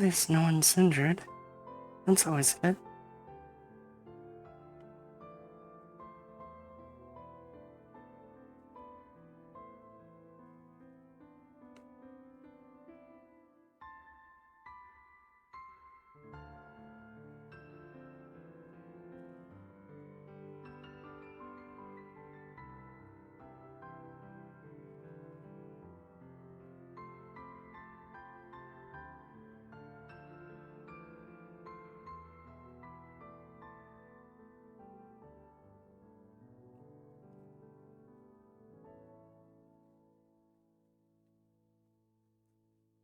least no one's injured. That's always good.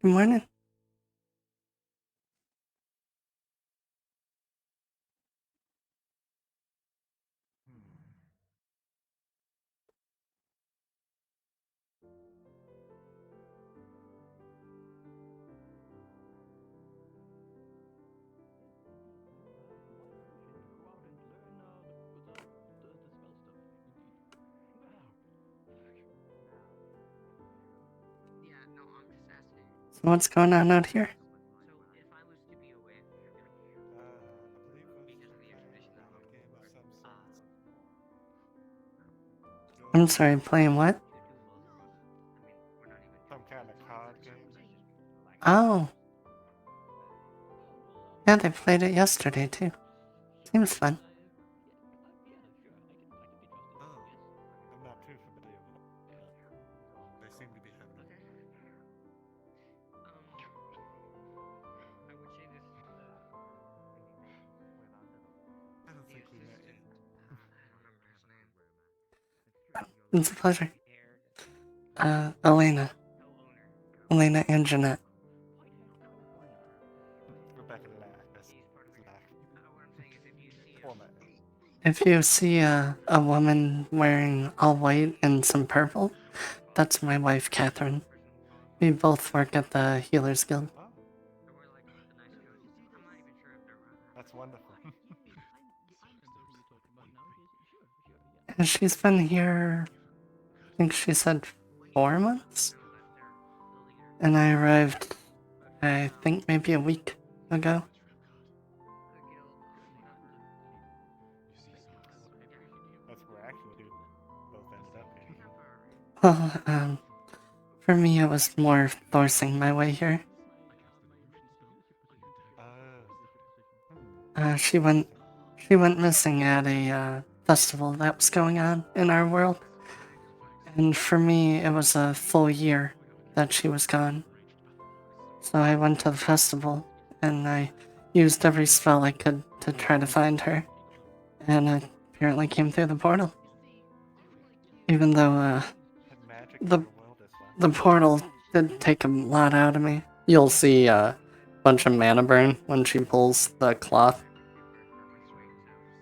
Good morning. So what's going on out here? I'm sorry, playing what? Some kind of card game. Oh. Yeah, they played it yesterday too. Seems fun. Oh, I'm not too familiar with them. They seem to be having a... I don't think we met yet. It's a pleasure. Elena. Elena and Jeanette. Rebecca Lack. That's Lack. Format. If you see a woman wearing all white and some purple, that's my wife, Catherine. We both work at the Healers Guild. Oh. That's wonderful. And she's been here, I think she said 4 months? And I arrived, I think maybe a week ago. That's where actually both ended up here. Well, for me it was more forcing my way here. She went missing at a festival that was going on in our world. And for me, it was a full year that she was gone. So I went to the festival, and I used every spell I could to try to find her. And I apparently came through the portal. Even though, the portal did take a lot out of me. You'll see a bunch of mana burn when she pulls the cloth,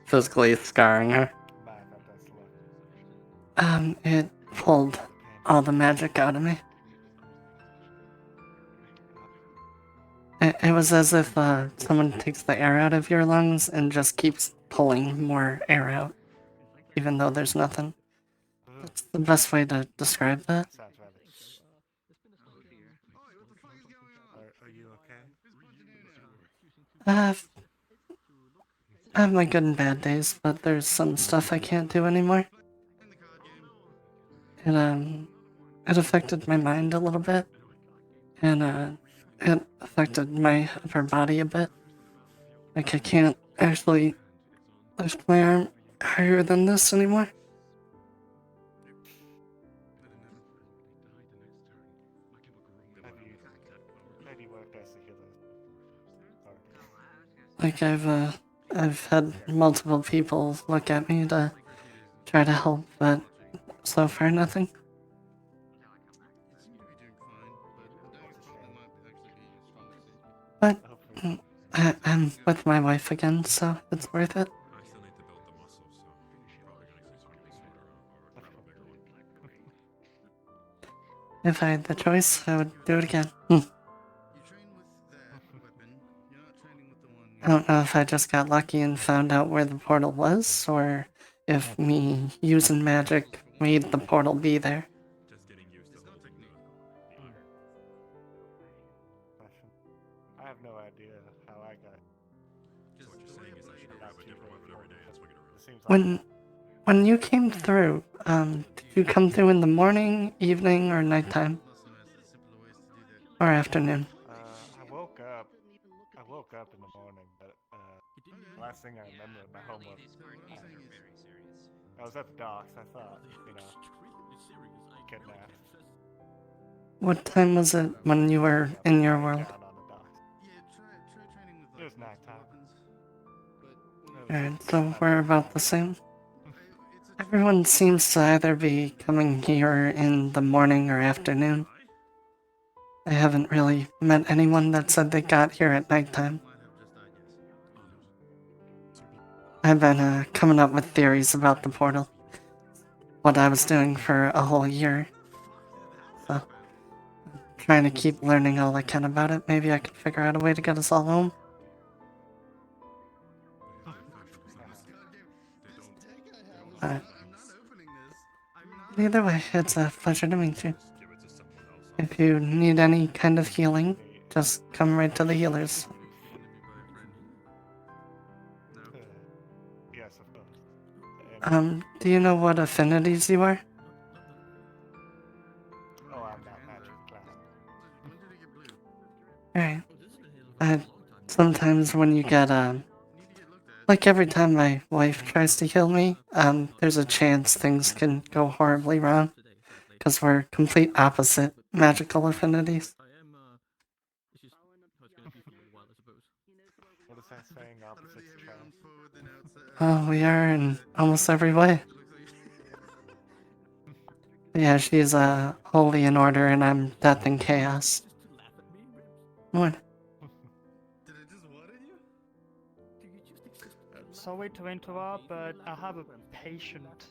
physically scarring her. It pulled all the magic out of me. It was as if someone takes the air out of your lungs and just keeps pulling more air out, even though there's nothing. That's the best way to describe that. Sounds rather... Are you okay? I have my good and bad days, but there's some stuff I can't do anymore. It affected my mind a little bit, and it affected my upper body a bit. Like I can't actually lift my arm higher than this anymore. Have you worked as a healer? Like I've had multiple people look at me to try to help, but so far nothing. But I'm with my wife again, so it's worth it. If I had the choice, I would do it again. I don't know if I just got lucky and found out where the portal was, or if me using magic made the portal be there. I have no idea. few days. It seems like When you came through, did you come through in the morning, evening, or nighttime? Or afternoon? I woke up. I woke up in the morning, but last thing I remember at my home was I was at the docks. I thought, kidnapped. What time was it when you were in your world? Down on the docks. It was nighttime. Alright, so we're about the same. Everyone seems to either be coming here in the morning or afternoon. I haven't really met anyone that said they got here at nighttime. I've been coming up with theories about the portal. What I was doing for a whole year. So, trying to keep learning all I can about it. Maybe I could figure out a way to get us all home. Either way, it's a pleasure to meet you. If you need any kind of healing, just come right to the healers. Yes, of course. Do you know what affinities you are? Oh, I'm not magic class. Alright. Sometimes when you get, like every time my wife tries to heal me, there's a chance things can go horribly wrong. Because we're complete opposite magical affinities. What is that saying? Opposites attract. Oh, we are in almost every way. Yeah, she's holy in order and I'm death and chaos. What? Sorry to interrupt, but I have a patient.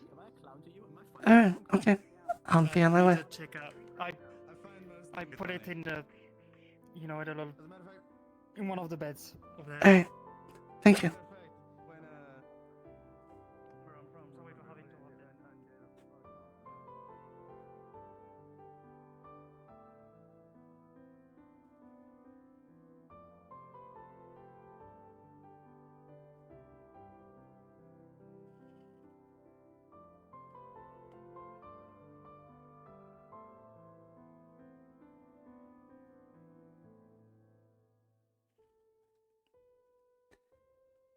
Alright, okay. I'll be on my way. Check out. I put it in the, in one of the beds. Alright, thank you.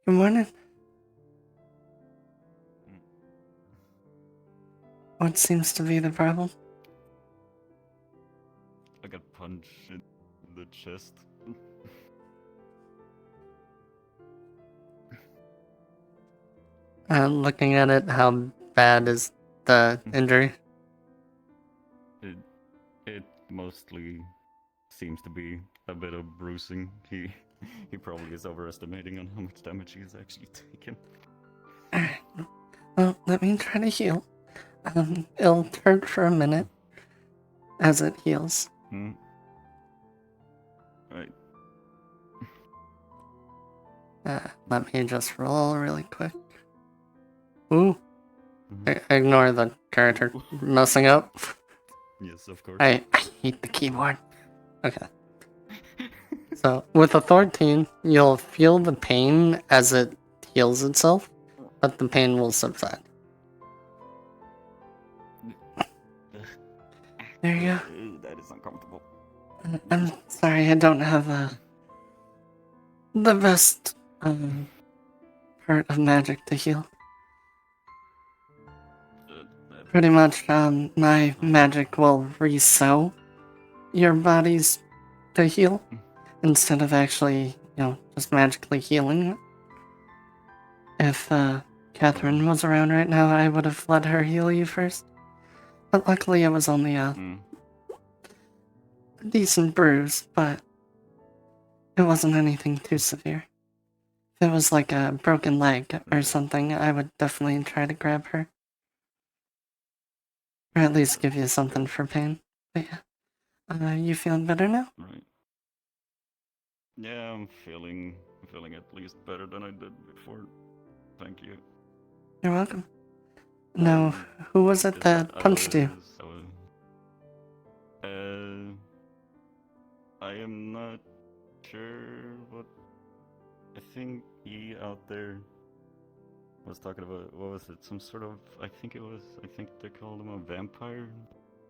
Good morning. What seems to be the problem? I got punched in the chest. Looking at it, how bad is the injury? It mostly seems to be a bit of bruising. He probably is overestimating on how much damage he's actually taken. Alright. Well, let me try to heal. It'll hurt for a minute as it heals. Right. Let me just roll really quick. Ooh. Ignore the character messing up. Yes, of course. I hate the keyboard. Okay. So, with a 13, you'll feel the pain as it heals itself, but the pain will subside. There you go. That is uncomfortable. I'm sorry, I don't have the best part of magic to heal. Pretty much, my magic will resew your bodies to heal instead of actually, just magically healing it. If Catherine was around right now, I would have let her heal you first. But luckily, it was only a decent bruise, but it wasn't anything too severe. If it was like a broken leg or something, I would definitely try to grab her. Or at least give you something for pain. But yeah. You feeling better now? Right. Yeah, I'm feeling at least better than I did before. Thank you. You're welcome. Now, who was it that punched you? I am not sure, but I think he out there was talking about, what was it? Some sort of, I think they called him a vampire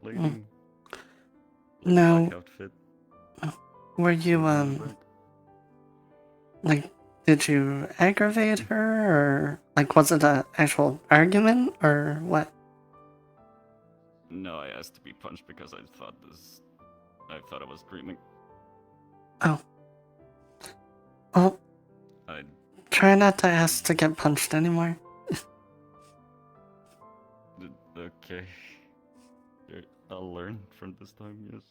lady. No. Black outfit. Were you, like, did you aggravate her, or, like, was it an actual argument, or what? No, I asked to be punched because I thought I was dreaming. Oh. Well, I try not to ask to get punched anymore. Okay. Sure, I'll learn from this time, yes.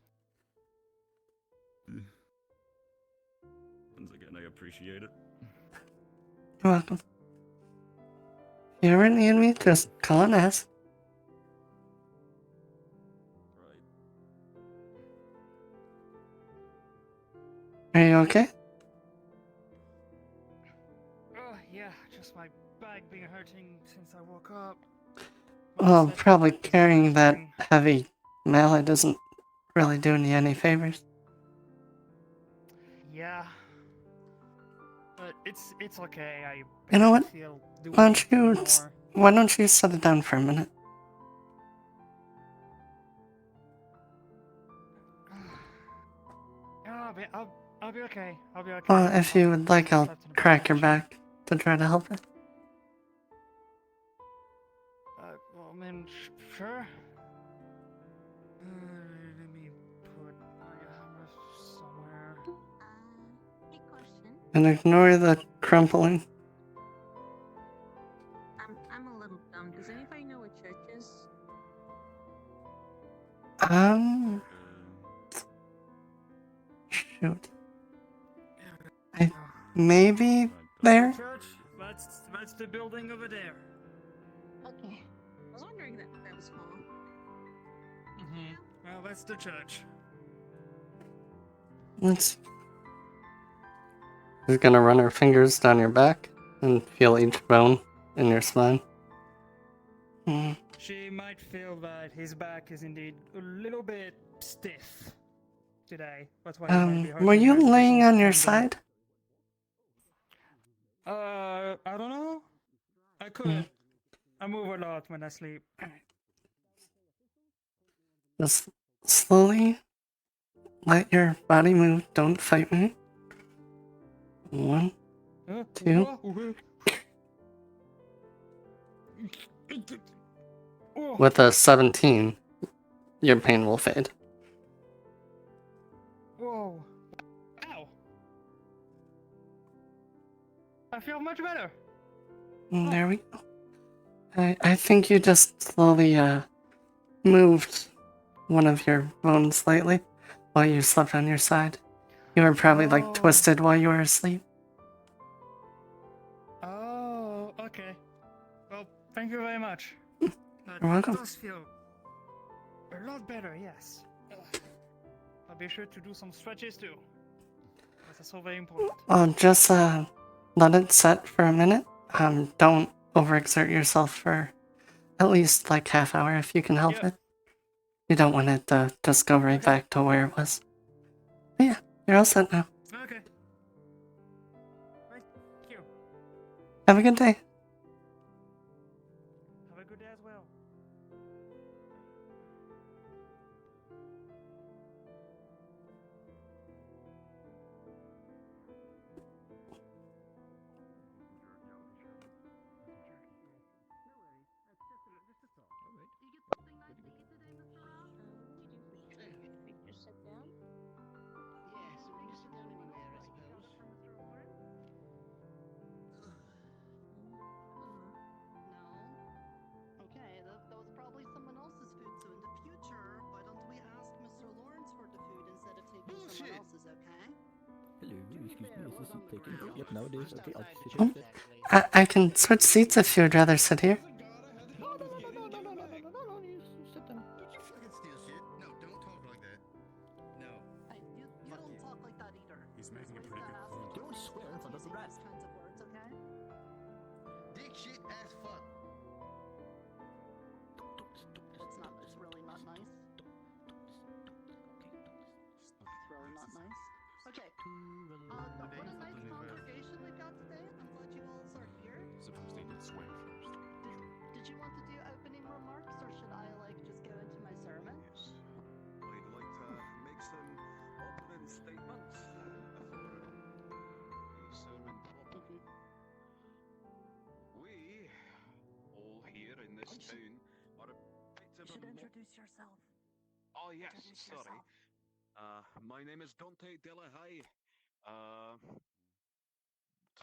Once again, I appreciate it. You're welcome. If you ever need me, just call and ask. Right. Are you okay? Oh, yeah, just my back been hurting since I woke up. Well, Slept probably is carrying that exhausting. heavy mallet isn't really doing you any favors. Yeah. But it's okay. I You know what? feel the Why weight anymore. don't you set it down for a minute? Yeah, I'll be okay. I'll be okay. Well, if you would like, I'll Slept in a crack your bench. back to try to help it. Well, I mean, sure. Let me put my hammer somewhere. Quick question. And ignore the crumpling. I'm a little dumb. Does anybody know what church is? Shoot. Yeah. Maybe there? Church. That's the building over there. Okay. I was wondering that was small. Well, that's the church. Let's. She's gonna run her fingers down your back and feel each bone in your spine. She might feel that his back is indeed a little bit stiff today. That's why he might be hurting Were you her to take laying some on your standing. side? I don't know. I could. I move a lot when I sleep. Just slowly let your body move. Don't fight me. 1, 2. With a 17, your pain will fade. Whoa. Ow. I feel much better. There we go. I think you just slowly moved one of your bones slightly while you slept on your side. You were probably like twisted while you were asleep. Oh, okay. Well, thank you very much. You're welcome. It does feel a lot better, yes. I'll be sure to do some stretches too. That's so very important. Just let it set for a minute. Don't overexert yourself for at least like half hour if you can help it. You don't want it to just go right back to where it was. But yeah, you're all set now. Okay. Thank you. Have a good day. Have a good day as well. You just sit down. Yes, we can sit down anywhere, I suppose. No? Okay, that was probably someone else's food, so in the future, why don't we ask Mr. Lawrence for the food instead of taking someone else's, okay? Hello, excuse me, is this seat taken? Yep, now it is. Okay, I'll sit Oh, here instead. I can switch seats if you would rather sit here. No, you sit down. Don't you fucking steal shit. No, don't talk like that. No. Hey, you don't talk like that either. He's making a Somebody's pretty gotta good ask point. you Don't swear in front of the using rat. these kinds of words, okay? Dick shit ass fuck. It's really not nice. It's really not nice. Okay. What a nice congregation we've got today. I'm glad you all are here. Suppose they did swing this town are a bit You of should a introduce yourself. Oh yes, Introduce sorry. yourself. My name is Dante Delahai.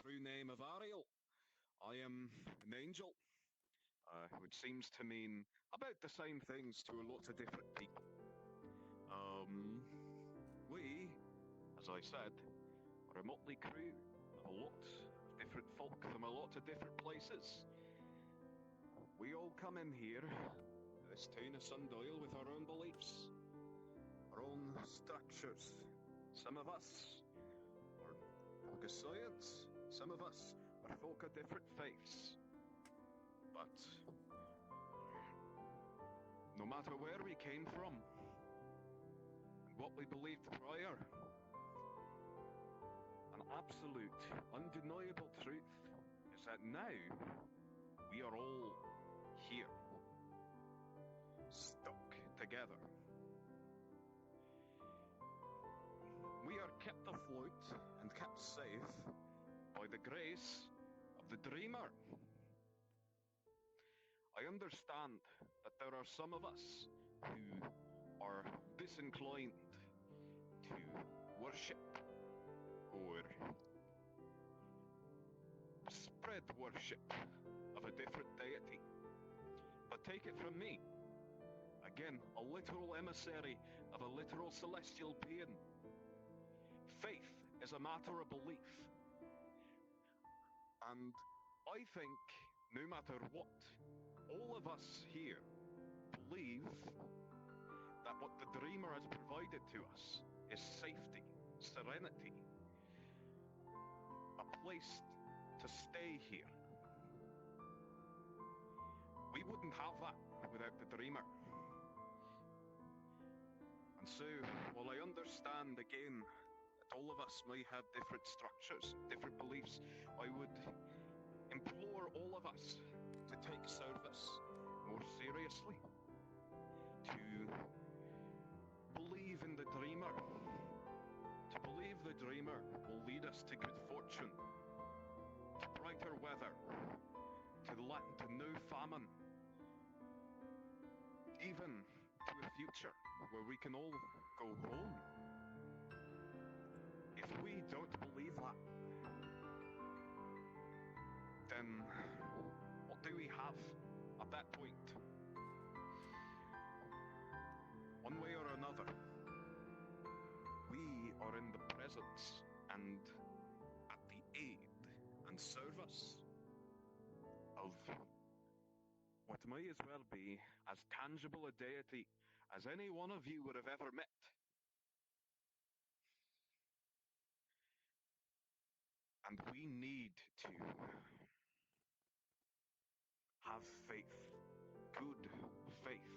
True name of Ariel. I am an angel, which seems to mean about the same things to a lot of different people. We, as I said, are a motley crew of a lot of different folk from a lot of different places. We all come in here, to this town of Sundial, with our own beliefs, our own structures. Some of us are folk of science, some of us are folk of different faiths. But no matter where we came from, and what we believed prior, an absolute, undeniable truth is that now we are all here, stuck together. We are kept afloat and kept safe by the grace of the Dreamer. I understand that there are some of us who are disinclined to worship or spread worship of a different deity. But take it from me, again, a literal emissary of a literal celestial being. Faith is a matter of belief. And I think, no matter what, all of us here believe that what the Dreamer has provided to us is safety, serenity, a place to stay here. We wouldn't have that without the Dreamer. And so, while I understand again that all of us may have different structures, different beliefs, I would implore all of us to take service more seriously, to believe in the Dreamer, to believe the Dreamer will lead us to good fortune, to brighter weather, to no famine, even to a future where we can all go home. If we don't believe that, then what do we have at that point? One way or another, we are in the presence and at the aid and service of what may as well be as tangible a deity as any one of you would have ever met. And we need to have faith, good faith.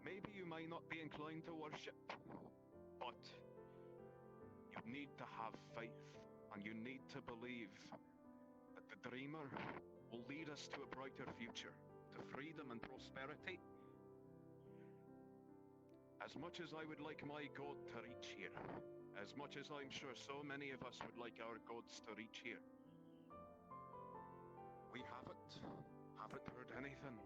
Maybe you may not be inclined to worship, but you need to have faith, and you need to believe that the Dreamer will lead us to a brighter future, to freedom and prosperity. As much as I would like my God to reach here, as much as I'm sure so many of us would like our gods to reach here, we haven't heard anything.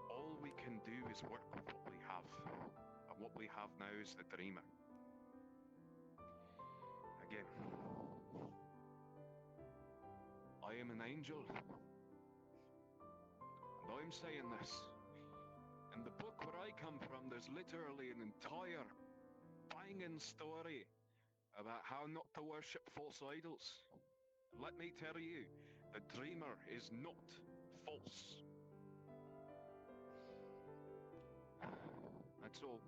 All we can do is work with what we have, and what we have now is the Dreamer. Again, I am an angel, and I'm saying this. In the book where I come from, there's literally an entire banging story about how not to worship false idols. Let me tell you, the Dreamer is not false. That's all.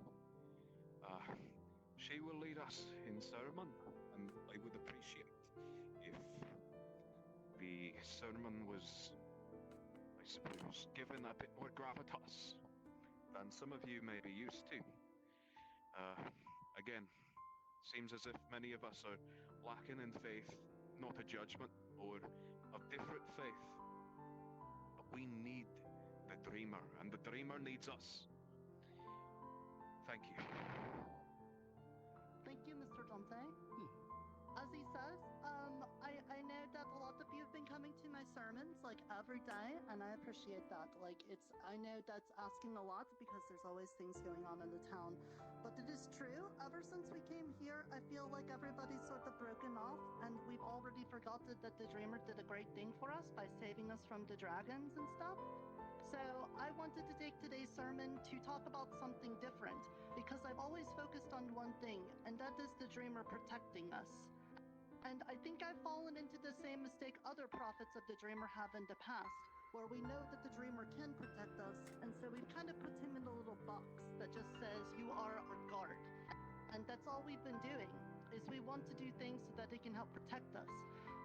She will lead us in sermon, and I would appreciate if the sermon was, I suppose, given a bit more gravitas than some of you may be used to. Again, seems as if many of us are lacking in faith, not a judgment, or of different faith. But we need the Dreamer, and the Dreamer needs us. Thank you. Thank you, Mr. Dante. As he says, I know that a lot of you have been coming to my words like every day, and I appreciate that. Like, I know that's asking a lot because there's always things going on in the town, but it is true. Ever since we came here, I feel like everybody's sort of broken off, and we've already forgotten that the Dreamer did a great thing for us by saving us from the dragons and stuff. So I wanted to take today's sermon to talk about something different, because I've always focused on one thing, and that is the Dreamer protecting us. And I think I've fallen into the same mistake other prophets of the Dreamer have in the past, where we know that the Dreamer can protect us, and so we've kind of put him in a little box that just says, you are our guard. And that's all we've been doing, is we want to do things so that he can help protect us.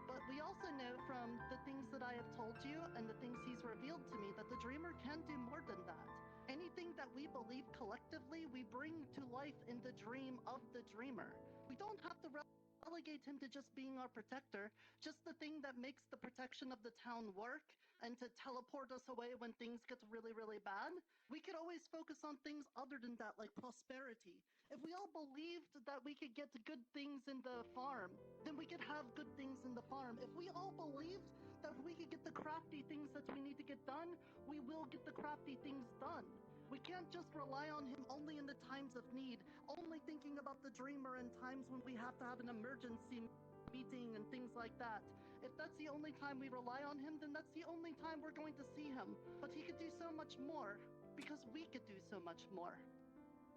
But we also know from the things that I have told you and the things he's revealed to me that the Dreamer can do more than that. Anything that we believe collectively, we bring to life in the dream of the Dreamer. We don't have to relegate him to just being our protector, just the thing that makes the protection of the town work and to teleport us away when things get really, really bad. We could always focus on things other than that, like prosperity. If we all believed that we could get good things in the farm, then we could have good things in the farm. If we all believed that we could get the crafty things that we need to get done, we will get the crafty things done. We can't just rely on him only in the times of need, only thinking about the Dreamer in times when we have to have an emergency meeting and things like that. If that's the only time we rely on him, then that's the only time we're going to see him. But he could do so much more, because we could do so much more.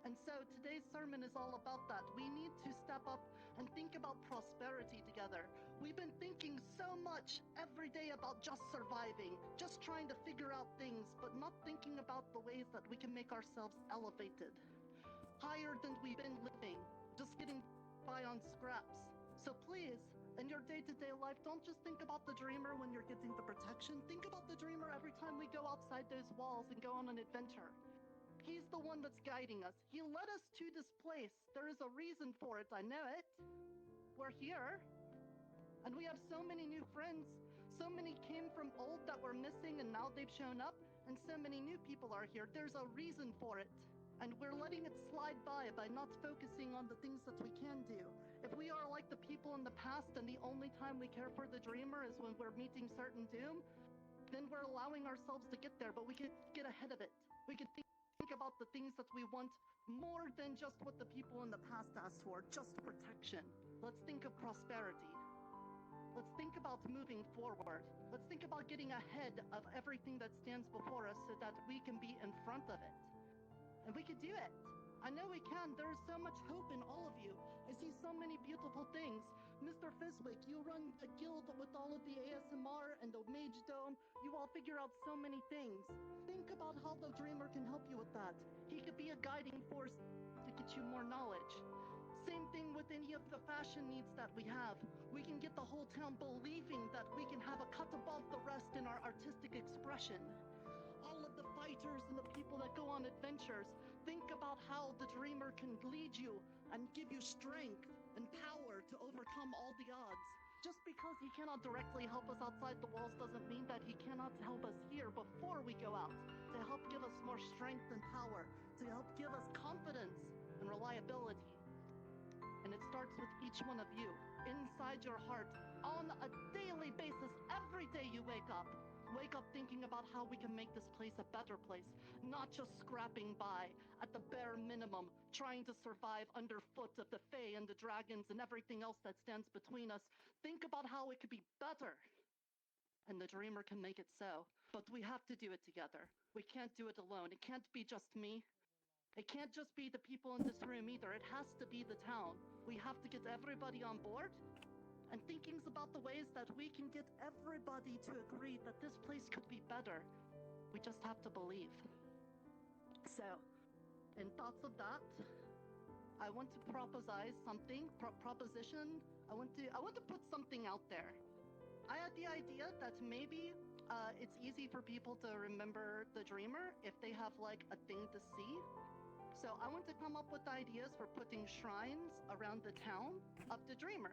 And so today's sermon is all about that. We need to step up and think about prosperity together. We've been thinking so much every day about just surviving, just trying to figure out things, but not thinking about the ways that we can make ourselves elevated, higher than we've been living, just getting by on scraps. So please, in your day-to-day life, don't just think about the Dreamer when you're getting the protection. Think about the Dreamer every time we go outside those walls and go on an adventure. He's the one that's guiding us. He led us to this place. There is a reason for it, I know it. We're here. And we have so many new friends. So many came from old that were missing and now they've shown up. And so many new people are here. There's a reason for it. And we're letting it slide by not focusing on the things that we can do. If we are like the people in the past and the only time we care for the Dreamer is when we're meeting certain doom, then we're allowing ourselves to get there, but we could get ahead of it. We could think about the things that we want more than just what the people in the past asked for, just protection. Let's think of prosperity. Let's think about moving forward. Let's think about getting ahead of everything that stands before us so that we can be in front of it. And we could do it. I know we can. There is so much hope in all of you. I see so many beautiful things. Mr. Fiswick, you run a guild with all of the ASMR and the Mage Dome. You all figure out so many things. Think about how the Dreamer can help you with that. He could be a guiding force to get you more knowledge. Same thing with any of the fashion needs that we have. We can get the whole town believing that we can have a cut above the rest in our artistic expression. All of the fighters and the people that go on adventures, think about how the Dreamer can lead you and give you strength and power to overcome all the odds. Just because he cannot directly help us outside the walls doesn't mean that he cannot help us here before we go out, to help give us more strength and power, to help give us confidence and reliability. And it starts with each one of you, inside your heart, on a daily basis, every day you wake up. Wake up thinking about how we can make this place a better place, not just scrapping by at the bare minimum, trying to survive underfoot of the Fae and the dragons and everything else that stands between us. Think about how it could be better. And the Dreamer can make it so. But we have to do it together. We can't do it alone. It can't be just me. It can't just be the people in this room either. It has to be the town. We have to get everybody on board. And thinking's about the ways that we can get everybody to agree that this place could be better. We just have to believe. So, in thoughts of that, I want to proposize something, proposition. I want to put something out there. I had the idea that maybe it's easy for people to remember the Dreamer if they have like a thing to see. So I want to come up with ideas for putting shrines around the town of the Dreamer.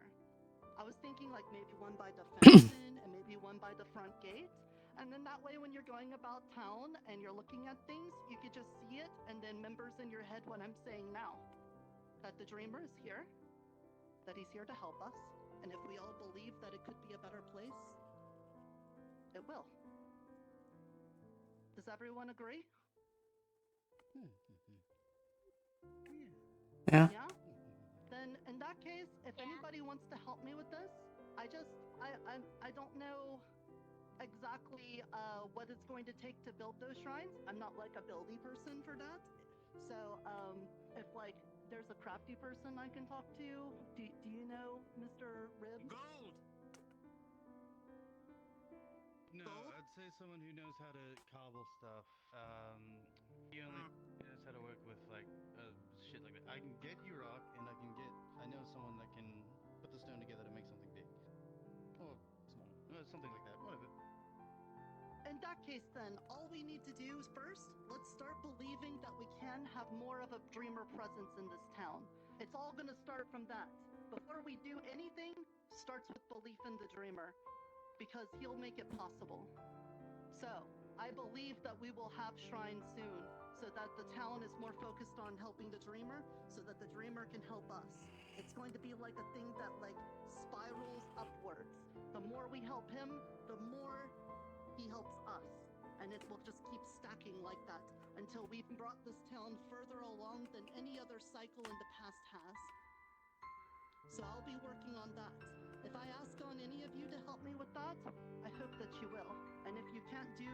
I was thinking like maybe one by the fountain and maybe one by the front gate. And then that way when you're going about town and you're looking at things, you could just see it and then members in your head what I'm saying now. That the Dreamer is here, that he's here to help us, and if we all believe that it could be a better place, it will. Does everyone agree? Yeah. Yeah? Then in that case, if anybody wants to help me with this, I don't know exactly what it's going to take to build those shrines. I'm not like a buildy person for that. So if like there's a crafty person I can talk to, do you know Mr. Ribs? Gold! No, Gold? I'd say someone who knows how to cobble stuff. He only knows how to work with like shit like that. I can get you rock, and I know someone that can put the stone together to make something big. Or small. Something like that. Whatever. In that case, then, all we need to do is first, let's start believing that we can have more of a dreamer presence in this town. It's all gonna start from that. Before we do anything, starts with belief in the dreamer, because he'll make it possible. So, I believe that we will have shrines soon, so that the town is more focused on helping the dreamer, so that the dreamer can help us. It's going to be like a thing that like spirals upwards. The more we help him, the more he helps us, and it will just keep stacking like that until we've brought this town further along than any other cycle in the past has. So I'll be working on that. If I ask on any of you to help me with that, I hope that you will. And if you can't do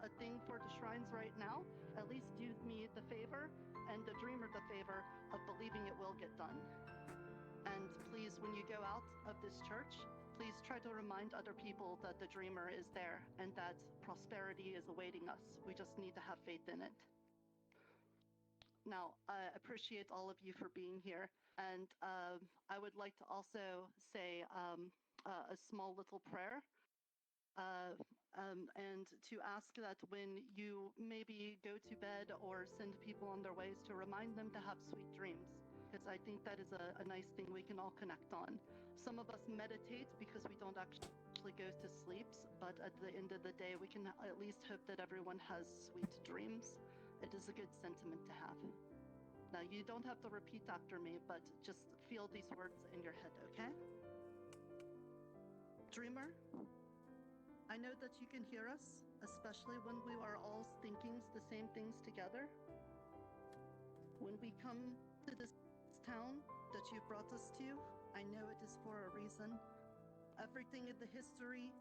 a thing for the shrines right now, at least do me the favor and the dreamer the favor of believing it will get done. And please, when you go out of this church, please try to remind other people that the dreamer is there and that prosperity is awaiting us. We just need to have faith in it. Now, I appreciate all of you for being here. And I would like to also say a small little prayer. And to ask that when you maybe go to bed or send people on their ways, to remind them to have sweet dreams. Because I think that is a nice thing we can all connect on. Some of us meditate because we don't actually go to sleep, but at the end of the day, we can at least hope that everyone has sweet dreams. It is a good sentiment to have. Now, you don't have to repeat after me, but just feel these words in your head, okay? Dreamer, I know that you can hear us, especially when we are all thinking the same things together. When we come to this town that you brought us to, I know it is for a reason. Everything in the history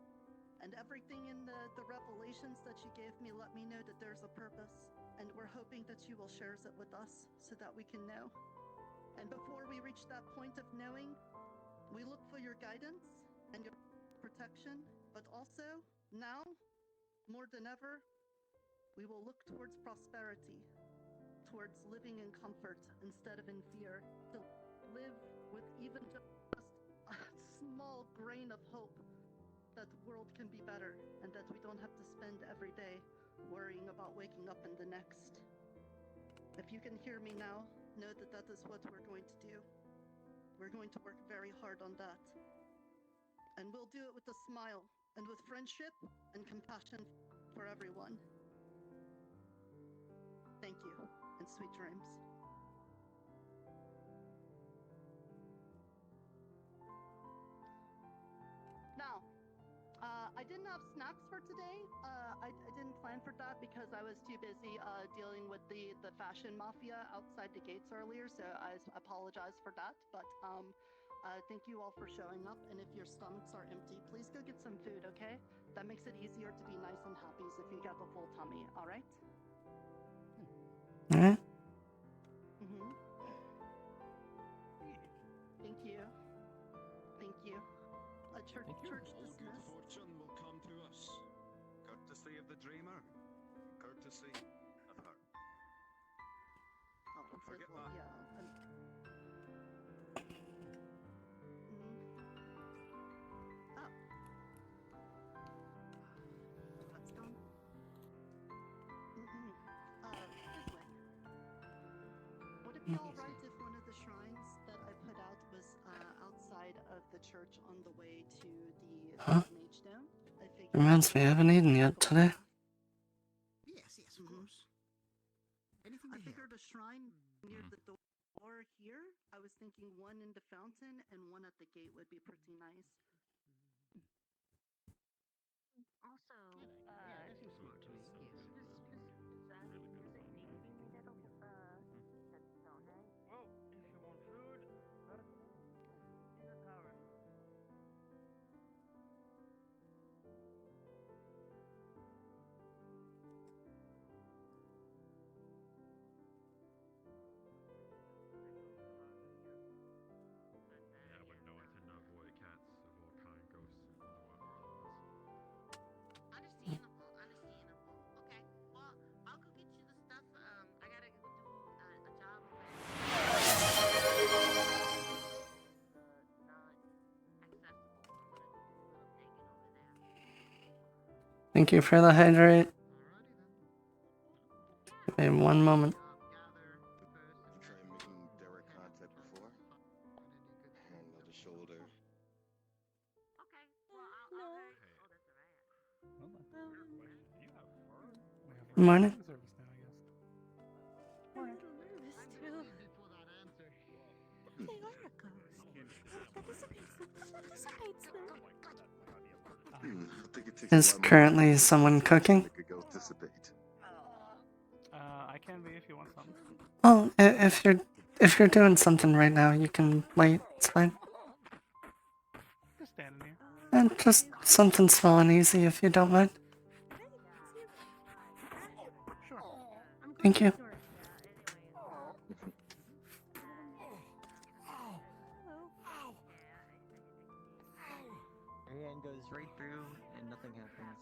and everything in the revelations that you gave me let me know that there's a purpose. And we're hoping that you will share it with us so that we can know. And before we reach that point of knowing, we look for your guidance and your protection, but also, now, more than ever, we will look towards prosperity, towards living in comfort instead of in fear, to live with even just a small grain of hope that the world can be better and that we don't have to spend every day worrying about waking up in the next. If you can hear me now, know that that is what we're going to do. We're going to work very hard on that. And we'll do it with a smile and with friendship and compassion for everyone. Thank you, and sweet dreams. Now, I didn't have snacks for today. I didn't plan for that because I was too busy dealing with the fashion mafia outside the gates earlier, so I apologize for that. But thank you all for showing up, and if your stomachs are empty, please go get some food, okay? That makes it easier to be nice and happy if you get a full tummy, all right? Alright. Mm-hmm. Thank you. Thank you. Church Thank you. church All good dismissed. fortune will come to us. Courtesy of the dreamer. Courtesy of her. Oh, Don't forget well, that. yeah. Oh. That's gone. Mm-mm. This way. Would it be alright if one of the shrines that I put out was outside of the church on the way to the mage dome? I figured Reminds me, I haven't eaten yet today. Yes, yes, of Mhm. course. Anything I to figured help. a shrine near the door here. I was thinking one in the fountain and one at the gate would be pretty nice. Also, Thank you for the hydrate. Give me 1 moment. You tried making direct contact before? Hand on the shoulder. Good morning. I think it takes Is a lot more currently someone cooking? to make a ghost dissipate. I can be if you want something. Well, if you're doing something right now, you can wait. It's fine. Just standing here. And just something small and easy, if you don't mind. Sure. Thank you. Your hand goes right through and nothing happens.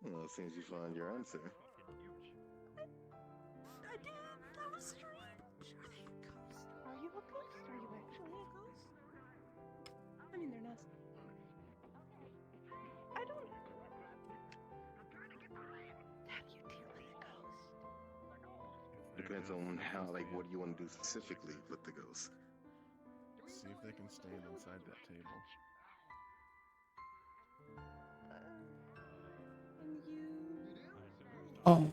Well, it seems you found your answer. I did. That was strange. Are you a ghost? Are you actually a ghost? I mean, they're not. I don't. How do you deal with a ghost? Depends on how, like, what do you want to do specifically with the ghost? See if they can stand inside that table. And you. Oh.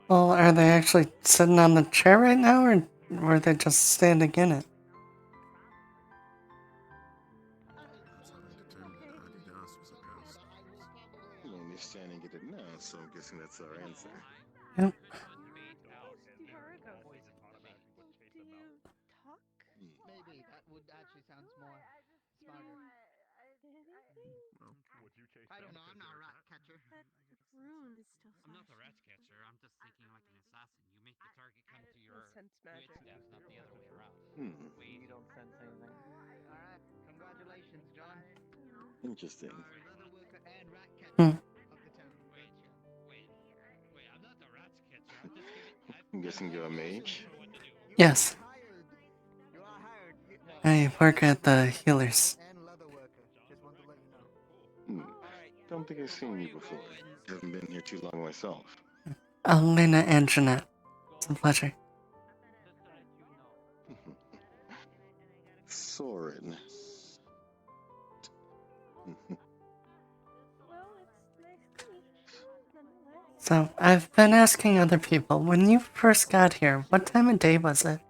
Well, are they actually sitting on the chair right now, or were they just standing in it? That's how they determined that Adidas was a ghost. Well, they're standing at it now, so I'm guessing that's our answer. Yep. You are a ghost. Do you talk? Maybe that would actually sounds more smarter. Well, I don't know. I'm not a rat catcher. That rune is still. I'm not the rat catcher. I'm just thinking like an assassin. You make the target come to your sense magic. footsteps, not the other way around. You don't sense anything. Alright, congratulations, John. Interesting. Leather worker and rat catcher of the town. Wait, I'm not the rat catcher. I'm just giving. I'm guessing you're a mage. Yes. You are hired. I work at the healers. And leather worker. Just want to let you know. Don't think I've seen you before. Haven't been here too long myself. Elena and Jeanette. It's a pleasure. Soren. Well, it's nice to meet you, nonetheless. So, I've been asking other people, when you first got here, what time of day was it?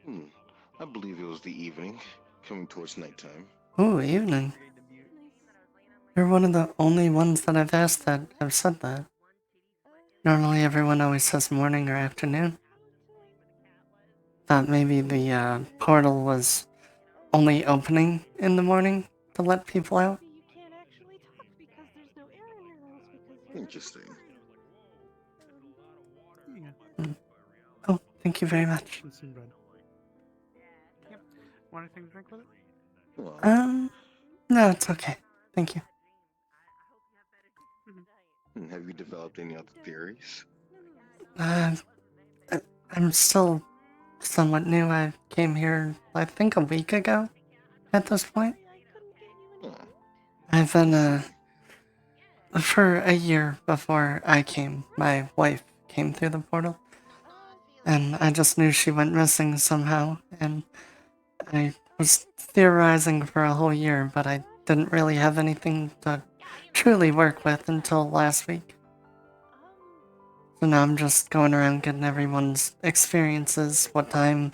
I believe it was the evening, coming towards nighttime. Ooh, evening. You're one of the only ones that I've asked that have said that. Normally everyone always says morning or afternoon. Thought maybe the portal was only opening in the morning to let people out. You can't actually talk because there's no air in your lungs because you're Interesting. Oh, thank you very much. And some bread. Yep. Want anything to drink with it? Well, No, it's okay. Thank you. have you developed any other theories? I'm still somewhat new. I came here, I think, a week ago at this point. I've been, for a year before I came, my wife came through the portal. And I just knew she went missing somehow, and I was theorizing for a whole year, but I didn't really have anything to truly work with until last week. So now I'm just going around getting everyone's experiences, what time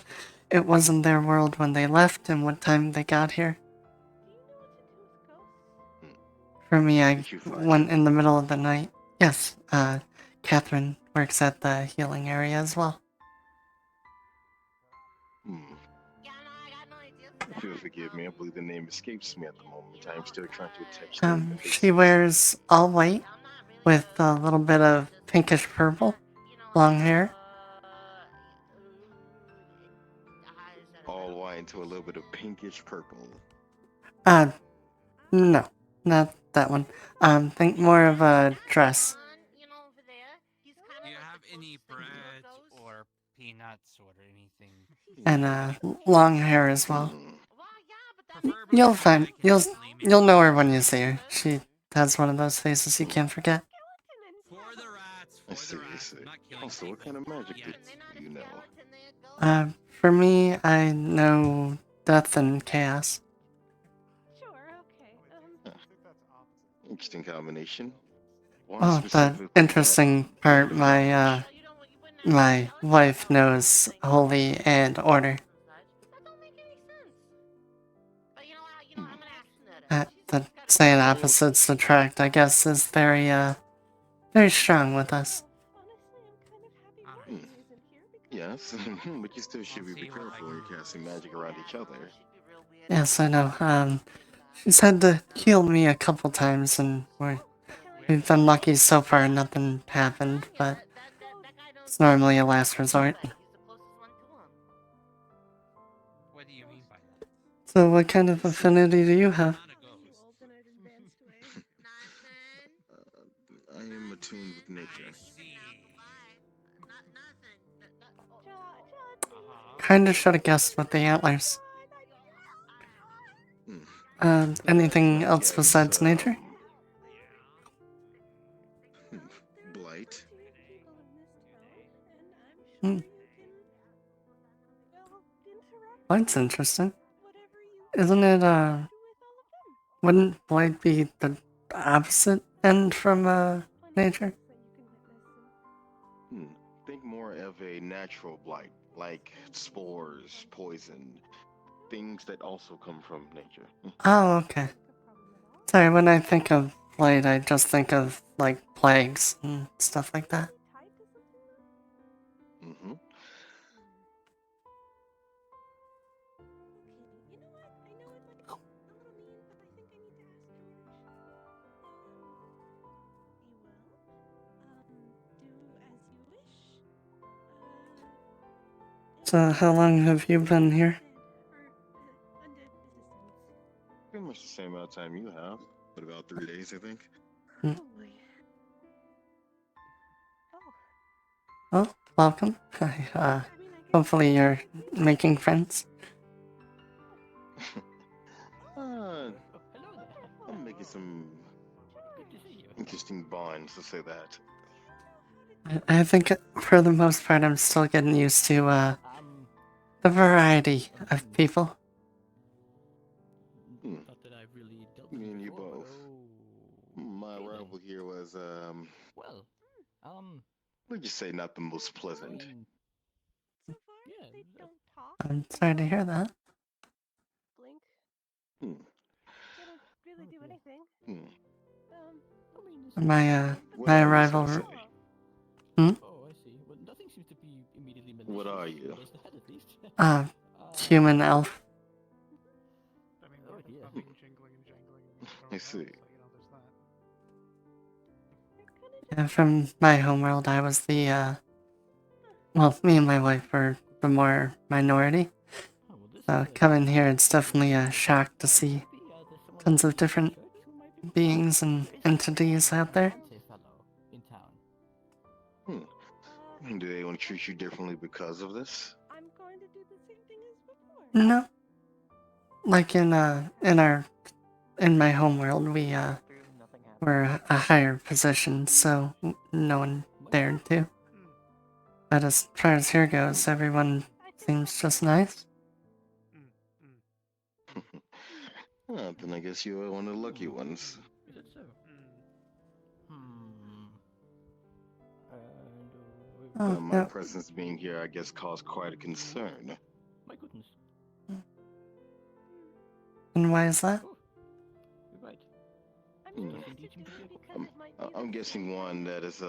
it was in their world when they left, and what time they got here. For me, I went in the middle of the night. Yes, Catherine works at the healing area as well. If you'll forgive me, I believe the name escapes me at the moment. I'm still trying to attach the She wears all white with a little bit of pinkish purple, long hair. all white into a little bit of pinkish purple. No, not that one. Think more of a dress. Do you have any bread or peanuts or anything. And long hair as well. Preferably You'll so that I find can you'll easily make you'll know her friends when you with. see her. She has one of those faces you can't forget. For the rats, I for see, the I rats. see. I'm not killing Also, what people kind of magic yet. do you know? For me, I know death and chaos. Sure, okay. Huh. Interesting combination. Why Oh, the specifically that interesting part, kind of knowledge? my wife knows holy and order. The saying opposites attract, I guess, is very strong with us. Hmm. Yes, but you still should be careful when you're casting magic around each other. Yes, I know. She's had to heal me a couple times, and we've been lucky so far nothing happened, but it's normally a last resort. What do you mean by that? So what kind of affinity do you have? I am attuned with nature. Kinda should've guessed with the antlers. Anything So I else guess, besides nature? blight. Hmm. That's interesting. Isn't it, wouldn't blight be the opposite end from, nature? Think more of a natural blight, like spores, poison, things that also come from nature. Oh, okay. Sorry, when I think of blight, I just think of, like, plagues and stuff like that. Mm-hmm. So, how long have you been here? Pretty much the same amount of time you have, but about 3 days, I think. Oh, welcome. Hopefully you're making friends. I'm making some interesting bonds, to say that. I think for the most part I'm still getting used to, the variety of people. Not that I've really dealt with Me and you before, both. but My okay arrival then. here was, Well, let's just say not the most pleasant. yeah. I'm sorry to hear that. Blink. Hmm. They don't really do anything. My What are you, so to arrival... say? Oh, I see. Well, nothing seems to be immediately malicious. What are you? That's the head, at least. Human elf. I mean, Oh, yeah, yeah. nothing jingling and jangling and I see. so, you know, there's that. Yeah, from my homeworld, I was the, well, me and my wife were the more minority. So coming here, it's definitely a shock to see tons of different beings and entities out there. In town. Do they want to treat you differently because of this? I'm going to do the same thing as before. No. Like in my homeworld, we're a higher position, so no one dared to. But as far as here goes, everyone seems just nice. Then I guess you are one of the lucky ones. Is that so? Oh, My yeah. presence being here, I guess, caused quite a concern. My goodness. And why is that? You're right. I'm guessing one that is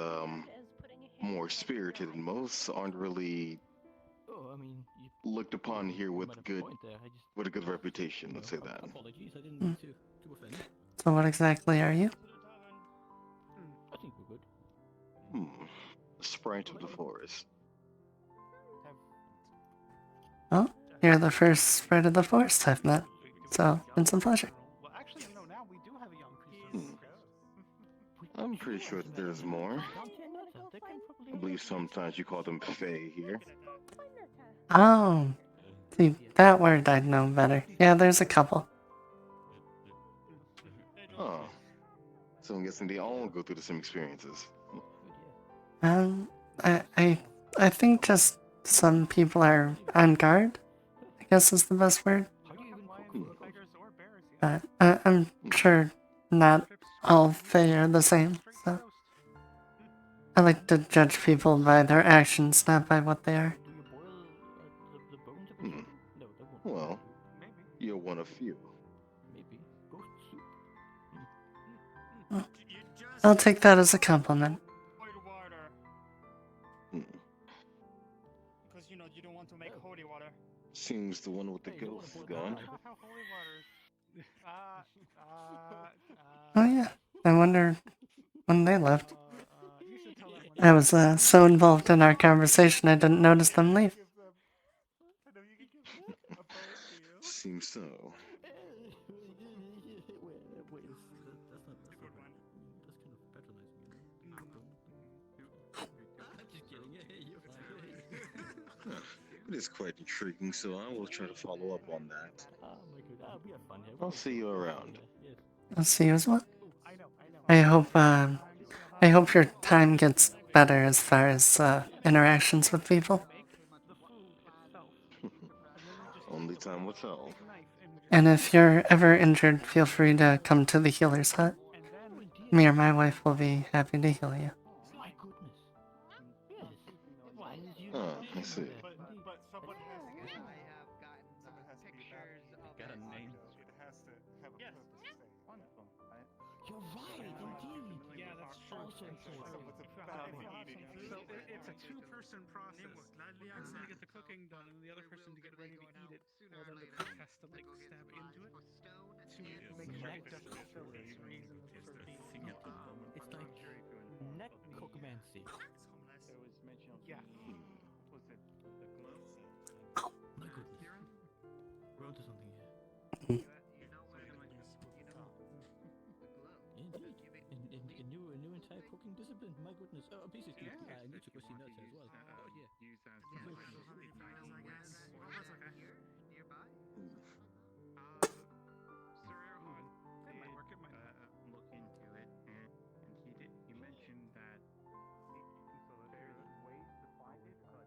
more spirited than most aren't really Oh, I mean, looked upon here with a good point there. I just, with a good reputation. Let's say that. apologies. I didn't mean to offend. So what exactly are you? I think we're good. Sprite of the forest. Oh, you're the first spread of the forest I've met. So, it's a pleasure. Well, actually, you know, now we do have a young priest. I'm pretty sure that there's more. I believe sometimes you call them fae here. Oh, see, that word I'd know better. Yeah, there's a couple. Oh, so I'm guessing they all go through the same experiences. Um, I, I, I think just some people are on guard, I guess is the best word. But I'm sure not all fae are the same, so. I like to judge people by their actions, not by what they are. Hmm. Well, you're one of few. Maybe. Ghost soup. Well, I'll take that as a compliment. Hmm. Because, you don't want to make holy water. Seems the one with the ghost is gone. Holy water. Oh yeah, I wonder when they left. You should tell them when I was so involved in our conversation I didn't notice them leave. I know you can give them a boat deal. Seems so. Wait, that's not It's a good one. that's kind of patronizing, you know? I'm just kidding. You're fine. It is quite intriguing, so I will try to follow up on that. Oh my god, we have fun here. I'll see you around. Yes. I'll see you as well. I know. I hope your time gets better as far as interactions with people. The food itself. Only time will tell. And if you're ever injured, feel free to come to the healer's hut. Me or my wife will be happy to heal you. My goodness. Yes. Why did you I see. But someone has to get I have gotten pictures of Got a name. It has to have a purpose to stay. Wonderful. You're right, indeed. Yeah, that's true. Also, So it's a two-person process. One person to get the cooking done, and the other person to get ready to eat it. Or then the cook has to like stab into it to make sure it doesn't show its reason for being eaten. it's like neck cookmancy. Yeah. Was it the glow? My goodness. We're onto something here. Mm. Indeed. A new entire cooking discipline. My goodness. Oh, please excuse me. I need to go see nurse as well. Oh yeah. Use as nearby. It might work. It might not. Look into it, and he mentioned that there's ways to find it, but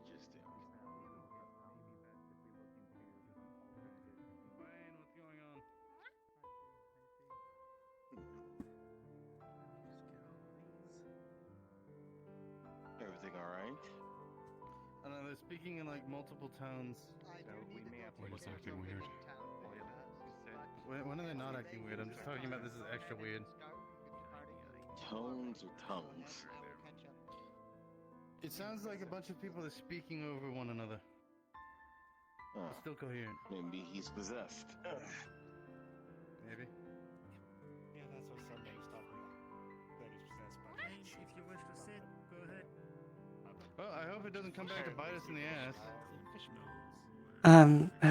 Interesting. Wayne, what's going on? Everything alright? I don't know, they're speaking in like multiple tones. So we may have Wait, it's acting weird. When are they not acting weird? I'm just talking about this is extra weird. Tones or tongues? It sounds like a bunch of people are speaking over one another. Oh, It's still coherent. maybe he's possessed. Maybe. Yeah, that's what somebody's talking about. That is possessed by If you wish to sit, go ahead. Well, I hope it doesn't come back to bite us in the ass.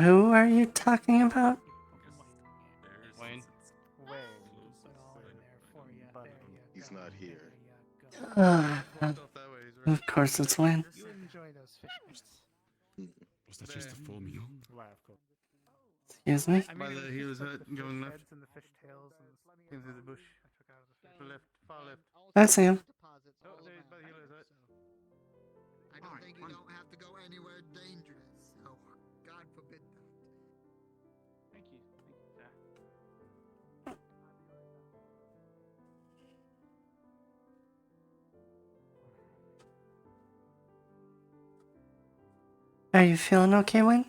Who are you talking about? Wayne. He's not here. Of course it's Wayne. You enjoy those fish bites. Was that just a full meal? Why, of course. Excuse me? By the healer's hut, going left. Heads and the fish tails and into the bush. I took out of the fish. Left, far left. I see him. Oh, there's by the healer's hut. I don't think you don't have to go anywhere dangerous. So, God forbid that. Thank you, sir. Are you feeling okay, Wayne?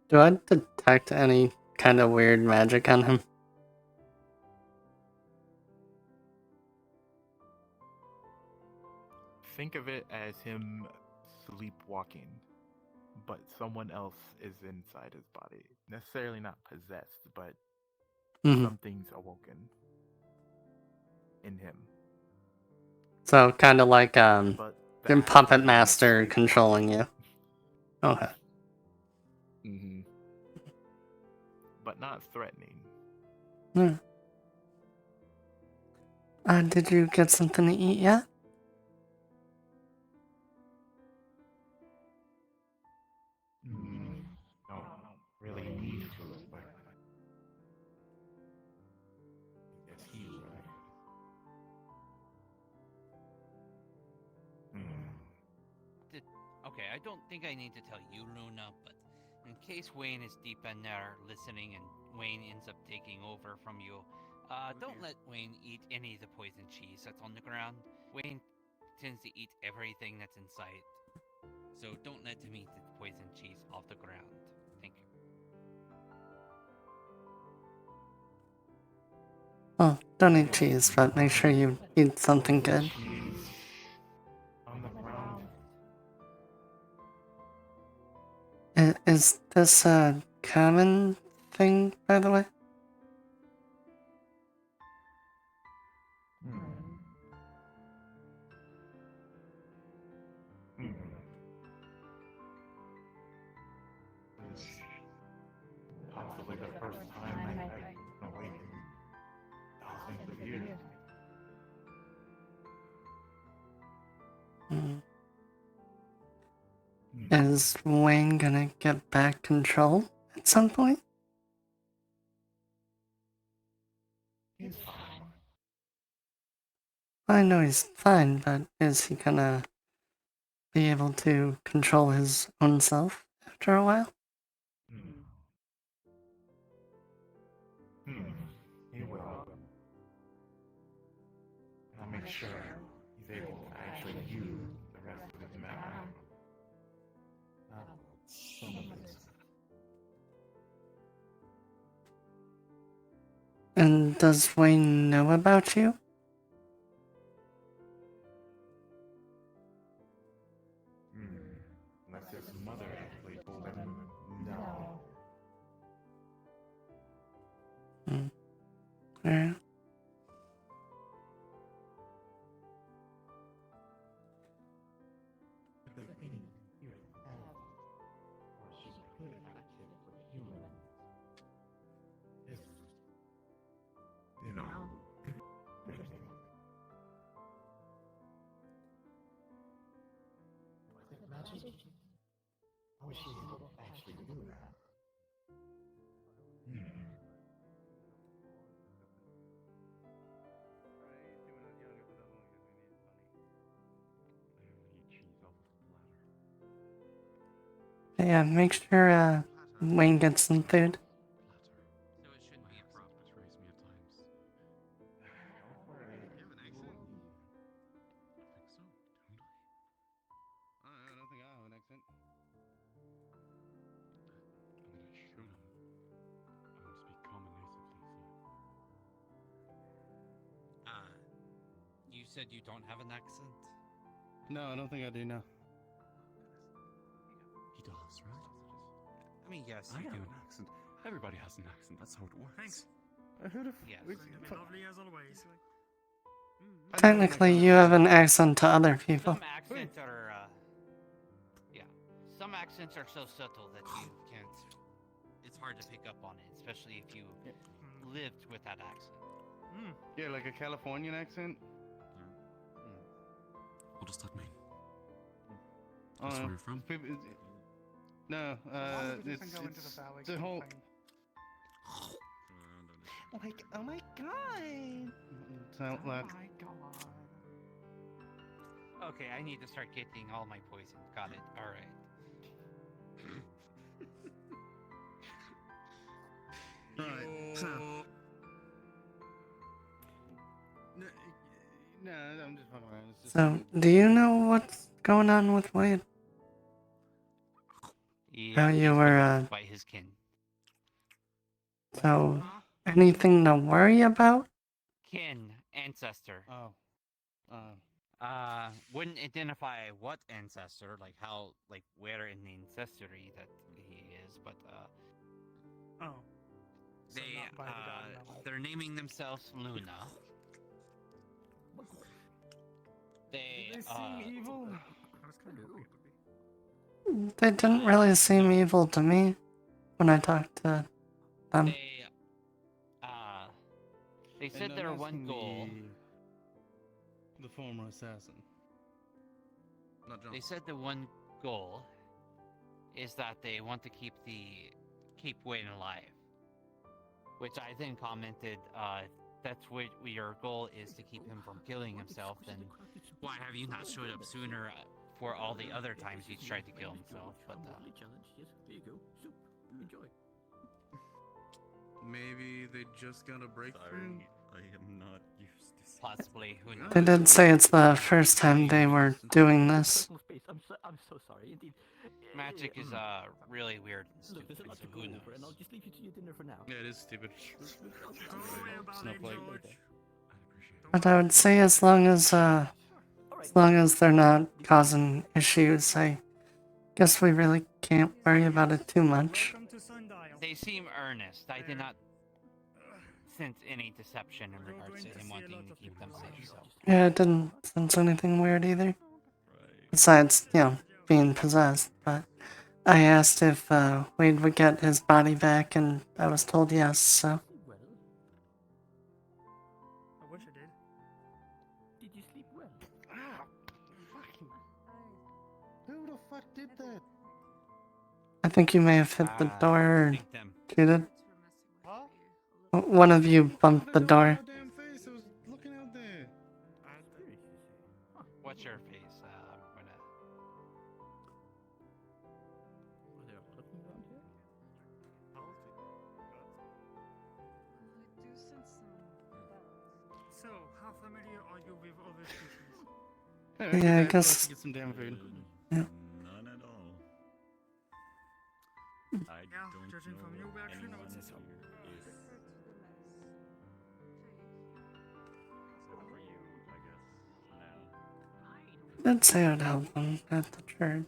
Do I detect any kind of weird magic on him? Think of it as him sleepwalking, but someone else is inside his body. necessarily not possessed, but Mhm. something's awoken in him. So kind of like But the that puppet is master sleep. controlling you. Okay. Mm-hmm. But not threatening. Hmm. Did you get something to eat yet? Don't really need food, but it's he's right. Okay, I don't think I need to tell you, Luna, but in case Wayne is deep in there listening and Wayne ends up taking over from you, don't let Wayne eat any of the poison cheese that's on the ground. Wayne tends to eat everything that's in sight, so don't let him eat the poison cheese off the ground. Thank you. Well, don't eat cheese, but make sure you eat something good. On the ground. Is this a common thing, by the way? It's possibly the first time I've awakened thousands of years. Hmm. Is Wayne gonna get back control at some point? He's fine. I know he's fine, but is he gonna be able to control his own self after a while? He will. I'll make sure he's able to actually use the rest of his memory. Some of it. And does Wayne know about you? Unless his mother actually told him no. Alright. The thing you have, or she could practice with humans, is, you know, was it magic? I wish she was able to actually do that. Yeah, make sure Wayne gets some food. So it shouldn't be a problem. Betrays me at times. Don't worry. You have an accent? I think so, don't I? I don't think I have an accent. I mean, I should have. I only speak common natively, so. You said you don't have an accent? No, I don't think I do now. He does, right? I mean, yes, I you have do. an accent. Everybody has an accent. That's how it works. Thanks. Yes. Lovely as always. Technically, you have an accent to other people. Some accents are, yeah. Some accents are so subtle that you can't. It's hard to pick up on it, especially if you lived with that accent. Yeah, like a Californian accent. What does that mean? I That's don't where know. you're from? No, Doesn't go into the valley the whole. thing. Oh my god! Sound like. my god. Okay, I need to start getting all my poison. Got it. Alright. Right. So. No, I'm just fucking around. It's just. So, do you know what's going on with Wade? Yeah, How you he's were, possessed by his kin. So, anything to worry about? Kin, ancestor. Wouldn't identify what ancestor, like how, like where in the ancestry that he is, but Oh. So They not by the god Mel. they're naming themselves Luna. They seem evil. I was kind of hoping it would be. They didn't really seem evil to me when I talked to them. They said And their I'm one asking goal. The former assassin. Not John. They said the one goal is that they want to keep Wayne alive. Which I then commented, that's what your goal is, to keep him from killing himself. Then why have you not showed up sooner for all the other times he's tried to kill himself? But challenge. Yes, there you go. Soup. Enjoy. Maybe they just got a breakthrough. I am not used to. Possibly. Who knows? They did say it's the first time they were doing this. I'm so sorry. Indeed. Magic is really weird and stupid. Look, there's a lot to go over, and I'll just leave you to your dinner for now. Yeah, it is stupid. But I would say as long as they're not causing issues, I guess we really can't worry about it too much. They seem earnest. I did not sense any deception in regards to him wanting to keep them safe. So. Yeah, I didn't sense anything weird either. Besides, being possessed. But I asked if Wade would get his body back, and I was told yes, so. I wish I did. Did you sleep well? Fucking. Who the fuck did that? I think you may have hit the door or cheated. One of you bumped the door. Damn face, I was looking out there. What's your face? So, how familiar are you with other species? Yeah, I guess. Get some damn food. Yeah. None at all. I don't judging from know your reaction, I would say so. Except for you, I guess. Now. I'd say I'd help them at the church.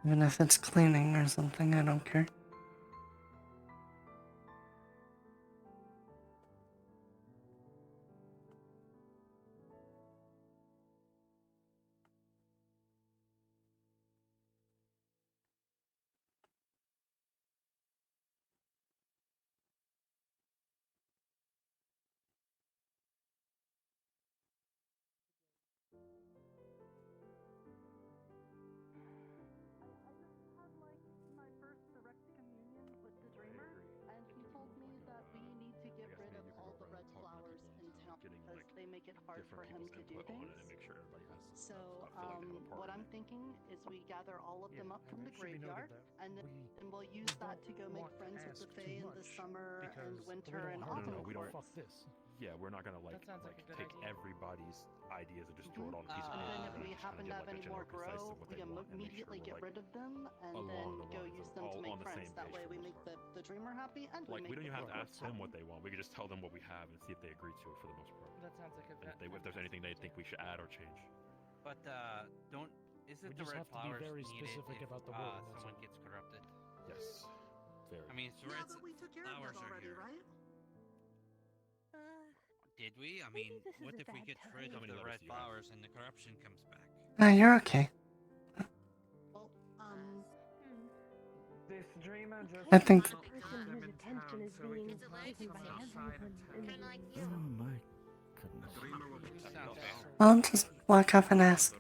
Even if it's cleaning or something, I don't care. They make it hard for him to do things. So, what I'm thinking is we gather all of them up from the graveyard, and then we'll use that to go make friends with the Fae in the summer and winter and autumn courts. Yeah, we're not gonna like take everybody's ideas and just throw it on a piece of paper. And then if We're we just happen to kinda have get, any like, a more general consensus grow, of what we they want and make immediately sure get we're, rid of them and along then the go lines use of them to all make on the friends. same That page way for we the make most the dreamer happy and Like, we we make don't even the have to ask cohorts them happy. what they want. We can just tell them what we have and see if they agree to it for the most part. That sounds like a And if there's anything they think we should add or change. But don't. Is We it the just red have to be flowers very needed specific if about the word, that's someone all. gets corrupted? Yes. Very. I mean, it's Yeah, red but we took care of flowers that are already, here. right? Did we? I mean, this is what a if we bad get rid time. of the red flowers and the corruption comes back? You're okay. Well, This dreamer just I think. The person whose attention is being taken by everyone in the room. Oh my goodness. I'll just walk up and ask.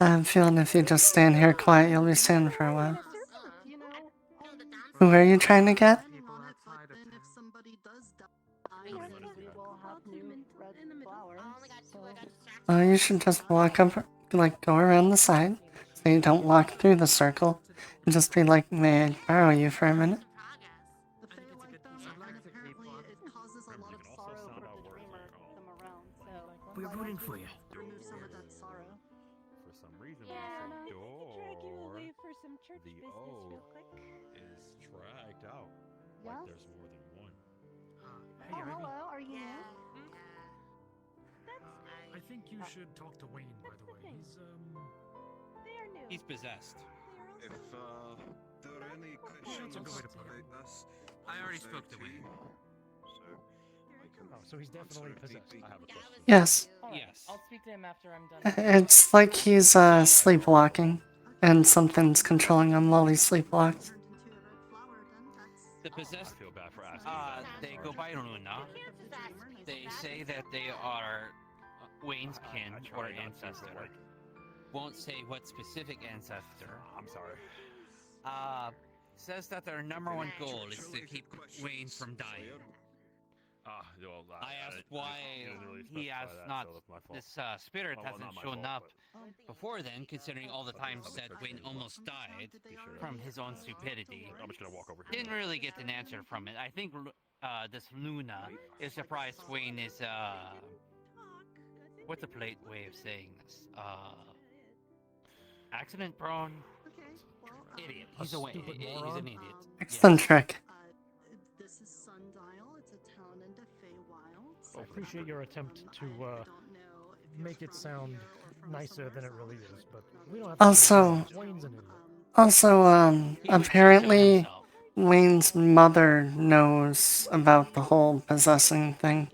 I have a feeling if you just stand here quiet, you'll be standing for a while. you know, Who are you trying to get? depending on it, but then if somebody does die, then we will have new red flowers. So. You should just walk up, like go around the side, so you don't walk through the circle, and just be like, may I borrow you for a minute? The Fae like them, and apparently it causes a lot of sorrow for the dreamer to keep them around. So We're rooting for you. remove some of that sorrow. For some reason, Yeah, when I you say need to drag you door, away for some church the business O real quick. is dragged out. Yes? Like there's more than one. Hey, Oh, Ivy. hello, are you new? I think you should talk to Wayne, by the way. He's, They are new. He's possessed. If there any That's a good way to put it. about this? I already spoke to Wayne. So, I can Oh, so he's definitely answer possessed. DP. I have a question. Yes. Yes. I'll speak to him after I'm done. It's like he's sleepwalking, and something's controlling him while he sleepwalks. The possessed. I feel bad for asking. that. They go by Luna. They say that they are Wayne's kin I or try not to, ancestor. but, like, Won't say what specific ancestor. I'm sorry. Says that their number one goal is to keep Wayne from dying. Well, I asked why really he has specify that, not. so that's my fault. This spirit Well, hasn't not my shown fault, up before then, considering all the times that Wayne almost died from his own stupidity. I'm just gonna walk over here. Didn't really get an answer from it. I think this Luna is surprised Wayne is what's a polite way of saying this? Accident prone. Idiot. He's he's an idiot. Eccentric. This is Sundial. It's a town in the Feywilds. I appreciate your attempt to make it sound nicer than it really is, but we don't have to. Also, Wayne's an idiot. Apparently, Wayne's mother knows about the whole possessing thing.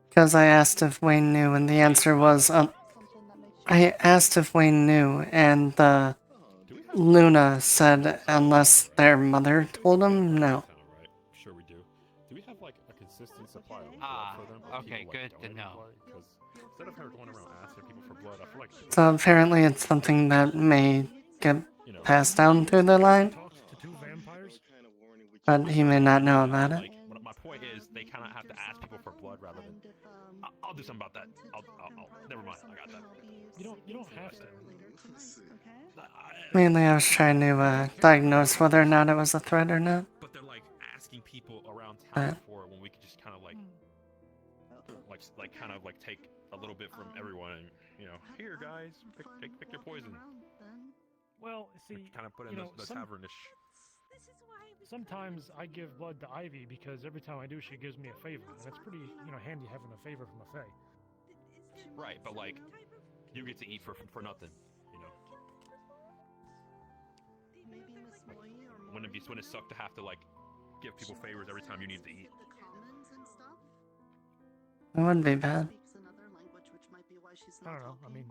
Because I asked if Wayne knew, and the answer was, I asked if Wayne knew, and Luna said unless their mother told him, no. Sure we do. Do we have like a consistent supply of blood for them? Okay, good to know. Because instead of her going around asking people for blood, I feel like So apparently it's something that may get passed down through the line. But he may not know about it. my point is, they kind of have to ask people for blood rather than. I'll do something about that. I'll never mind. I got that. You don't have to. Mainly I was trying to diagnose whether or not it was a threat or not. But they're like asking people around town for it when we could just kind of like take a little bit from everyone and here guys, pick your poison. Well, see, kind of put in the tavernish. Sometimes I give blood to Ivy because every time I do, she gives me a favor, and it's pretty, handy having a favor from a fae. Right, but like, you get to eat for nothing, Wouldn't it suck to have to like give people favors every time you need to eat? It wouldn't be bad. I don't know. I mean,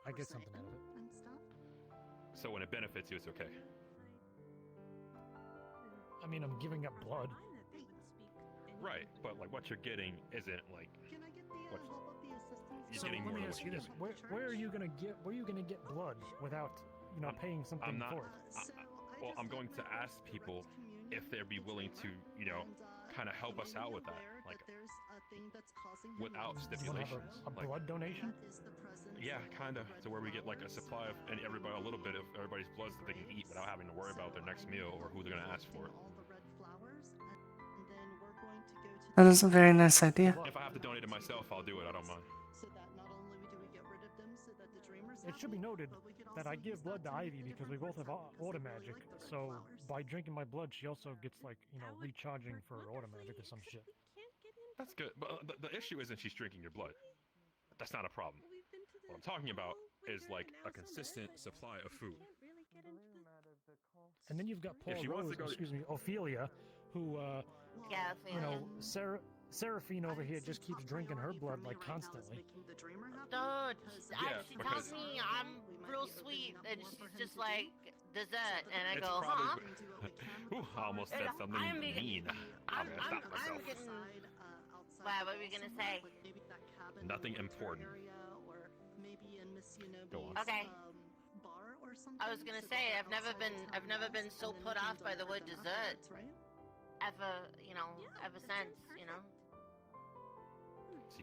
I get something out of it. So when it benefits you, it's okay. I mean, I'm giving up blood. Right, but like what you're getting isn't like what you're So getting let more me than ask what you you this: where are you gonna get blood without paying something I'm not. for it? Well, I'm going to ask people if they'd be willing to, kind of help us out with that, like without stipulations. A blood donation? Yeah, kind of. To where we get like a supply of a little bit of everybody's blood that they can eat without having to worry about their next meal or who they're gonna ask for. That is a very nice idea. If I have to donate it myself, I'll do it. I don't mind. It should be noted that I give blood to Ivy because we both have auto magic. So by drinking my blood, she also gets recharging for auto magic or some shit. That's good, but the issue isn't she's drinking your blood. That's not a problem. What I'm talking about is like a consistent supply of food. And then you've got If she wants to go to- Ophelia, who, Yeah, Seraphine over here just keeps drinking her blood constantly. Dude, she tells me I'm real sweet, and she's just like dessert, and I It's go, probably- Ooh, I almost said something mean. I'm gonna stop myself. I'm getting. What were we gonna say? Nothing important. Go on. Okay. I was gonna say I've never been so put off by the word dessert. Ever since.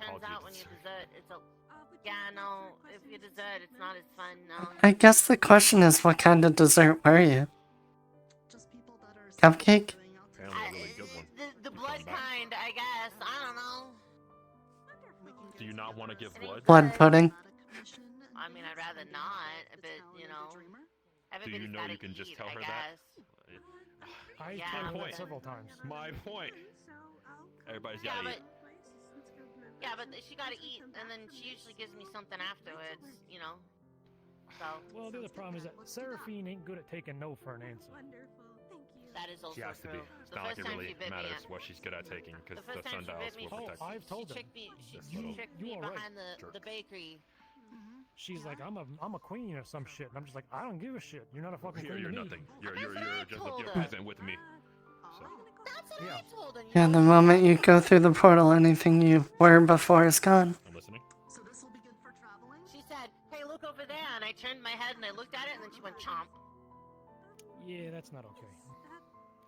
Turns out when you're dessert, it's a. Yeah, no. If you're dessert, it's not as fun. No. I guess the question is, what kind of dessert were you? Cupcake? The blood kind, I guess. I don't know. Do you not want to give blood? Blood pudding? I mean, I'd rather not, but Do you know you can just tell her that? I Yeah, told her but- that several times. My point. Everybody's Yeah, gotta eat. but she gotta eat, and then she usually gives me something afterwards. So. Well, the other problem is that Seraphine ain't good at taking no for an answer. Wonderful. Thank you. That is also She has to be. true. It's The not like first it time really she bit me, matters what she's good at taking, because the the first time she sundials bit me, will Oh, protect I've told she her. tricked me. She This little tricked you me are right. behind the jerk. bakery. She's like, I'm a queen or some shit, and I'm just like, I don't give a shit. You're not a fucking queen You're to me. nothing. You're That's what I just told a her. peasant with me. So. That's what Yeah. I told her. Yeah, the moment you go through the portal, anything you were before is gone. I'm listening. So this will be good for traveling? She said, "Hey, look over there," and I turned my head and I looked at it, and then she went chomp. Yeah, that's not okay.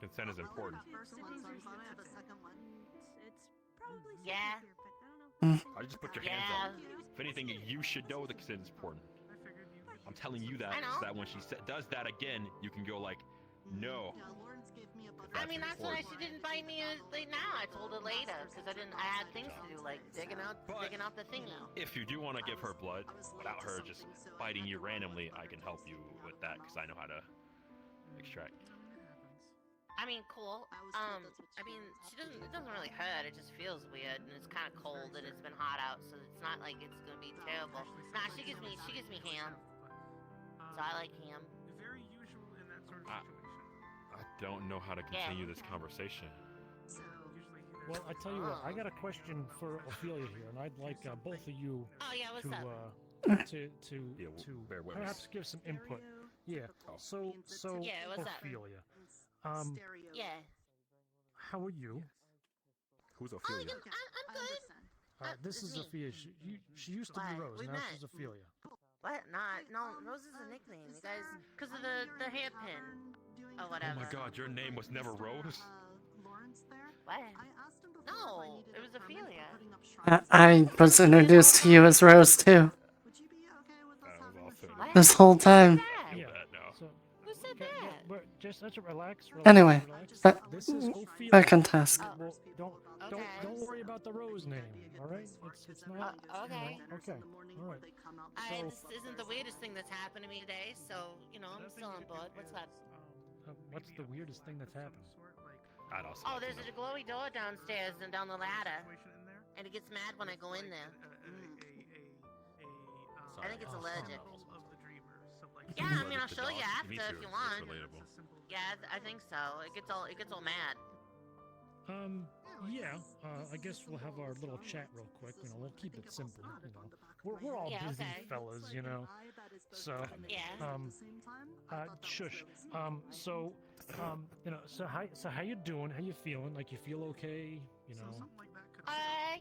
Consent is important. First one, so I'm glad I have a second one. It's probably safe Yeah. here, but I don't know. Mm. I just put your hands up. If anything, you should know the consent is important. I'm telling you that, I know. so that when she does that again, you can go like, no. Yeah, Lawrence gave me a I mean, that's why she didn't bite me like now. I told her later because I had things to do, like digging out the thingy. If you do want to give her blood without her just biting you randomly, I can help you with that because I know how to extract. I mean, cool. I mean, it doesn't really hurt. It just feels weird, and it's kind of cold, and it's been hot out, so it's not like it's gonna be terrible. Nah, she gives me ham, so I like ham. Very usual in that sort of situation. I don't know how to continue this conversation. Well, I tell you what, I got a question for Ophelia here, and I'd like both of you Oh yeah, what's up? to bear witness. perhaps give some input. Yeah. So Yeah, what's up? Ophelia, Yeah. how are you? Who's Oh, Ophelia? I'm good. This is me. Ophelia. She used to be Why? Rose, We now met. she's Ophelia. What? No, Rose is a nickname, you guys, because of the hairpin or Oh whatever. my god, your name was never Rose? Lawrence there? What? I asked him before if I No, needed it was a permit Ophelia. for putting up shrines. I was introduced to you as Rose too. Would you be okay with us That was having a also shrine? This whole time. Yeah. that now. So, Who said okay, that? but just relax. Anyway, relax. This is Ophelia. back on task. Well, don't worry about the Rose name. All right, it's not. Okay. Okay. All right. This isn't the weirdest thing that's happened to me today, so I'm still on board. What's up? What's the weirdest thing that's happened? I'd also Oh, like to there's know. a glowy door downstairs and down the ladder, and it gets mad when I go in there. I think it's allergic. Yeah, I mean, I'll show you after if you want. Yeah, I think so. It gets all mad. Yeah. I guess we'll have our little chat real quick. You know, we'll keep it simple. You know, we're all Yeah, busy okay. fellas. You know. So. Yeah. Shush. So. So how you doing? How you feeling? Like you feel okay? You know.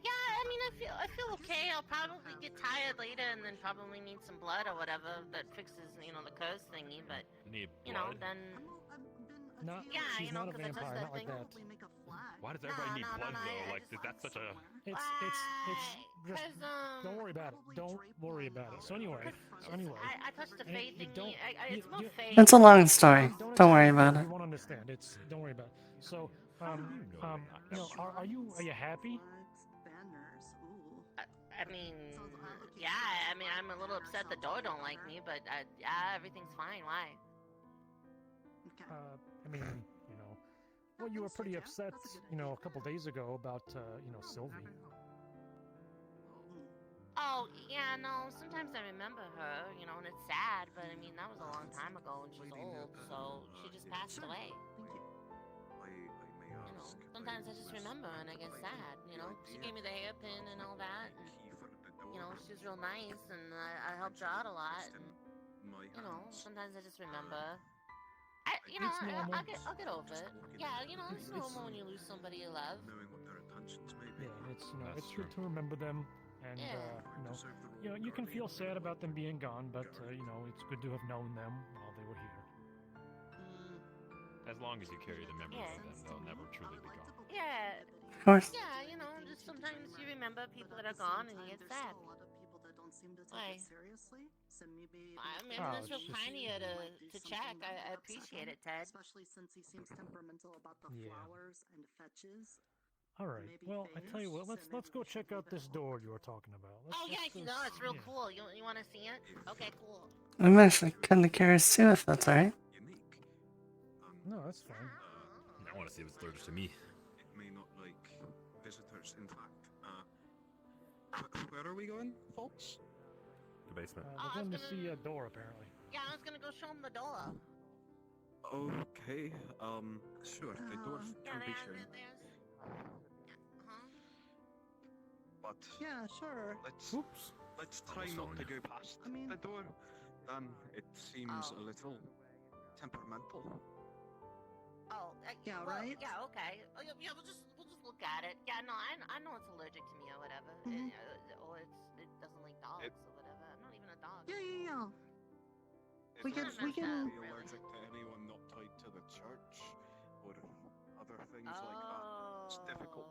Yeah, I mean, I feel okay. I'll probably get tired later and then probably need some blood or whatever that fixes, the curse thingy, but, Need then... Not, Yeah, she's not a because it does vampire, that not like thing. that. Why does everybody need blood though? I Like, that's such a. It's just don't worry about it. Don't worry about it. So anyway, I touched the and faith you thingy. don't- It's more faith. It's a long story. Don't worry about it. You won't understand. Don't worry about it. So, are you happy? I mean, yeah, I mean, I'm a little upset the door don't like me, but yeah, everything's fine. Why? I mean, well, you were pretty upset, a couple days ago about, Sylvie. Oh, yeah, no, sometimes I remember her, and it's sad, but I mean, that was a long time ago and she's old, so she just passed away. Sometimes I just remember and I get sad, She gave me the hairpin and all that, and, she was real nice and I helped her out a lot, and, sometimes I just remember. I'll get over it. Yeah, it's normal when you lose somebody you love. Yeah, it's good to remember them, and you can feel sad about them being gone, but it's good to have known them while they were here. As long as you carry the memory of them, they'll never truly be gone. Yeah. Of course. Yeah, just sometimes you remember people that are gone and you get sad. Why? I mean, that's real kind of you to check. I appreciate it, Ted. Especially since he seems temperamental about the flowers and fetches. All right. Well, I tell you what. Let's go check out this door you were talking about. It's real cool. You want to see it? Okay, cool. I'm actually kind of curious too, if that's alright. No, that's fine. I want to see if it's allergic to me. It may not like visitors, in fact. Where are we going, folks? the basement. We're going to see a door, apparently. Yeah, I was gonna go show him the door. Okay, sure, the door can be shown. But Yeah, sure. let's try not to go past the door. It seems a little temperamental. Oh, Yeah, well, right? Yeah, okay. Oh, yeah, we'll just look at it. Yeah, no, I know it's allergic to me or whatever, or it doesn't like dogs or whatever. I'm not even a dog. Yeah. Is We it can- supposed we can- to be allergic to anyone not tied to the church or other things like that. It's difficult.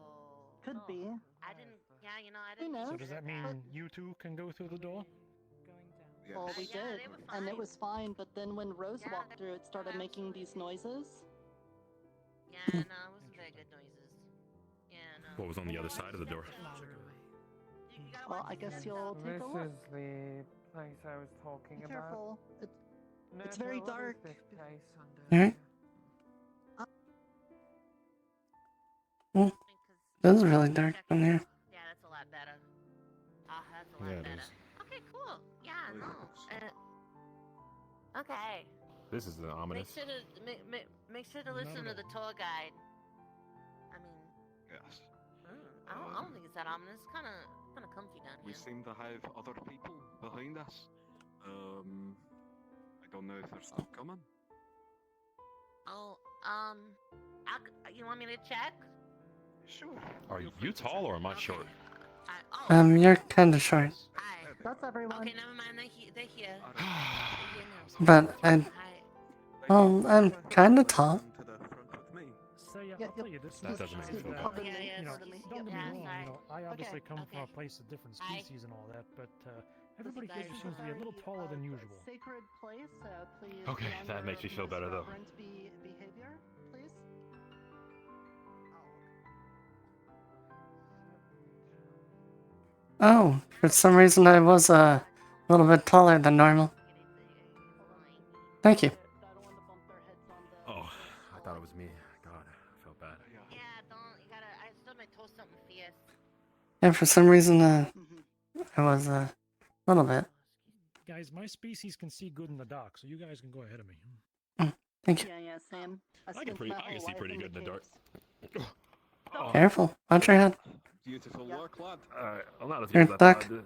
Could be. I didn't. Yeah, you know, I Who didn't. knows? So does that mean you two can go through the door? Well, we Yeah, did, they were and it fine. was fine. But then when Rose Yeah, walked through, it started making these noises. Yeah, no, it wasn't very good noises. Yeah, no. What was on the other side of the door? Well, I guess you'll take This a look. is the place I was talking Be about. careful. No, It's very what is dark. this place under Alright. Well, this is really dark in here. Yeah, that's a lot better. Ah, that's a lot Yeah, it better. is. Okay, cool. Yeah, no. Okay. This is Make ominous. sure to make sure to listen to the tour guide. I mean, Yes. I don't think it's that ominous. It's kind of comfy down We here. seem to have other people behind us. I don't know if they're still coming. Oh, you want me to check? Sure. Are you tall or am I short? You're kind of short, That's everyone. Okay, never mind. They're here. but I'm kind of tall. So yeah, I'll tell you this. That doesn't make me feel that, better. you know, don't get me wrong. sorry. You know, I obviously Okay, come from okay. a place of different Hi. species and all that, but everybody here This just is seems to be a little taller than usual. Sacred place, please. Okay, be on that your makes me feel better, though. reverent behavior, please. Oh, for some reason I was a little bit taller than normal. Thank you. Oh, I thought it was me. God, I felt bad. Yeah, don't. You gotta. I still might toast something fierce. Yeah, for some reason I was a little bit. Guys, my species can see good in the dark, so you guys can go ahead of me. Thank you. Yeah, same. I spent can my see whole life pretty in good in the dark. caves. Oh. Careful, watch your head. Beautiful work, lad. I'm not as You're good as I stuck. thought.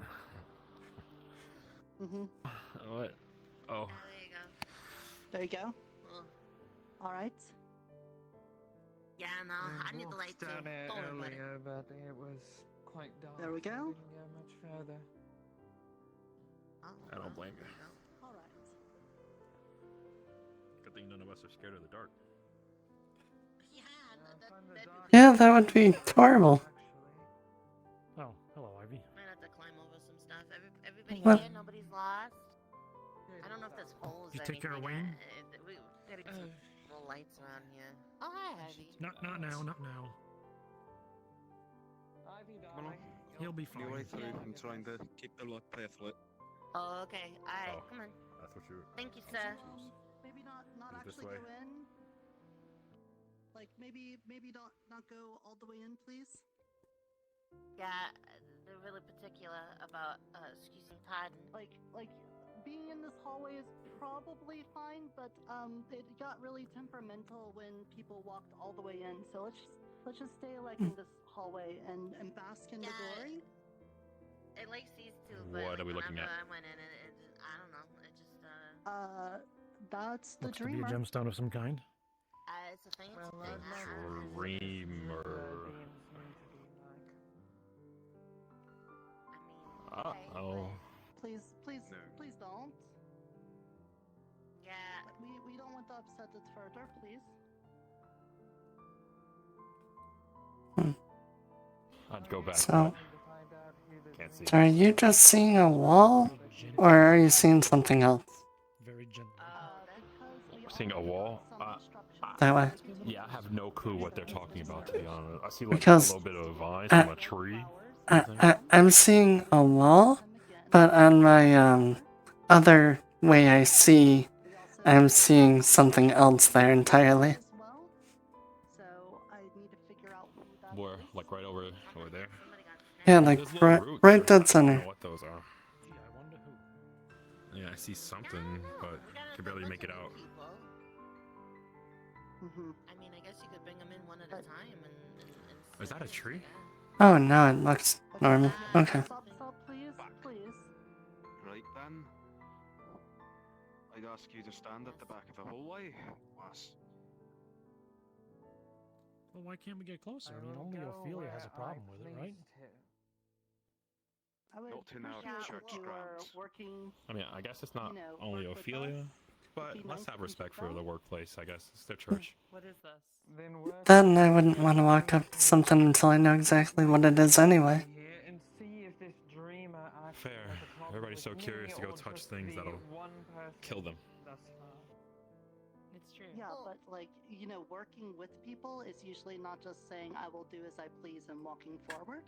What? Oh. There you go. All right. Yeah, no. I need the light too. down there Don't worry about it. earlier, but it was quite dark. There we go. I didn't go much further. I don't blame you. All right. Good thing none of us are scared of the dark. Yeah, that would be horrible. Oh, hello, Ivy. Might have to climb over some stuff. Everybody What? here? Nobody's lost? I don't know if there's holes You or take care of anything. Wayne? We gotta get some little lights around here. Oh, hi, Ivy. Not now, not now. Come on. He'll be Your way fine. through and trying to keep the light path lit. Oh, okay. Alright, Oh. come on. That's what you. Thank you, sir. Maybe not This actually way. go in. Like maybe not go all the way in, please. Yeah, they're really particular about excusing pardon. Like being in this hallway is probably fine, but it got really temperamental when people walked all the way in. So let's just stay like in this hallway and bask in the glory. It likes these two, but What like, are we looking whenever at? I went in, it just, I don't know. It just That's the Looks to be a dreamer. gemstone of some kind. it's a fancy thing. Dreamer. Uh-oh. Please don't. Yeah. We don't want to upset it further, please. I'd go back. So, but can't see. so are you just seeing a wall, or are you seeing something else? Very gentle. Seeing a wall? That way. Yeah, I have no clue what they're talking about, to be honest. I see like Because, a little bit of eyes from a tree. I'm seeing a wall, but on my other way I see, I'm seeing something else there entirely. Where? Like right over there? Yeah, like There's little right, roots right there. dead I don't know center. what those are. Yeah, I see something, but can barely make it out. I mean, I guess you could bring them in one at a time and Is that a tree? Oh, no, it looks normal. Okay. Stop, please, please. Right then. I'd ask you to stand at the back of the hallway, lass. Well, why can't we get closer? I mean, only Ophelia has a problem with it, right? Not in our church grounds. I mean, I guess it's not only work with Ophelia, us. but Be let's nice have to respect people. for the workplace, I guess. It's their church. What is this? Then I wouldn't want to walk up to something until I know exactly what it is anyway. And see if this dreamer Fair. Everybody's so curious to go touch things that'll kill them. It's true. Yeah, but like, you know, working with people is usually not just saying I will do as I please and walking forward.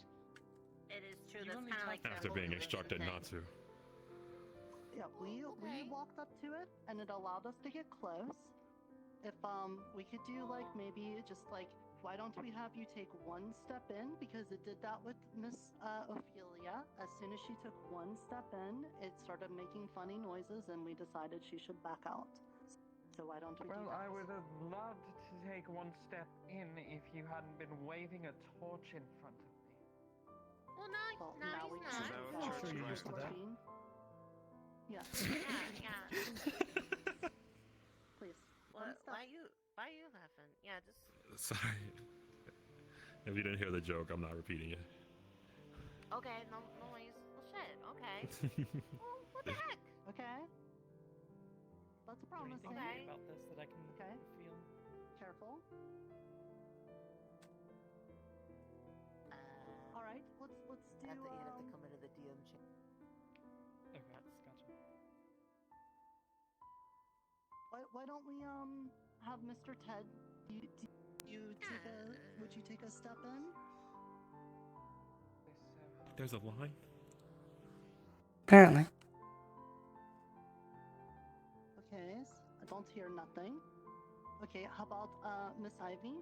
It is true. That's kind of like After being instructed not to. Yeah, we walked up to it and it allowed us to get close. If we could do like maybe just like, why don't we have you take one step in, because it did that with Miss Ophelia. As soon as she took one step in, it started making funny noises and we decided she should back out. So why don't we do Well, that? I would have loved to take one step in if you hadn't been waving a torch in front of me. Well, now we he's not. I'm sure you're used to that. Yeah. Yeah. Please. Why are you laughing? Yeah, just. Sorry. If you didn't hear the joke, I'm not repeating it. Okay, no noise. Well, shit. Okay. Well, what the heck? Okay. Let's promise. Anything Okay. about this that I can feel? Careful. All right. Let's do. You'd have to come into the DM chat. Okay, gotcha. Why don't we have Mr. Ted? Would you take a step in? There's a line? Apparently. Okay. I don't hear nothing. Okay. How about Miss Ivy?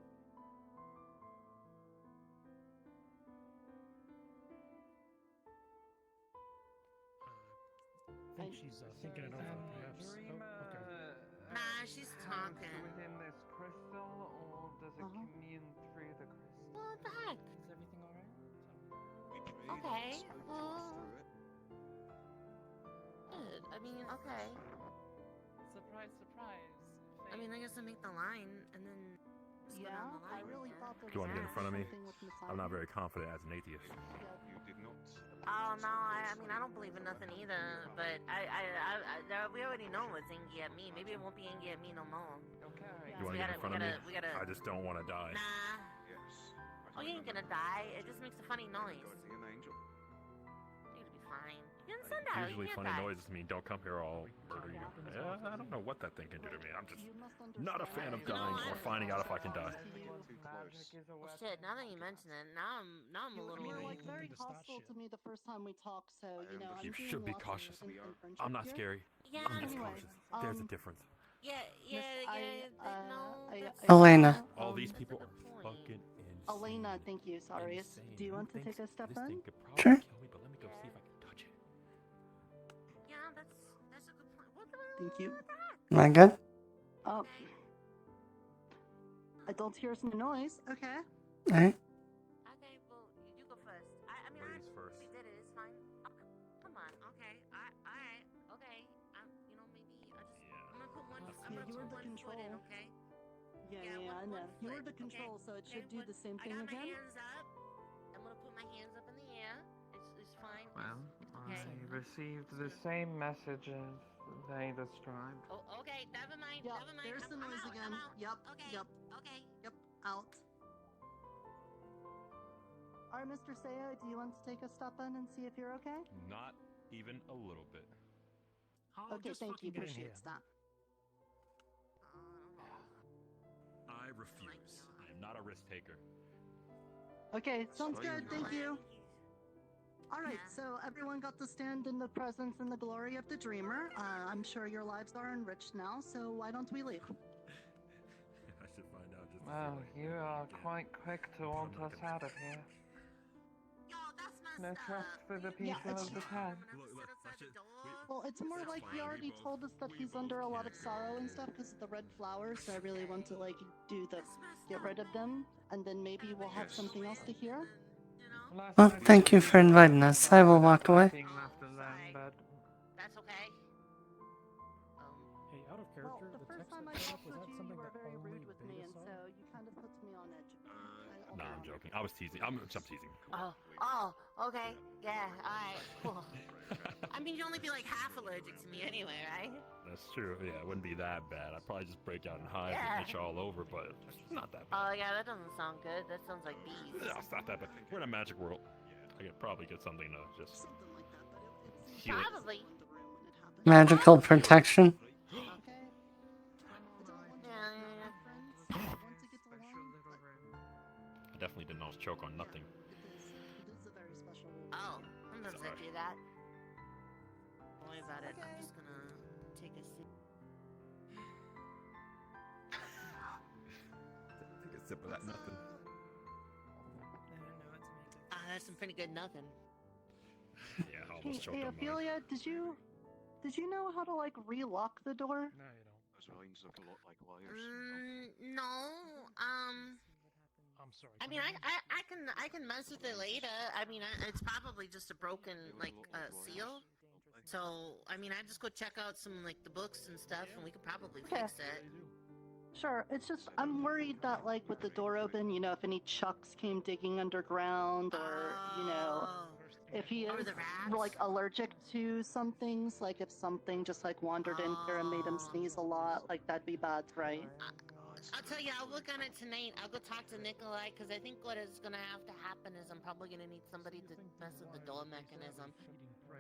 I think she's thinking it over, perhaps. Oh, okay. Nah, she's talking. Within this crystal, or does it commune through the crystal? What the heck? Is everything alright? Okay. Well. Good. I mean, okay. Surprise, surprise. I mean, I guess I make the line and then. just go down the line I really thought there Do you want to get in front of me? something with Miss I'm not Ivy. very confident as an atheist. You did not. Oh no, I mean I don't believe in nothing either, but we already know it's angry at me. Maybe it won't be angry at me no more. Okay. You want to get in front of me? We gotta. I just don't want to die. Nah. Yes. Oh, you ain't gonna die. It just makes a funny noise. Guardian angel. You're gonna be fine. You can send out. Usually You can't funny die. noises mean don't come here, I'll murder you. Yeah, I don't know what that thing can do to me. I'm just not a fan of dying or finding out if I can die. Well, shit. Now that you mention it, now I'm a little. You were like very hostile to me the first time we talked, so you know. You I'm doing should be lots of cautious. infringement I'm not here. scary. Yeah. I'm just Anyway, cautious. There's a difference. Yeah. No. Elena. All these people are fucking insane. Elena, thank you. Sorry. Do you want to take a step in? Sure. Kill me, but let me go see if I can touch it. Yeah, that's a good point. What the? Thank you. Am I good? Oh. I don't hear any noise. Okay. Alright. Okay, well, you go first. I mean, Ladies first. we did it. It's fine. Oh, come on. Okay. Alright. Okay. You know, maybe I'm gonna put one. I'm gonna you were put the one foot in. control. Okay. Yeah, I know. You were the control, so it should do the same thing I got again. my hands up. I'm gonna put my hands up in the air. It's fine. Well, Okay. I received the same messages they described. Oh, okay. Never mind. Yeah, Never mind. there's the I'm noise out, again. I'm out. Yep. Okay. Yep. Okay. Yep. Out. All right, Mr. Sayo, do you want to take a step in and see if you're okay? Not even a little bit. Okay, thank you. Appreciate that. I refuse. I am not a risk taker. Okay, sounds Sorry. good. Thank you. All right, so everyone got to stand in the presence and the glory of the dreamer. I'm sure your lives are enriched now, so why don't we leave? I should find out just. Well, you are quite quick to want us out of here. Yo, that's my No trust for the people of the town. Well, it's more like he already told us that he's under a lot of sorrow and stuff because of the red flowers, so I really want to, like, get rid of them, and then maybe we'll have something else to hear. Well, thank you for inviting us. I will walk away. That's okay. Hey, out of Well, character, the the first text time I that showed up, talked was with that you, something you were that very only rude with me, Beta and saw? so you kind of puts me on edge. Nah, I'm joking. I was teasing. I'm teasing. Oh, okay. Yeah, alright, cool. I mean, you'd only be like half allergic to me anyway, right? That's true. Yeah, it wouldn't be that bad. I'd probably just break out in hives Yeah. and itch all over, but it's not that bad. Oh, yeah, that doesn't sound good. That sounds like bees. No, it's not that bad. We're in a magic world. I could probably get something to just heal it. Probably. Magical protection. I definitely didn't almost choke on nothing. It is a very special room. Oh, sometimes I do that. Don't worry about it. I'm just gonna take a sip. Take a sip of that nothing. Ah, that's some pretty good nothing. Yeah, I almost choked Hey, on mine. Ophelia, did you know how to, like, relock the door? No, you don't. Those lines look a lot like wires. No, I'm sorry. I mean, I can mess with it later. I mean, it's probably just a broken, like, seal. So, I mean, I just go check out some, like, the books and stuff, and we could probably fix it. Sure, it's just, I'm worried that, like, with the door open, you know, if any chucks came digging underground, or, you know, if he is, like, allergic to some things, like, if something just, like, wandered in here and made him sneeze a lot, like, that'd be bad, right? I'll tell you, I'll work on it tonight. I'll go talk to Nikolai, because I think what is going to have to happen is I'm probably going to need somebody to mess with the door mechanism.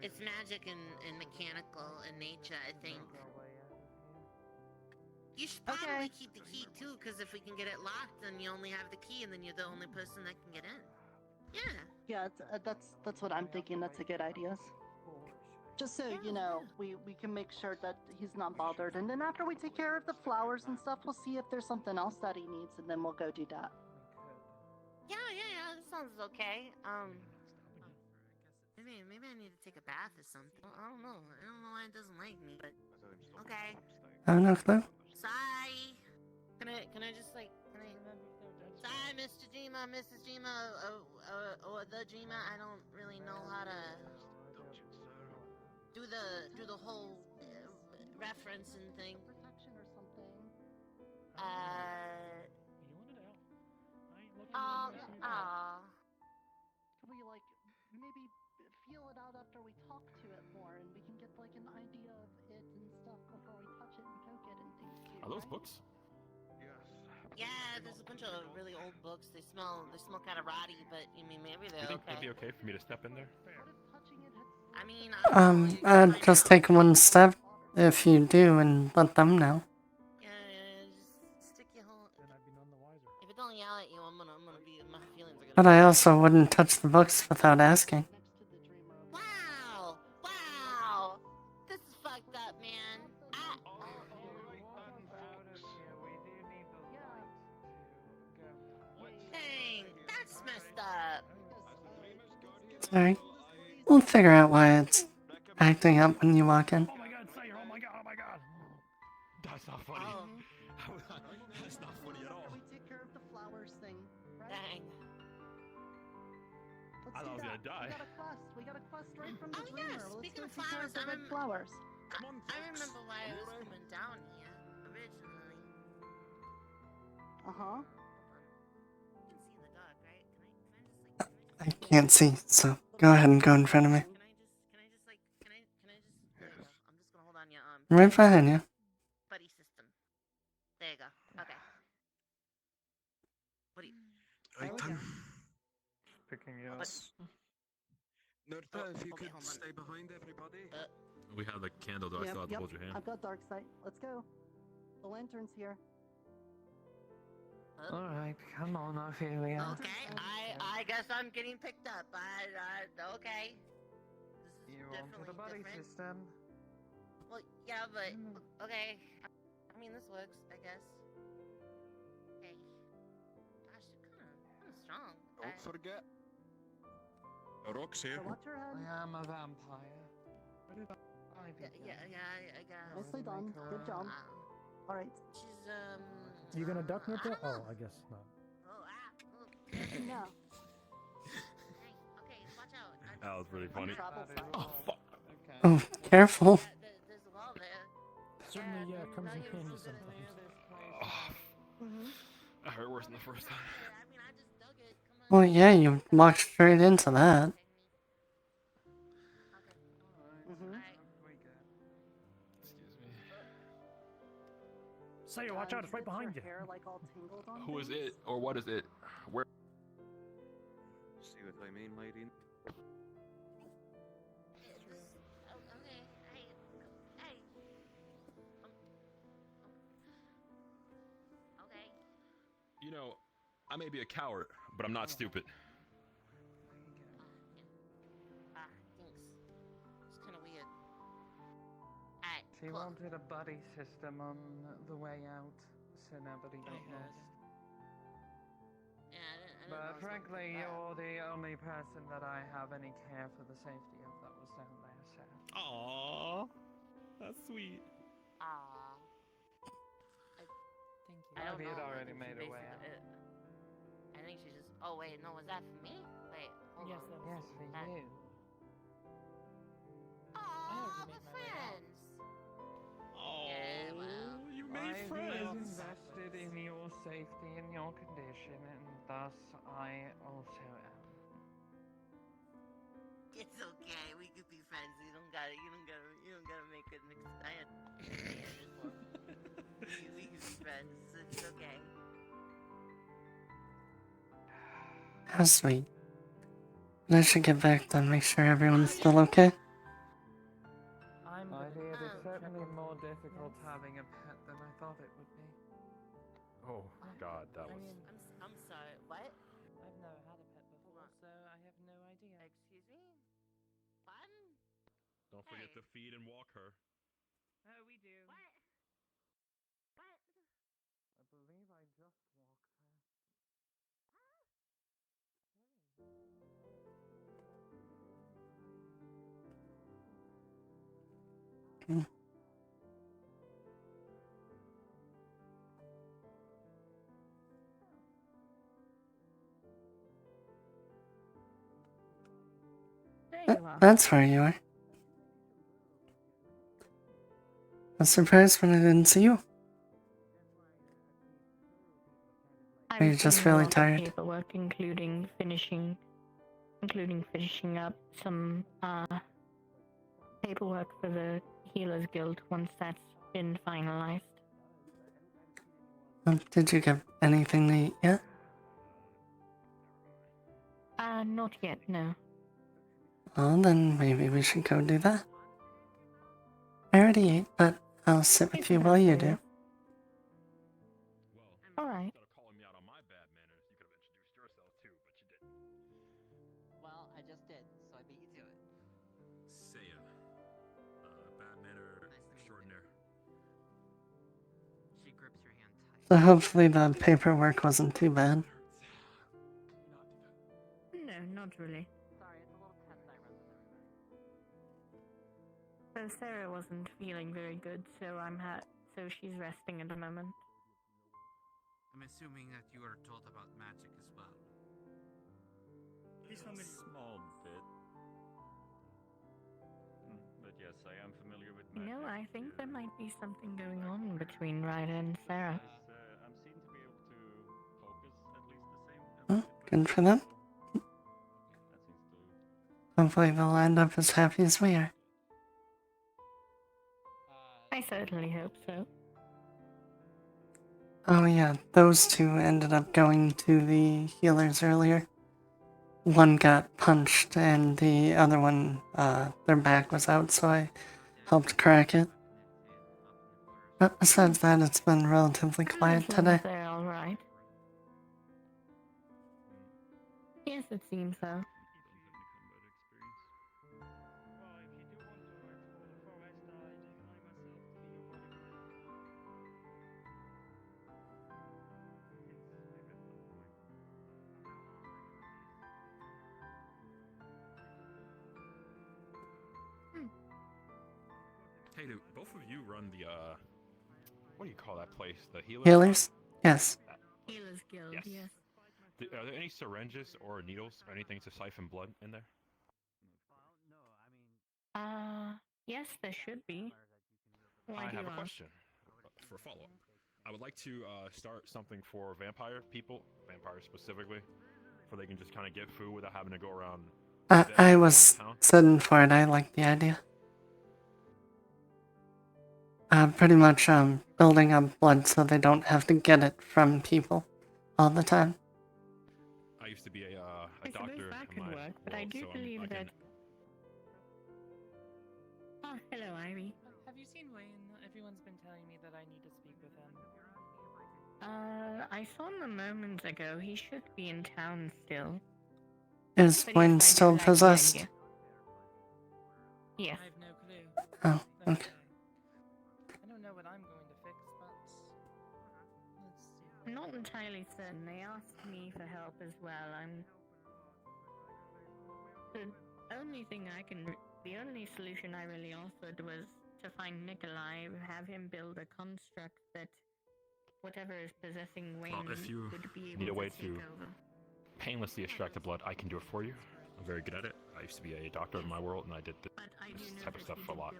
It's magic and mechanical in nature, I think. You should probably keep the key, too, because if we can get it locked, then you only have the key, and then you're the only person that can get in. Yeah. Yeah, that's what I'm thinking. That's a good idea. Just so, you know, we can make sure that he's not bothered. And then after we take care of the flowers and stuff, we'll see if there's something else that he needs, and then we'll go do that. Yeah, that sounds okay. Maybe I need to take a bath or something. I don't know. I don't know why it doesn't like me, but okay. I have no clue. Sigh. Can I just like, Sigh, Mr. Jima, Mrs. Jima, or the Jima. I don't really know how to do the whole referencing thing. Protection or something. Can we, like, maybe feel it out after we talk to it more, and we can get, like, an idea of it and stuff before we touch it and poke it and things too, Are those right? books? Yeah, there's a bunch of really old books. They smell kind of rotty, but I mean, maybe Do they're you think okay. it'd be okay for me to step in there? I mean, I'd just take one step if you do and let them know. Yeah, just stick your whole. If it don't yell at you, I'm gonna be. My feelings are gonna. But I also wouldn't touch the books without asking. Wow! This is fucked up, man. Dang, that's messed up. Sorry. We'll figure out why it's acting up when you walk in. Oh my god, Sayer, oh my god. That's not funny. That's not funny at all. We take care of the flowers thing, right? Dang. Let's I thought I was do gonna that. die. We got a quest right from the Oh, dreamer. yeah, Let's speaking go of take care of flowers, the I red flowers. I remember why I was coming down here originally. Uh-huh. You can see in the dark, right? I can't see, so go ahead and go in front of me. Can I just there you go. I'm just gonna hold on your arm. Right behind you. Buddy system. There you go. Okay. What do you? Right, Picking you up. Nurta, if you could stay behind everybody. We have the candle, though. I still have to hold your hand. I've got dark sight. Let's go. The lantern's here. Alright, come on, Ophelia. Okay, I guess I'm getting picked up. Okay. This is You onto the definitely buddy different. system. Well, yeah, but okay. I mean, this works, I guess. Okay. Gosh, you're kind of strong. Don't forget, Rock's here. Watch your head. I am a vampire. I guess. Nicely done. Good job. All right. She's You gonna duck Nita? Oh, I guess not. No. Okay, watch out. That was pretty funny. Oh, fuck. Oh, careful. There's a wall there. Certainly comes in handy sometimes. That hurt worse than the first time. Well, yeah, you walked straight into that. Excuse me. Say, watch out, it's right behind you. Hair, like, all tangled on Who is things. it, or what is it? Where? See what I mean, lady? You know, I may be a coward, but I'm not stupid. Thanks. It's kind of weird. Alright, She cool. wanted a buddy system on the way out, so nobody got lost. Yeah, I didn't But know frankly, you're the only person that I have any care for the safety of that was down there, so. Aww, that's sweet. Aww. Thank you. I don't He had know. already I think made she a way basically- I think she just. Oh wait, no, was that for me? Wait, hold Yes, on. that was Yes, for that- you. Aw, already we're made my way out. friends. Oh, Yeah, well. you I made feel friends. invested in your safety and your condition, and thus I also am. It's okay. We could be friends. You don't gotta make it an we could be friends. It's okay. How sweet. But I should get back then, make sure everyone's still okay. My dear, it's certainly more difficult having a pet than I thought it would be. Oh God, that was. I'm sorry. What? I've never had a pet before, so I have no idea. Excuse me? Fun? Don't forget to feed and walk her. Oh, we do. What? What? I believe I just walked her. Mm. There you are. That's where you are. I was surprised when I didn't see you. Are you just really tired? Paperwork, including finishing up some paperwork for the Healers Guild once that's been finalized. Did you get anything to eat yet? Not yet, no. Well, then maybe we should go do that. I already ate, but I'll sit with you while you do. Alright. Instead of calling me out on my bad manners, you could have introduced yourself too, but you didn't. Well, I just did, so I beat you to it. Saya, bad manner extraordinaire. She grips your hand tight. So hopefully the paperwork wasn't too bad. No, not really. Sorry, it's a little test I run with everybody. So Sarah wasn't feeling very good, so so she's resting at the moment. I'm assuming that you are told about magic as well. A small bit. But yes, I am familiar with You magic. know, I think there might be something going on between Ryder and Sarah. I'm seen to be able to focus at least the same. Well, good for them. That seems to. Hopefully they'll end up as happy as we are. I certainly hope so. Oh yeah, those two ended up going to the healers earlier. One got punched and the other one, their back was out, so I helped crack it. But besides that, it's been relatively quiet today. They're alright. Yes, it seems so. Well, if you do want to explore the forest, I declare myself to be your bodyguard. Hey, do both of you run the what do you call that place? The healer? Healers? Yes. Healers Guild, yes. Are there any syringes or needles or anything to siphon blood in there? Yes, there should be. Why I do have you a ask? question for follow-up. I would like to start something for vampires specifically, so they can just kind of get food without having to go around. I was sitting for it. I like the idea. Pretty much building up blood so they don't have to get it from people all the time. I used to be a I suppose doctor that in could my work, but I world, do so believe I that. can. Oh, hello, Ivy. Have you seen Wayne? Everyone's been telling me that I need to speak with him. I saw him a moment ago. He should be in town still. Is But Wayne yes, I do still like the possessed? idea. Yes. I have no clue. Oh, okay. I don't know what I'm going to fix, but let's see. I'm not entirely certain. They asked me for help as well. The only solution I really offered was to find Nikolai, have him build a construct that whatever is possessing Wayne Well, if you would be able need a way to take to over. painlessly extract the blood, I can do it for you. I'm very good at it. I used to be a doctor in my world, and I did this type of stuff a lot.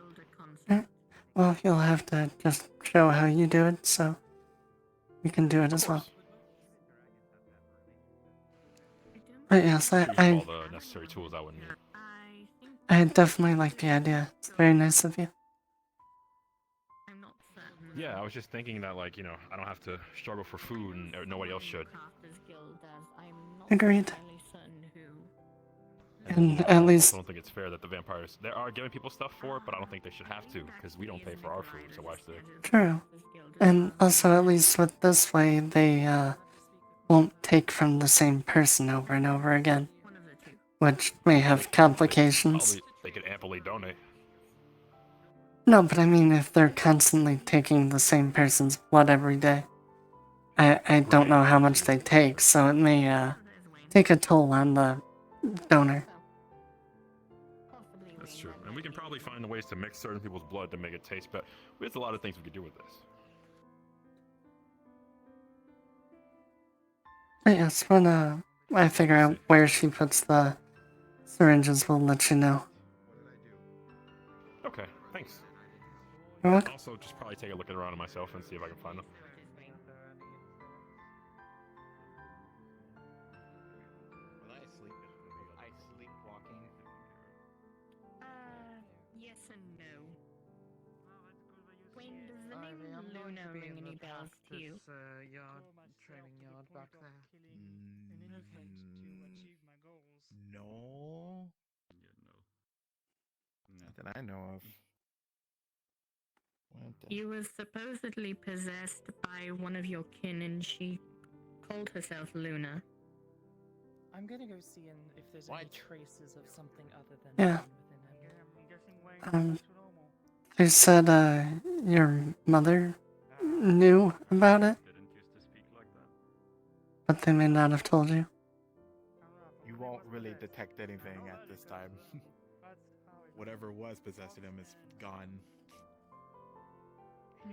Well, you'll have to just show how you do it, so we can do it as well. But yes, Choose all the necessary tools I would need. I definitely like the idea. It's very nice of you. I'm not certain. Yeah, I was just thinking that, like, I don't have to struggle for food, and nobody else should. Crafters Guild does. I'm not Agreed. entirely certain who. And I at also least, don't think it's fair that the vampires they are giving people stuff for it, but I don't think they should have to because we don't pay for our food, so why should they? true. And also, at least with this way, they won't take from the same person over and over again, which may have complications. They could amply donate. No, but I mean, if they're constantly taking the same person's blood every day, I don't know how much they take, so it may take a toll on the donor. That's true, and we can probably find ways to mix certain people's blood to make it taste better. There's a lot of things we could do with this. But yes, when I figure out where she puts the syringes, we'll let you know. Okay, thanks. You're welcome. Also, just probably take a look around at myself and see if I can find them. Yes and no. Wayne, does the name Luna ring any bells to you? Training yard back there. No. Not that I know of. You were supposedly possessed by one of your kin, and she called herself Luna. I'm gonna go see if there's any traces of something other than Yeah. within him. They said your mother knew about it, but they may not have told you. You won't really detect anything at this time. Whatever was possessing him is gone.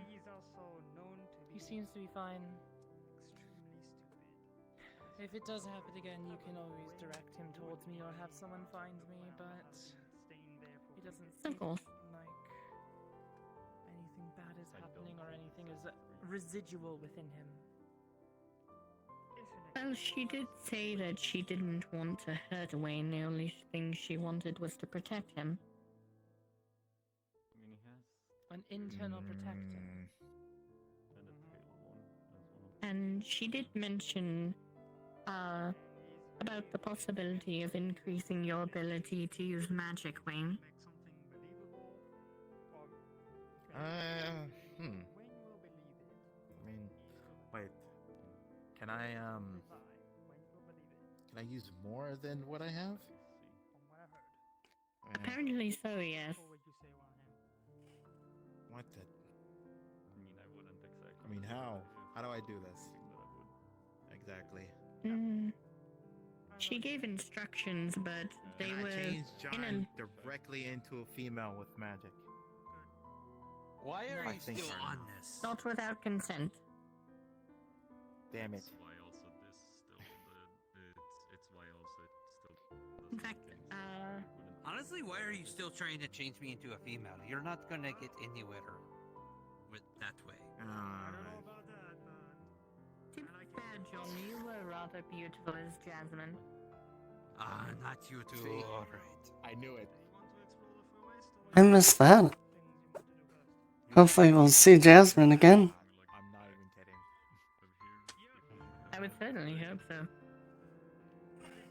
He's also known to be He seems to be fine. extremely stupid. If it does happen again, you can always direct him towards me or have someone find me, but it doesn't seem course. like anything bad is happening or anything is residual within him. Well, she did say that she didn't want to hurt Wayne. The only thing she wanted was to protect him. An internal protector. And she did mention about the possibility of increasing your ability to use magic, Wayne. I mean, wait. Can I use more than what I have? Apparently so, yes. What the? I mean, how? How do I do this? Exactly. She gave instructions, but they Can I were change in John directly into a female with magic? Why are I you think still so. on this? Not without consent. Damn it. That's why also this still it's why also it still In doesn't fact, make any sense. Honestly, why are you still trying to change me into a female? You're not gonna get anywhere with that way. I don't know about that, but To be fair, John, you were rather beautiful as Jasmine. Not you two. See? Alright. I knew it. I missed that. Hopefully we'll see Jasmine again. I'm not even kidding. I would certainly hope so.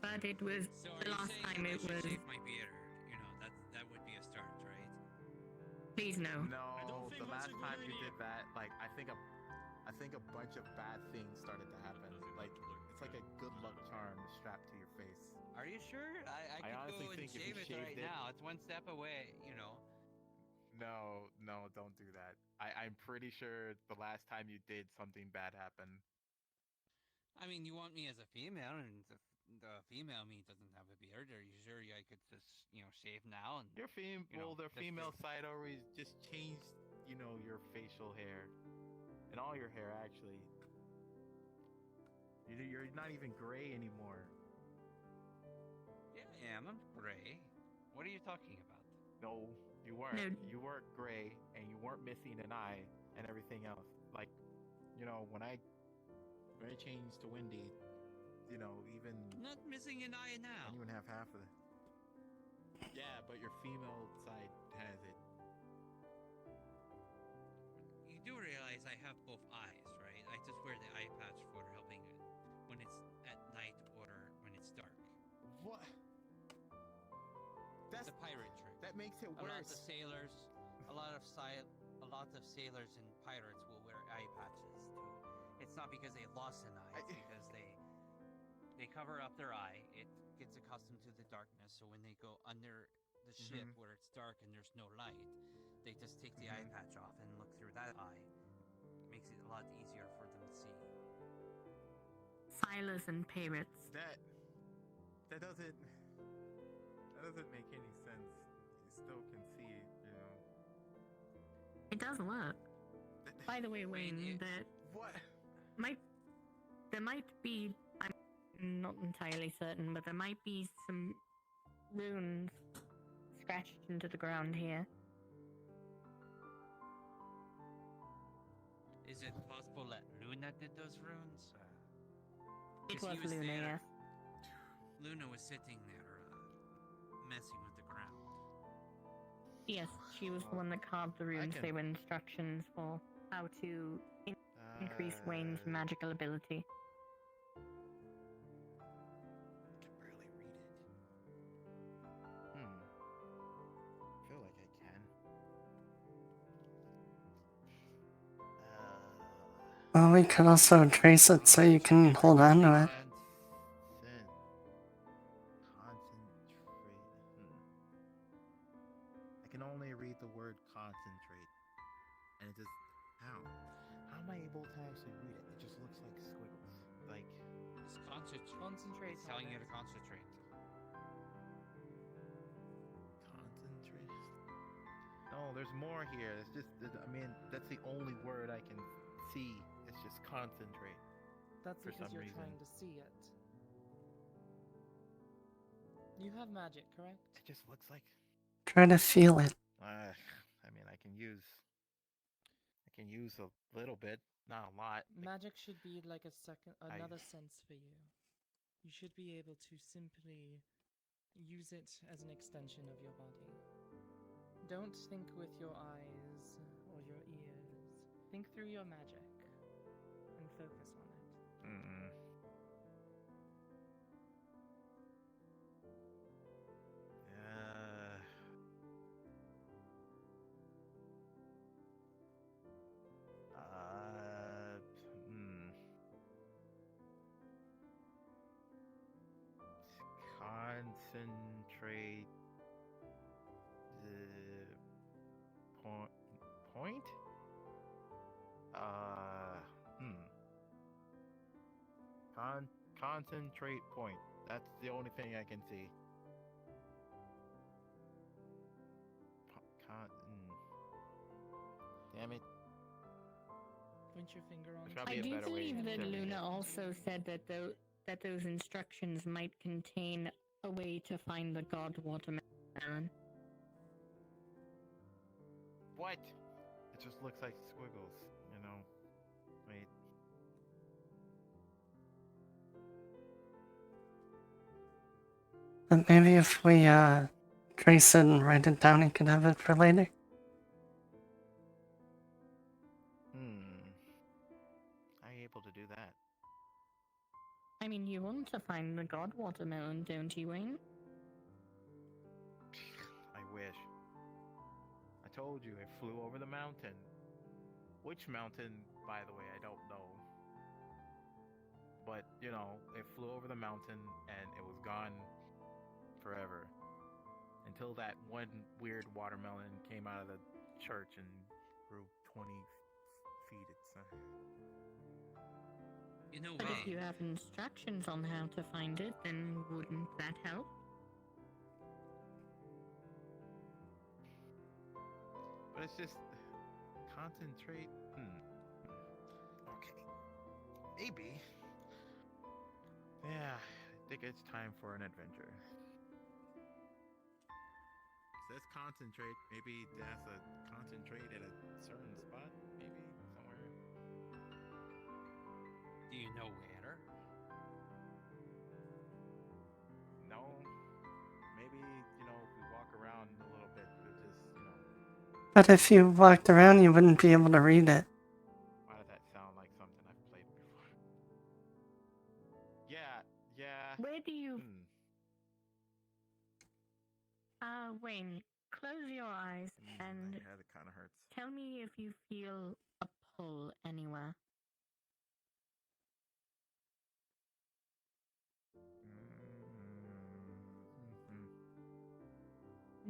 But it was So are the you last saying time that I it should was. shave my beard? You know, that would be a start, right? Please no. No, the last time you did that, like I think a bunch of bad things started to happen. Like it's like a good luck charm strapped to your face. Are you sure? I could honestly go and think if shave you it shaved right it- now. It's one step away, you know. No, don't do that. I'm pretty sure the last time you did something bad happened. I mean, you want me as a female, and the female me doesn't have a beard. Are you sure I could just, shave now? And Your their just female side always just changed, your facial hair. And all your hair, actually. You're not even gray anymore. Yeah, I am. I'm gray. What are you talking about? No, you weren't. No. You weren't gray, and you weren't missing an eye, and everything else. Like, when I changed to Wendy, even Not missing an eye I now. don't even have half of it. Yeah, but your female side has it. You do realize I have both eyes, right? I just wear the eye patch for helping it when it's at night or when it's dark. What? It's a pirate trick. That makes it A lot of worse. sailors, a lot of sailors and pirates will wear eye patches too. It's not because they lost an eye; it's because they cover up their eye. It gets accustomed to the darkness, so when they go under the ship where it's dark and there's no light, they just take the eye patch off and look through that eye. Makes it a lot easier for them to see. Sailors and pirates. That doesn't make any sense. You still can see it, It does work. By the way, Wayne, What? There might be. I'm not entirely certain, but there might be some runes scratched into the ground here. Is it possible that Luna did those runes? It 'Cause he was Luna, there. yes. Luna was sitting there, messing with the ground. Yes, she was the one that carved the runes. can- They were instructions for how to increase Wayne's magical ability. I can barely read it. I feel like I can. Well, we could also trace it so you can hold on to it. Concentrate. I can only read the word concentrate. And it just. How? How am I able to actually read it? It just looks like squiggles. Like. Just concentrate. Concentrate It's telling on you it. to concentrate. Concentrate. No, there's more here. It's just. That's the only word I can see. It's just concentrate. That's for because some you're reason. trying to see it. You have magic, correct? It just looks like. Try to feel it. I can use a little bit, not a lot. Magic should be like another sense for you. You should be able to simply use it as an extension of your body. Don't think with your eyes or your ears. Think through your magic and focus on it. Concentrate. Point? Concentrate point. That's the only thing I can see. Damn it. Point your finger on. There's probably I a do better way believe that to read Luna it. also said that that those instructions might contain a way to find the god watermelon. What? It just looks like squiggles, you know. Wait. But maybe if we trace it and write it down, you can have it for later. Are you able to do that? I mean, you want to find the god watermelon, don't you, Wayne? I wish. I told you it flew over the mountain. Which mountain, by the way, I don't know. But, you know, it flew over the mountain and it was gone forever. Until that one weird watermelon came out of the church and grew 20 feet. You know, But if you Wayne, have instructions on how to find it, then wouldn't that help? But it's just concentrate. Okay. Maybe. Yeah, I think it's time for an adventure. It says concentrate. Maybe that's a concentrate at a certain spot. Maybe somewhere. do you know where? No. Maybe, you know, if we walk around a little bit, we'll just, you know. But if you walked around, you wouldn't be able to read it. Why does that sound like something I've played before? Yeah. Where do you... Wayne, close your eyes and My head kind of hurts. tell me if you feel a pull anywhere.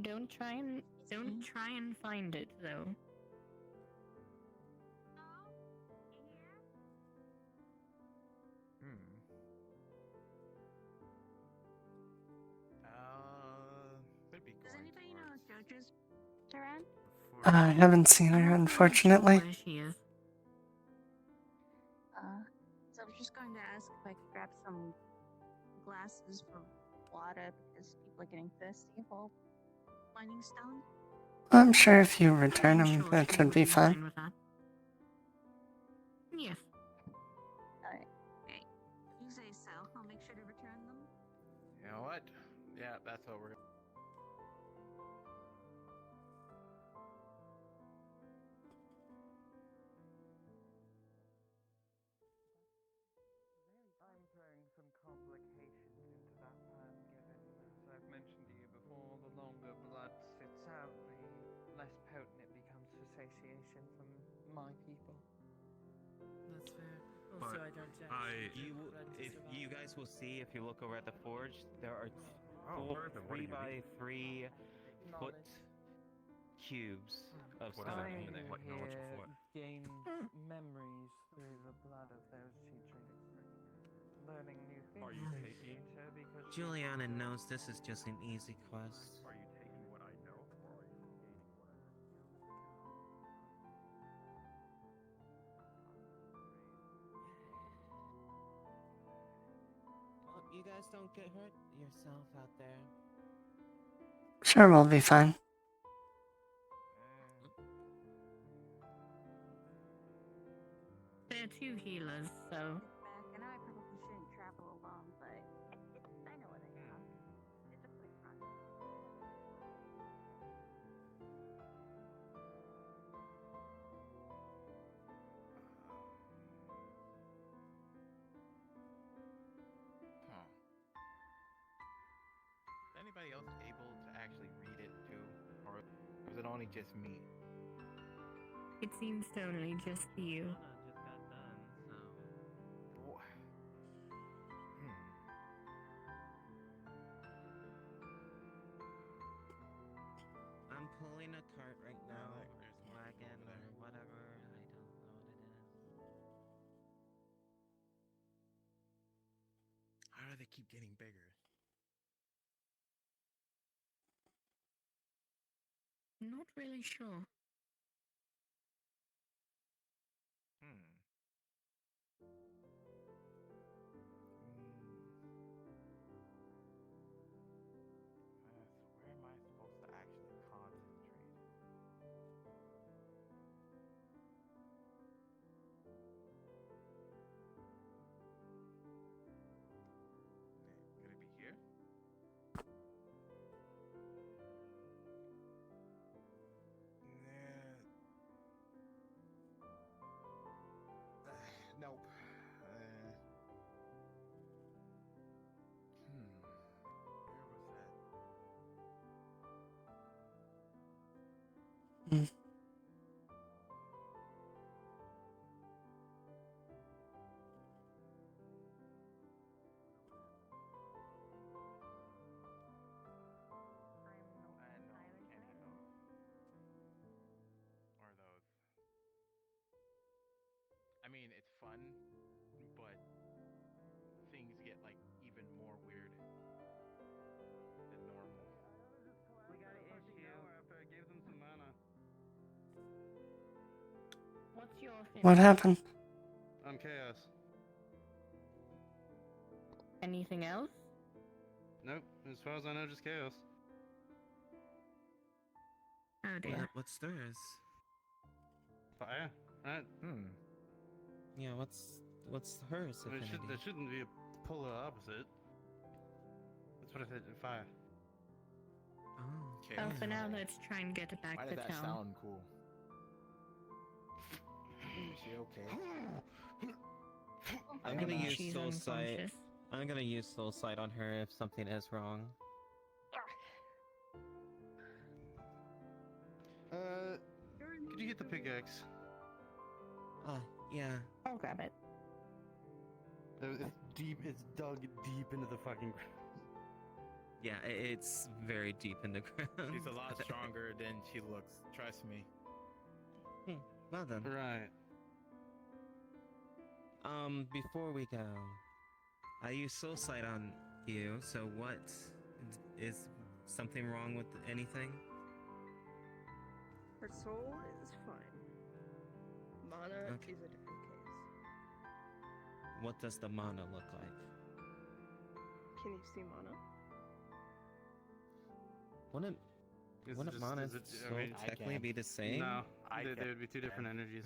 Don't try and find it though. Could be Does going anybody know if towards... JoJo's around? I haven't seen her, unfortunately. Where she is. So I was just going to ask if I could grab some glasses for water because people are getting thirsty while finding stone. I'm sure if you return them, Sure that she should would be fine fine. with that. Yes. Alright. Okay. If you say so, I'll make sure to return them. You know what? Yeah, that's what we're... I'm throwing some complications into that plan, given, as I've mentioned to you before, the longer blood sits out, the less potent it becomes for satiation from my people. That's fair. Also, But I don't If you guys will see, if you look over at the forge, there are where is it? What do 3 you by need? 3 foot cubes of What does that stone. mean? What knowledge of what? Gain memories through the blood of those she treated. Learning new things. Are you taking? Because Juliana knows this is just an easy quest. Are you taking what I know, or are you gaining whatever? Well, you guys don't get hurt yourself out there. Sure, we'll be fine. There are 2 healers, so... Back, and I probably shouldn't travel alone, but I know what I have. It's a quick run. Huh. Is anybody else able to actually read it too? Or is it only just me? It seems to only just be you. Just got done, so... I'm pulling a cart right now. There's more Wagon people or over there. whatever. I don't know what it is. How do they keep getting bigger? Not really sure. Mm. Or those. I mean, it's fun, but things get like even more weird than normal. We got an issue. After I gave them some mana. What's your What happened? I'm chaos. Anything else? Nope. As far as I know, just chaos. Oh dear. What's theirs? Fire. Right. Yeah, what's hers? I mean, Affinity? there shouldn't be a polar opposite. That's what I said. Fire. Oh. Oh, for now, let's try and get back Why to does that town. sound cool? Is she okay? I'm gonna use She's soul sight. unconscious. I'm gonna use soul sight on her if something is wrong. Could you get the pickaxe? Yeah. I'll grab it. It's deep. It's dug deep into the fucking. Yeah, it's very deep in the ground. She's a lot stronger than she looks. Trust me. Well done. Right. Before we go, I use soul sight on you. So what is something wrong with anything? Her soul is fine. Mana Okay. is a different case. What does the mana look like? Can you see mana? Wouldn't Is wouldn't it mana just- is it- I soul mean- technically be the same? No, I there can- would be two different energies.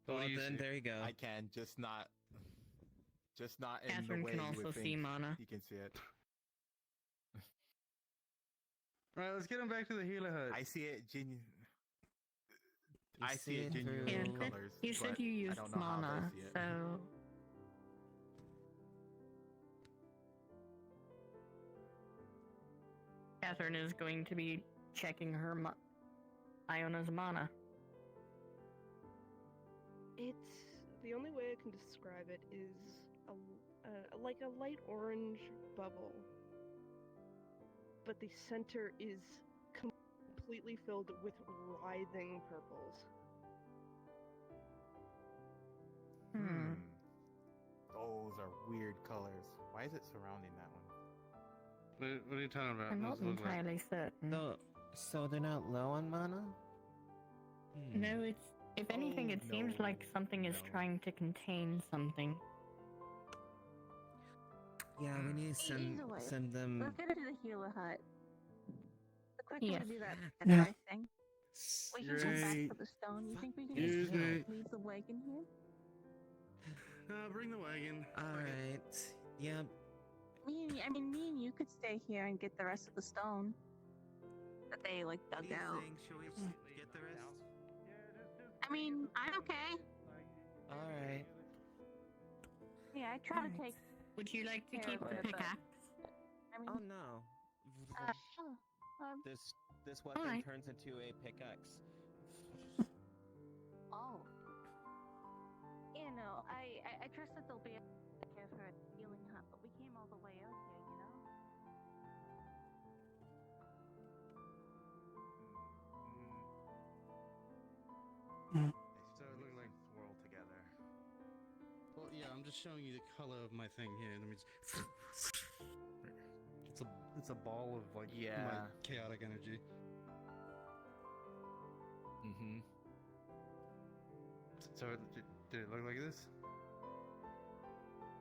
Well, What do you then see? there you go. I can, just not in Catherine the way can you also would see think mana. you can see it. Right, let's get him back to the healer hut. I see it I see see it it genuine through- Yeah, colors. you said but you I used don't know how they mana, see it. so Catherine is going to be checking her Iona's mana. It's the only way I can describe it is like a light orange bubble, but the center is completely filled with writhing purples. Those are weird colors. Why is it surrounding that one? What are you talking about? I'm What not does it look like? entirely certain. So they're not low on mana? No, it's if anything, it seems like something is trying to contain something. Yeah, we need to Either way, send them. let's get into the healer hut. The quicker Yes. we do that, the Yeah. better, I think. We can go back to the stone. You think we can Excuse just me. leave the wagon here? Bring the wagon. Alright. Yep. Me and you could stay here and get the rest of the stone that they like dug out. Should we get the rest? I mean, I'm okay. Alright. Yeah, I try to take. Would you like to care keep of the it, but- pickaxe? I mean, Oh no. This weapon Alright. turns into a pickaxe. oh. You know, I trust that they'll be able to take care of her at the healing hut, but we came all the way out here, you know? So it looks like swirl together. Well, yeah, I'm just showing you the color of my thing here. Let me just... It's a ball of like my Yeah. chaotic energy. Mm-hmm. So did it look like this?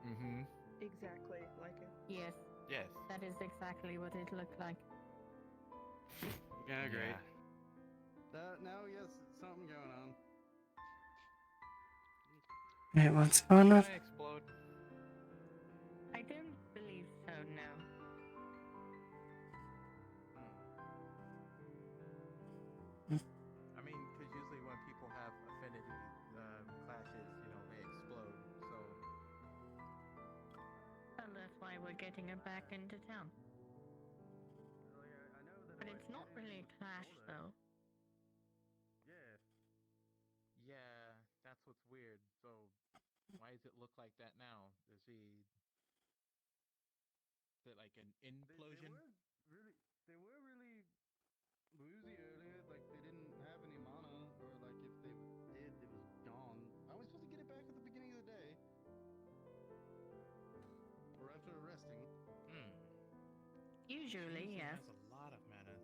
Mm-hmm. Exactly like it. Yes. Yes. That is exactly what it looked like. Yeah, great. Yeah. Now he has something going on. Wait, what's going on? Explode. I don't believe so, no. I mean, because usually when people have affinity clashes, they explode. So And that's why we're getting her back into town. But it's not really a clash, though. weird. So why does it look like that now? Is it like an implosion? They were really woozy earlier. Like they didn't have any mana, or like if they did, it was gone. I was supposed to get it back at the beginning of the day, or after resting. Usually, She yes. has a lot of mana.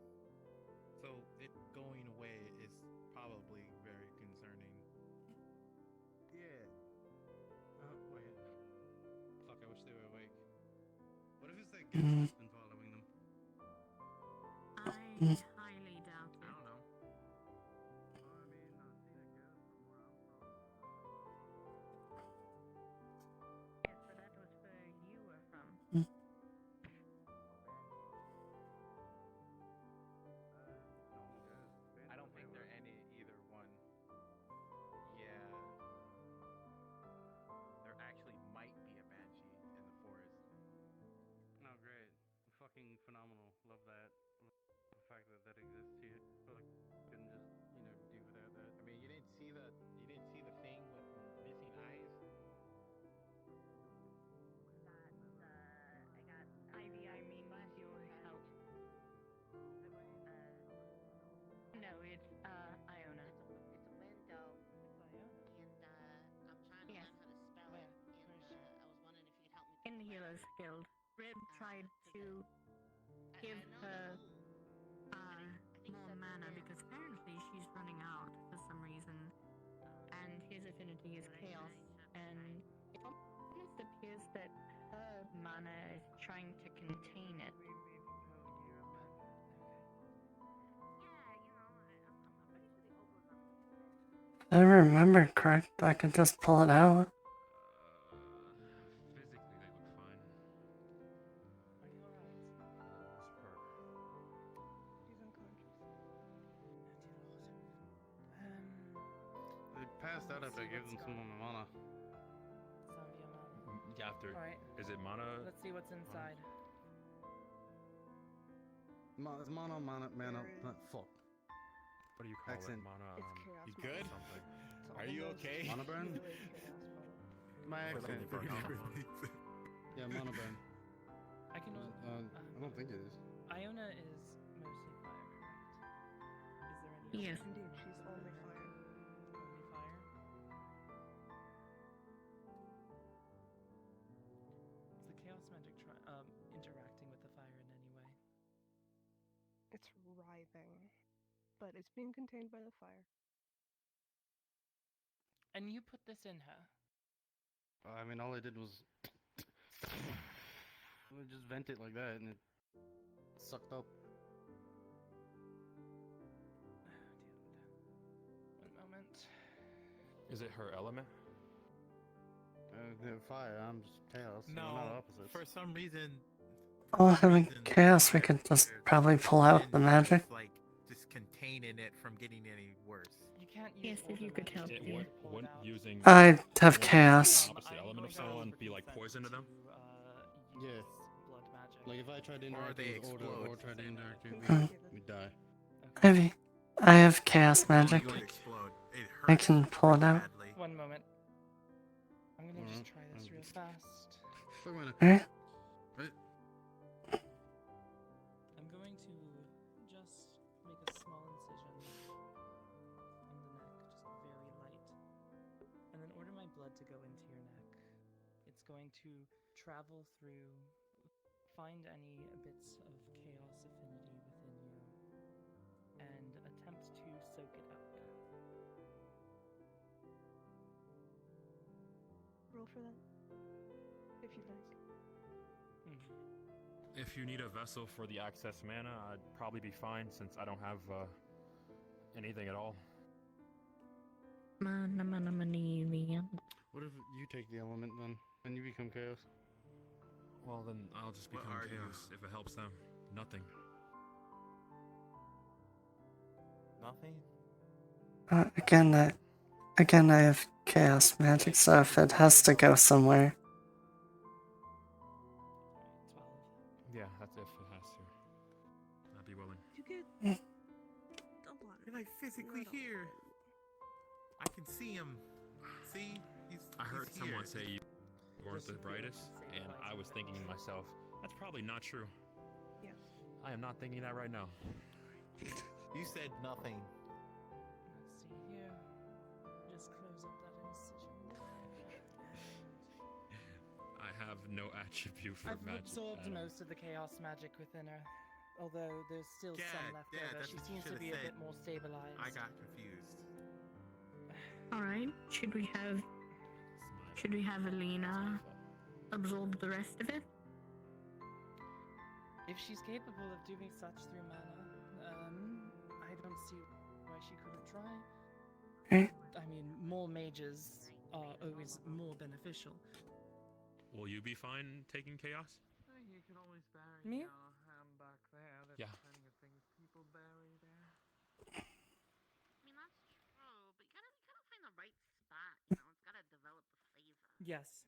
So it going away is probably very concerning. Yeah. Oh wait. Fuck! I wish they were awake. What if it's that ghost that's been following them? I highly doubt it. I don't know. Well, I mean, I've seen a ghost from where I'm from. Yes, but that was where you were from. I don't think they're any either one. Yeah. There actually might be a banshee in the forest. Oh, great. Fucking phenomenal. Love that. The fact that that exists here. But like, couldn't just, do without that. I mean, you didn't see the thing with missing eyes? Ivy, I may need your help. No, it's Iona. It's a window. It's Iona. And I'm trying to Yes. learn how to spell Where? it. Where is And she? I was wondering if you could help me. In the Healer's Guild. Rib tried to give I know her the think more so, mana yeah. because apparently she's running out for some reason. And his affinity is chaos. And it almost appears that her mana is trying to contain it. If I remember correct, I could just pull it out. Physically, they look fine. Are you alright? For the most part. He's unconscious. They passed out after I gave them some of my mana. Some of your mana. Yeah, after. Alright. Is it mana? Let's see what's inside. It's mana. Fuck. What do you call Accent. it? Mana. It's chaos You mana. good? Something. It's Are you almost okay? Mana burn? really chaos mana. My accent. Yeah, mana burn. I can. I don't think it is. Iona is mostly fire, correct? Is there any? Yes. Indeed, she's only fire. Only fire. Is the chaos magic interacting with the fire in any way? It's writhing, but it's being contained by the fire. And you put this in her. I mean, all I did was just vent it like that, and it sucked up. One moment. Is it her element? Fire. I'm just chaos. No, We're not opposites. for some reason. Well, having chaos, we could just probably pull out the magic. Like just containing it from getting any worse. You can't use. Yes, if you could help me. Wouldn't using. I'd have chaos. Opposite element of someone be like poison to them? Yeah. Blood magic. Like if I tried to Or interact they with Order explode. or tried to interact with Uh. we die. Ivy, I have chaos magic. You would explode. It I hurts can pull it out. badly. One moment. I'm gonna just try this real fast. Alright. I'm going to just make a small incision on the neck, just very light, and then order my blood to go into your neck. It's going to travel through, find any bits of chaos affinity within you, and attempt to soak it up. Roll for that, if you'd like. If you need a vessel for the access mana, I'd probably be fine since I don't have anything at all. Mana. What if you take the element then, and you become chaos? Well, then I'll just What become are you? chaos if it helps them. Nothing. Nothing? Again, I have chaos magic, so if it has to go somewhere. 12. Yeah, that's if it has to. I'd be willing. You get Mm. a lot of You're like physically not all of here. it. I can see him. See, I heard he's someone here. say you weren't the brightest, and I was thinking to myself, that's probably not true. Yes. I am not thinking that right now. You said nothing. Let's see here. Just close up that incision there. I have no attribute for I've magic. absorbed at all. most of the chaos magic within her. Although there's still some left over. that's She what you seems to should've be a said. bit more stabilized. I got confused. Alright, should we have Alina absorb the rest of it? If she's capable of doing such through mana, I don't see why she couldn't try. Okay. I mean, more mages are always more beneficial. Will you be fine taking chaos? You can always bury Me? your hand back there. There's Yeah. plenty of things people bury there. I mean, that's true, but you gotta find the right spot, you know? It's gotta develop the flavor. Yes.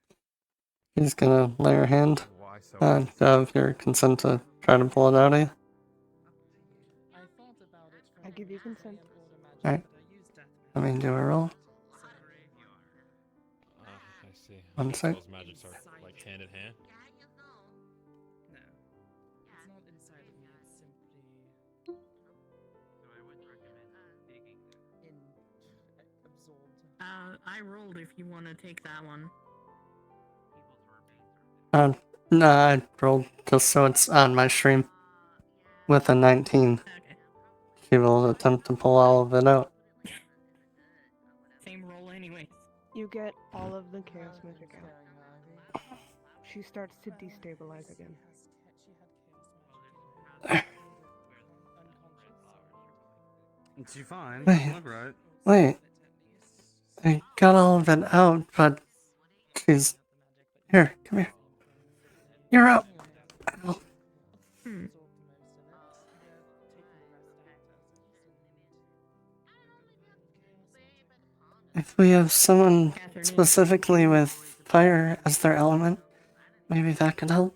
He's gonna lay her hand Why so on insistent? your consent to try to pull it out of you. I thought about it from I give you consent. order magic, Alright. but I used death Let me do a roll. I see. One I guess sec. those magics are like hand in hand. No. It's not inside of me, it's simply So I wouldn't recommend taking absorbed. I rolled if you want to take that one. people's remains are No, I rolled just so it's on my stream. With a 19. Okay. She will attempt to pull all of it out. Same roll anyways. You get all of the chaos magic out. She starts to destabilize again. She fine. Wait. Look right. Wait. I got all of it out, but she's... Here, come here. You're up! Ow. If we have someone specifically with fire as their element, maybe that could help.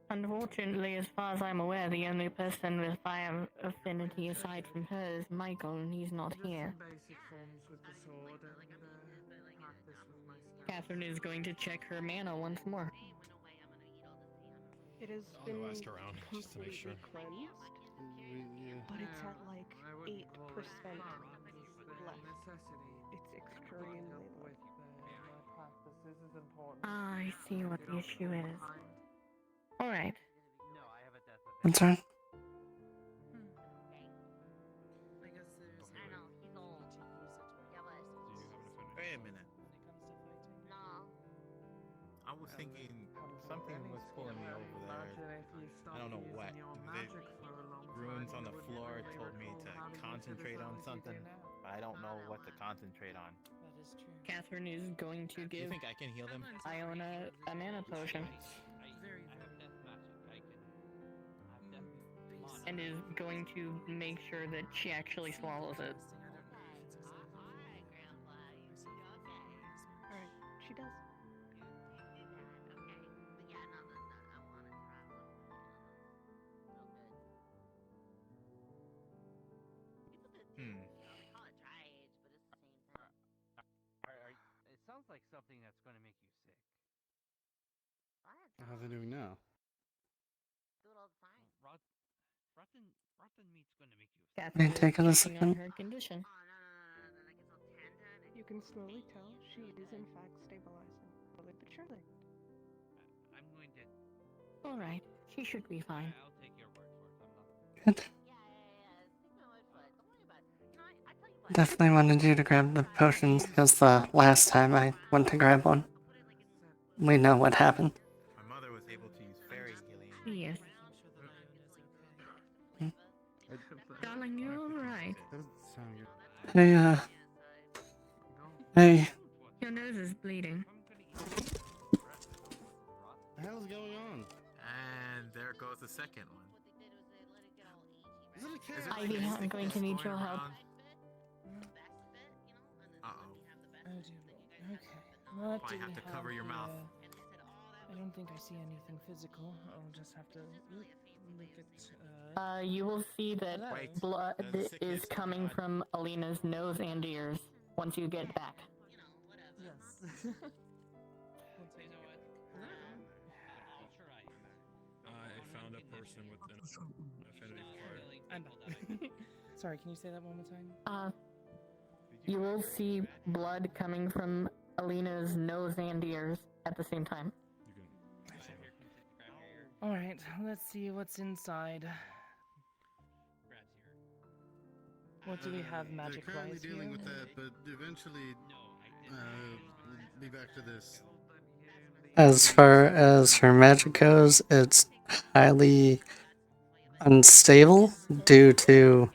Unfortunately, as far as I'm aware, the only person with fire affinity aside from her is Michael, and he's not here. Basic forms with the sword and practice with my staff. Catherine is going to check her mana once more. It has I'll been go ask around just to make sure. completely cleansed, but it's at like 8% left. It's extremely low. Practices is important. Ah, I see what the issue is. Alright. No, I have a death of What's wrong? I guess there's I know, he's old. Yeah, but... Wait a minute. No. I was thinking something was pulling me over there. I don't know what. The runes on the floor told me to concentrate on something, but I don't know what to concentrate on. That is true. Catherine is going to Do you give think I can heal them? Iona a mana potion. I have death magic. I have death And is going to make sure that she actually swallows it. Alright, she does. It sounds like something that's going to make you sick. How's it doing now? Do it all the time. Rotten meat's going to make you sick. Catherine is take it a checking on second. her condition. You can slowly tell she is in fact stabilizing. Slowly but surely. I'm going to... Alright, she should be fine. I'll take your word for it. I'm not... Good. Definitely wanted you to grab the potions because the last time I went to grab one, we know what happened. My mother was able to use fairy healing. Yes. Darling, you're alright. Doesn't sound good. Hey, hey, Your nose is bleeding. What the hell is going on? And there goes the second one. Is it a Ivy, I'm going to need your help. Uh-oh. Oh dear. Okay. What Might do have we to cover your mouth. I don't think I see anything physical. I'll just have to look at. You will see that Hello. blood is coming from Alina's nose and ears once you get back. Yes. I found a person with an affinity for fire. I'm back. Sorry, can you say that one more time? You will see blood coming from Alina's nose and ears at the same time. Alright, let's see what's inside. What do we have They're magic currently wise dealing here? with that, but eventually, we'll be back to this. As far as her magic goes, it's highly unstable due to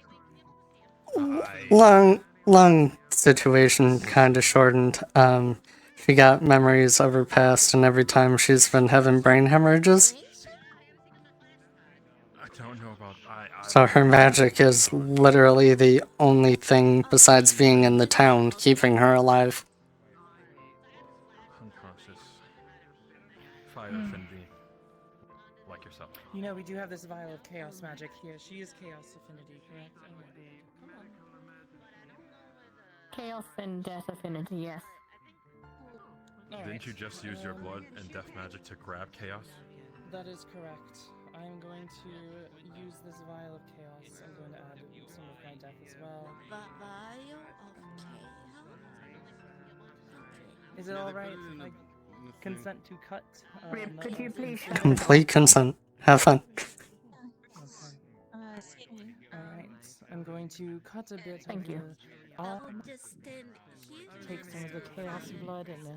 lung situation kind of shortened. She got memories of her past, and every time she's been having brain hemorrhages. I don't know about So her magic is literally the only thing besides being in the town keeping her alive. Unconscious. Fire affinity. Like yourself. You know, we do have this vial of chaos magic here. She is chaos affinity, correct? Oh my god. Come on. Chaos and death affinity, yes. Didn't you just use your blood and death magic to grab chaos? That is correct. I'm going to use this vial of chaos. I'm going to add some of my death as well. Vial of chaos? Is it alright if I consent to cut? Could you please Complete consent. Have fun. Alright, I'm going to cut a bit Thank of you. the arm. Take some of the chaos blood and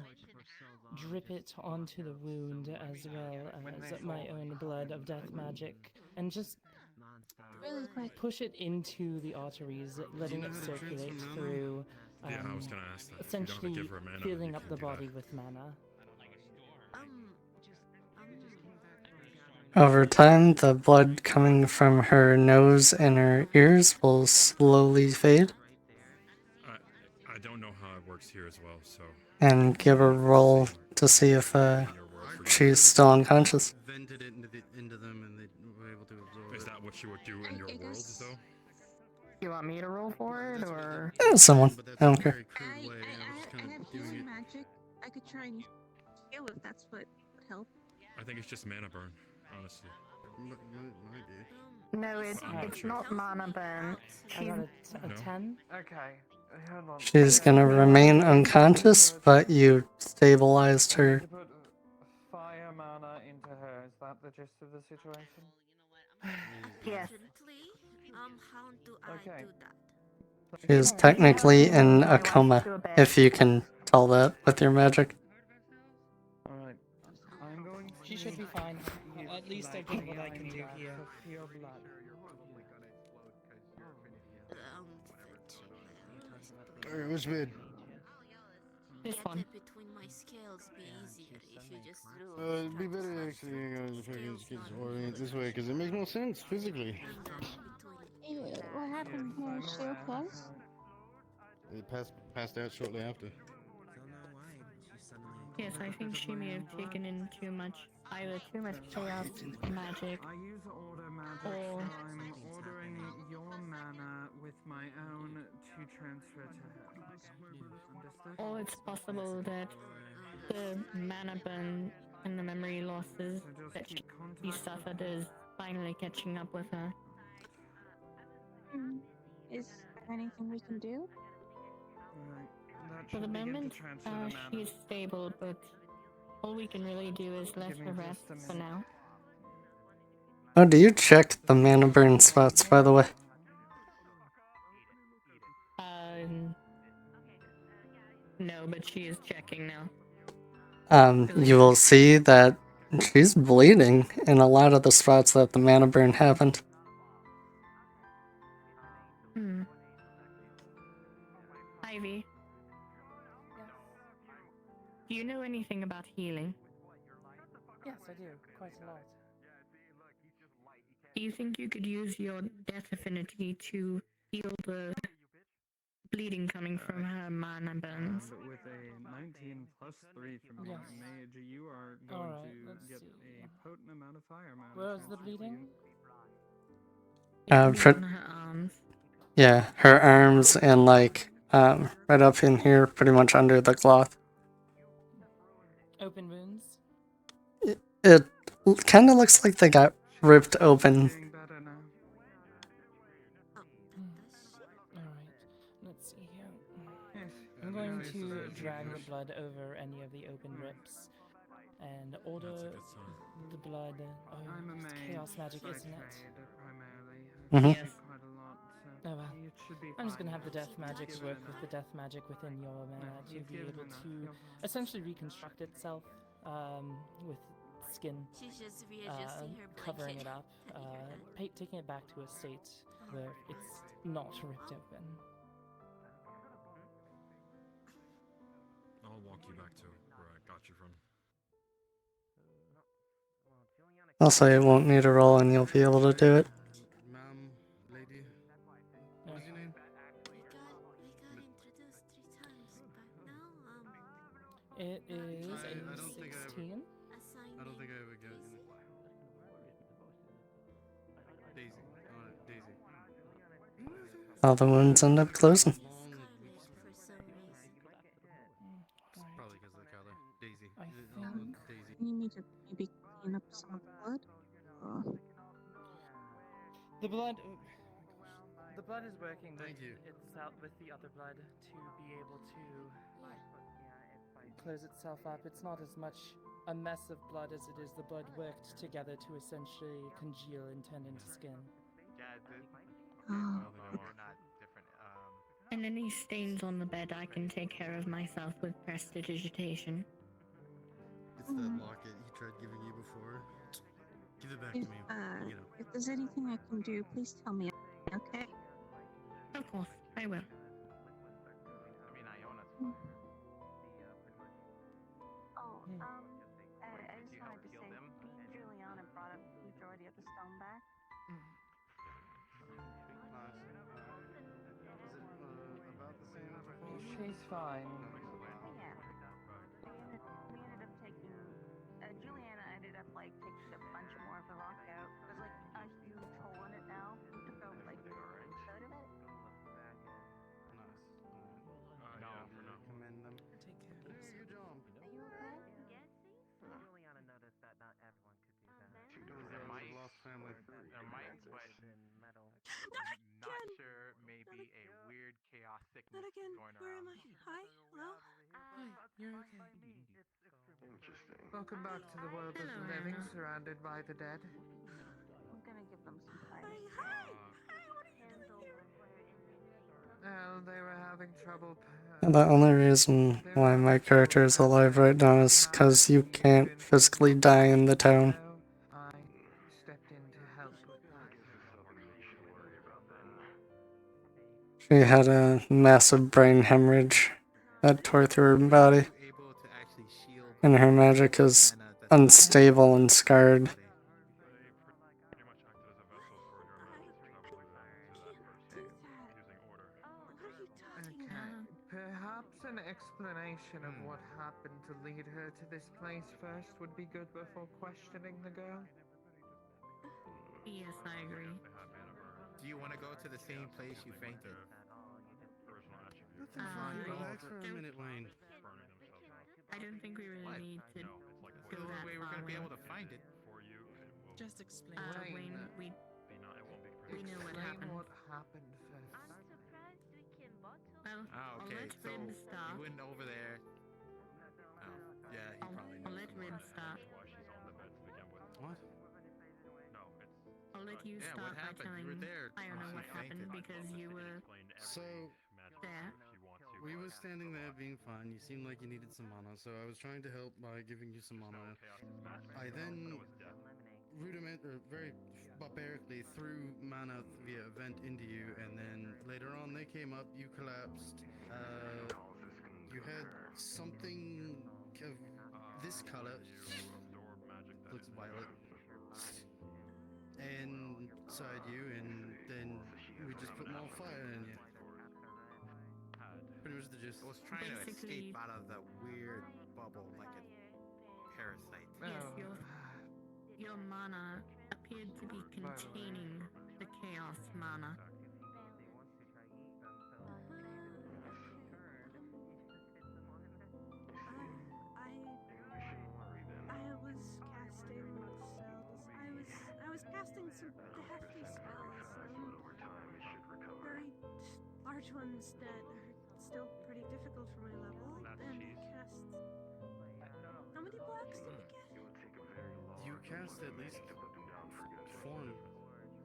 drip it onto the wound as well as my own blood of death magic. And just Really quick. push it into the arteries, letting it circulate through. Yeah, I was gonna ask that. Essentially You don't have to give her mana, filling you up can the do that. body with mana. Over time, the blood coming from her nose and her ears will slowly fade. I don't know how it works here as well, so. And give a roll to see if she's still unconscious. Vented it into them, and they were able to absorb it. Is that what you would do in your world, though? You want me to roll for it, or? Someone. I don't care. I have healing magic. I could try and heal if that's what would help. I think it's just mana burn, honestly. No, it's not mana burn. I got a No. 10. Okay, hold on. She's gonna remain unconscious, but you stabilized her. To put fire mana into her, is that the gist of the situation? Yes. How do I Okay. do that? She's technically in a coma, if you can tell that with your magic. Alright. I'm going to She should be fine. At least I did what I can do here. Pure blood. Alright, which bid? This one. Between my scales be easier if you just threw. It'd be better actually, if I can just get orient this way, because it makes more sense physically. What happened here? Is she okay? It passed out shortly after. Yes, I think she may have taken in too much, either too much chaos magic, I use order magic, or so I'm ordering your mana with my own to transfer to her. Understood? or it's possible that the mana burn and the memory losses that she suffered is finally catching up with her. Is there anything we can do? Right. That For the should begin to moment, transfer the mana. she's stable, but all we can really do is let Give me her just rest a for minute. now. Oh, do you check the mana burn spots, by the way? No, but she is checking now. You will see that she's bleeding in a lot of the spots that the mana burn happened. Ivy, do you know anything about healing? Yes, I do. Quite a lot. Do you think you could use your death affinity to heal the bleeding coming from her mana burns? With a 19 plus 3 from being Yes. a mage, you are going Alright, to let's get see. a potent amount of fire mana. Where is the transferred to you. bleeding? For, On her arms. yeah, her arms and like right up in here, pretty much under the cloth. Open wounds? It kind of looks like they got ripped open. Doing better now. Alright, let's see here. Yes. I'm going to drag the blood over any of the open rips and order the blood. Oh, I'm a it's mage chaos magic, by isn't it? trade, primarily. Mhm. I do quite a lot, so Oh well. it should be I'm just gonna fine have the now. death magic You've work given with enough. the death magic within your mana No, to you've be given able enough. to You're fine. essentially reconstruct itself with skin, She's just readjusting her covering it blanket. up, taking it back to a state where it's not ripped open. I'll walk you back to where I got you from. Also, it won't need a roll and you'll be able to do it. Ma'am, lady, what is your name? We got introduced 3 times, but now It is I a don't think I ever. 16. I don't think I ever get it. Daisy. Daisy. All the wounds end up closing. Probably because of the color. Daisy. I Daisy. You need me to maybe clean up some of the blood? The blood. The blood is working Thank you. itself with the other blood to be able to close itself up. It's not as much a mess of blood as it is the blood worked together to essentially congeal and turn into skin. Yeah, Oh. they're not different. And any stains on the bed I can take care of myself with prestidigitation. It's that locket he tried giving you before. Give it back to me. You know. If there's anything I can do, please tell me, okay? Of course, I will. I mean, Iona's Oh, I just wanted to say, me and Juliana brought up the majority of the stone back. About the same as before? She's fine. Yeah. We ended up taking, Juliana ended up, like, taking a bunch more of the rock out. There's, like, a huge hole in it now. We took out, like, a third of it. No, recommend them. Take care of Hey, you John. Are you okay? Juliana noticed that not everyone could do that. There might, lost family. there might, but Metal. not sure. Maybe a weird chaos sickness Not again. going Where am around. I? Hi? Hello? Hi, you're okay. Interesting. Welcome back to the world of the living, surrounded by the dead. I'm gonna give them some time. Hi! Hi, what are you doing here? Well, they were having trouble. The only reason why my character is alive right now is because you can't physically die in the town. I stepped in to help with that. She had a massive brain hemorrhage that tore through her body. And her magic is unstable and scarred. Perhaps an explanation of what happened to lead her to this place first would be good before questioning the girl. Yes, I agree. Do you want to go to the same place you fainted? Nothing fine. Relax for a minute, Wayne. I don't think we really need to go The only that way we're far. gonna be able to find it. Just explain. Wayne, we know what Explain happened. what happened first. Well, Ah, I'll okay. let So Rin start. you went over there. Oh, yeah, he probably I'll knows. let Rin start. What? I'll let you Yeah, start what by happened? telling You were there. I don't know She what happened fainted. because you were So, there. we were standing there being fine. You seemed like you needed some mana, so I was trying to help by giving you some mana. I then very barbarically threw mana via vent into you, and then later on they came up, you collapsed. You had something of this color, looks violet, inside you, and then we just put more fire in you. Pretty much the gist. I was trying to Basically- escape out of the weird bubble like a parasite. Yes, your mana appeared to be containing the chaos mana. I was casting spells. I was casting some hefty spells. Very large ones that are still pretty difficult for my level. And I cast. How many blocks did we get? You cast at least four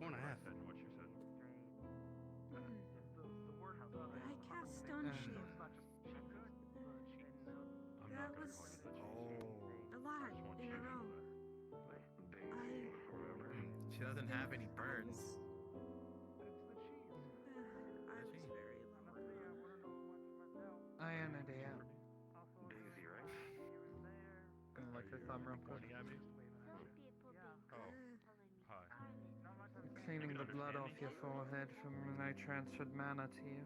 and a half. I cast Stone Shape. That was a lot in a row. She doesn't have any burns. I was very low. Iona, dear. Gonna lick your thumb real quick. Oh, hi. Cleaning the blood off your forehead from when I transferred mana to you.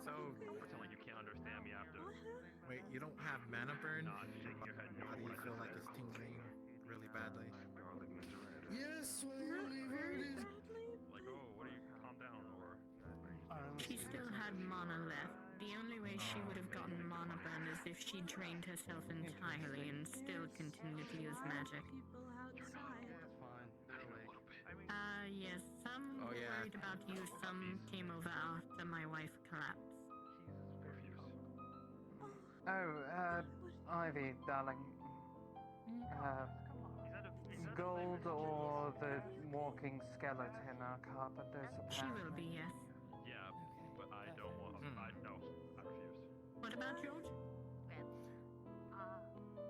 So, Pretend like you can't understand me after. wait, you don't have mana burn? Nah, shaking your head no. How do you feel like it's tingling really badly? Yes, well, leave it. Like, oh, what do you calm down? Or She still had mana left. The only way she would have gotten mana burn is if she drained herself entirely and still continued to use magic. People outside. Yes, some Oh, were yeah. worried about you, some came over after my wife collapsed. Oh, Ivy, darling. Gold or the walking skeleton are carpenters, She apparently. will be, yes. yeah, but I don't want. I no, I refuse. What about George? I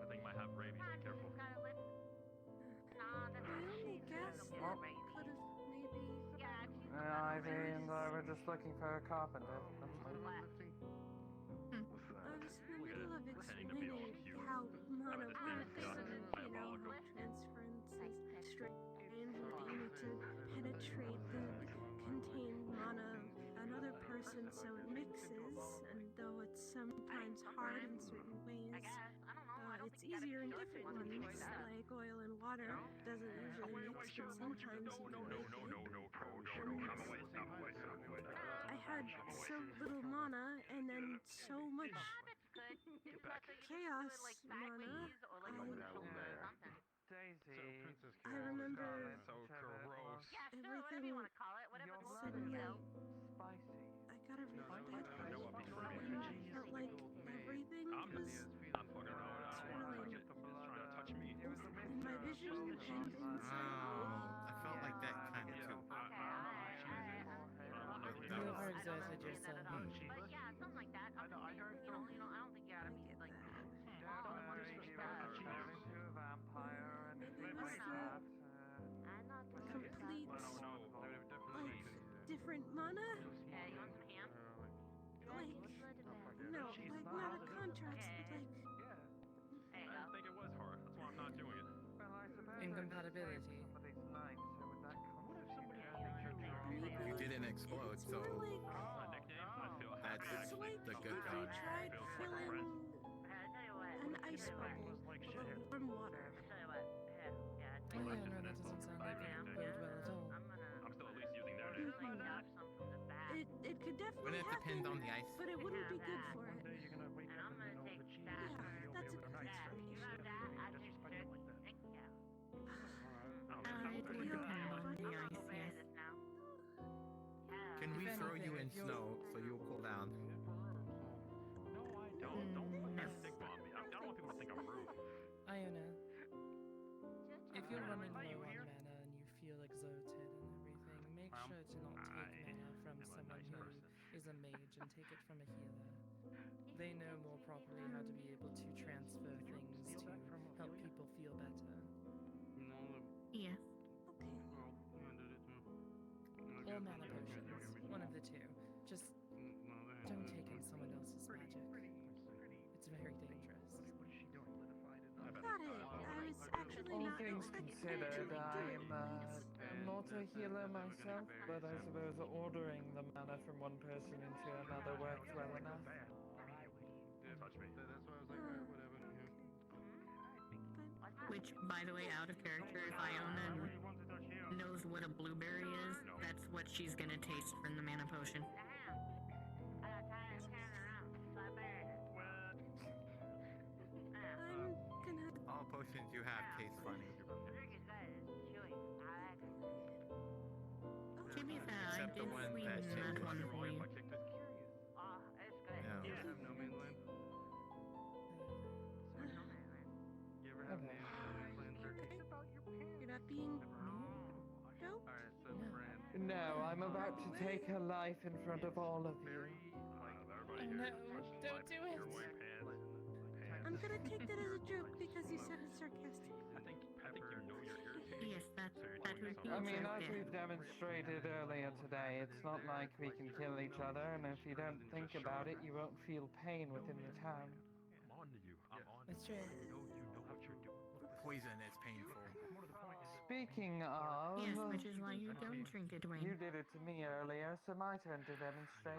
think he might have rabies. Be careful. My only guess could have maybe. Ivy and I were just looking for a carpenter. That's all. I was in the middle of explaining how mana works and, how transference is strange and you need to penetrate the contained mana of another person so it mixes, and though it's sometimes hard in certain ways, it's easier in different ones, like oil and water doesn't usually mix, but sometimes you can make it. I had so little mana and then so much chaos mana. I remember So gross. everything suddenly. I got everything. It felt like everything I'm was fucking around. swirling Just trying to touch me. in my vision and inside. I felt like that kind of too. You overexerted yourself. Maybe it was the complete, like, different mana? Like, no, like not a contrast, but like... I didn't think it was hard. That's why I'm not doing it. Incompatibility. You didn't explode, so My nickname, I feel happy that's actually. the good I thing. tried filling an ice bubble with warm water. Oh yeah, no, that doesn't sound like it would bode well at all. I'm still at least using their name. It could definitely Wouldn't it depend happen, on the ice? but it wouldn't be good for it. Yeah, that's a good explanation. It would depend on the ice, yes. Can we If throw you anything, in if you're- snow so you'll cool down? Don't put No. that stigma on me. I don't want people to think I'm rude. Iona, if you're running low on mana and you feel exerted and everything, make sure to not take mana from someone who is a mage and take it from a healer. They know more properly how to be able to transfer things to help people feel better. Yes. Or mana potions, one of the two. Just don't take in someone else's magic. It's very dangerous. Got it. I was actually All not things expecting considered, to do it. I'm not a healer myself, but I suppose ordering the mana from one person into another works well enough. That's why I was like, alright, whatever. Which, by the way, out of character, if Iona knows what a blueberry is, that's what she's gonna taste from the mana potion. All potions you have taste funny. To be fair, I Except the did one sweeten that that changes. one for you. Yeah. You have no mainland? You ever have mainland turkey? You're not being. No? Alright, so Brand. No, I'm about to take her life in front of all of you. Oh no, don't do it! I'm gonna take that as a joke because you said it sarcastically. I think you know your Yes, that would be I mean, joke, as yeah. we've demonstrated earlier today, it's not like we can kill each other, and if you don't think about it, you won't feel pain within the town. I'm on to you. I'm on That's to you. true. You know what you're doing. Poison is painful. Speaking of... Yes, which is why you don't drink it, Wayne. You did it to me earlier, so my turn to demonstrate.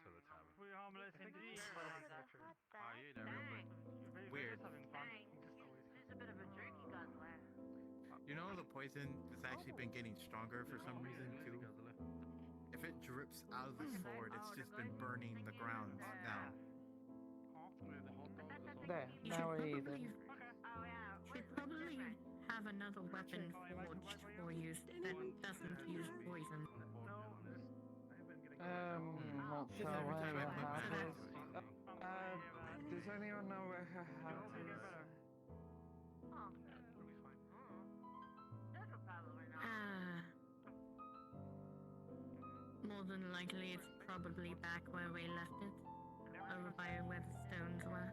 To the tavern. We harmless indeed. Weird. There's a bit of a jerky guzzler. You know the poison has actually been getting stronger for some reason too. If it drips out of the sword, it's just been burning the ground now. There, now we're even. Should probably have another weapon forged for you that doesn't use poison. Not sure where her hat is. Does anyone know where her hat is? More than likely it's probably back where we left it. Over by where the stones were.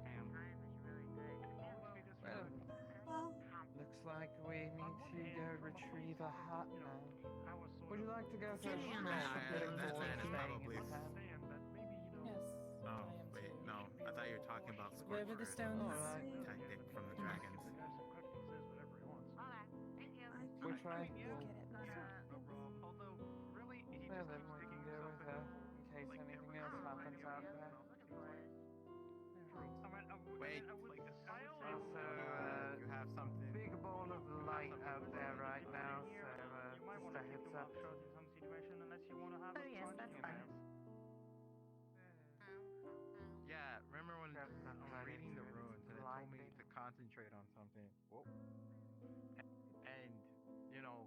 Well, looks like we need to go retrieve a hat now. Would you like to go first? Juliana, That man is probably. Yes, Oh, I am wait, too. no. I thought you were talking about Where were the stones? tactic from the dragons. Which way? Although, really, well, then we can go with her in case anything else happens out there. Wait. Also, You have something. big ball of light out there right now, so just a heads up. Oh yes, that's fine. Yeah, remember when I was reading the runes and it told me to concentrate on something. Whoa. And, you know,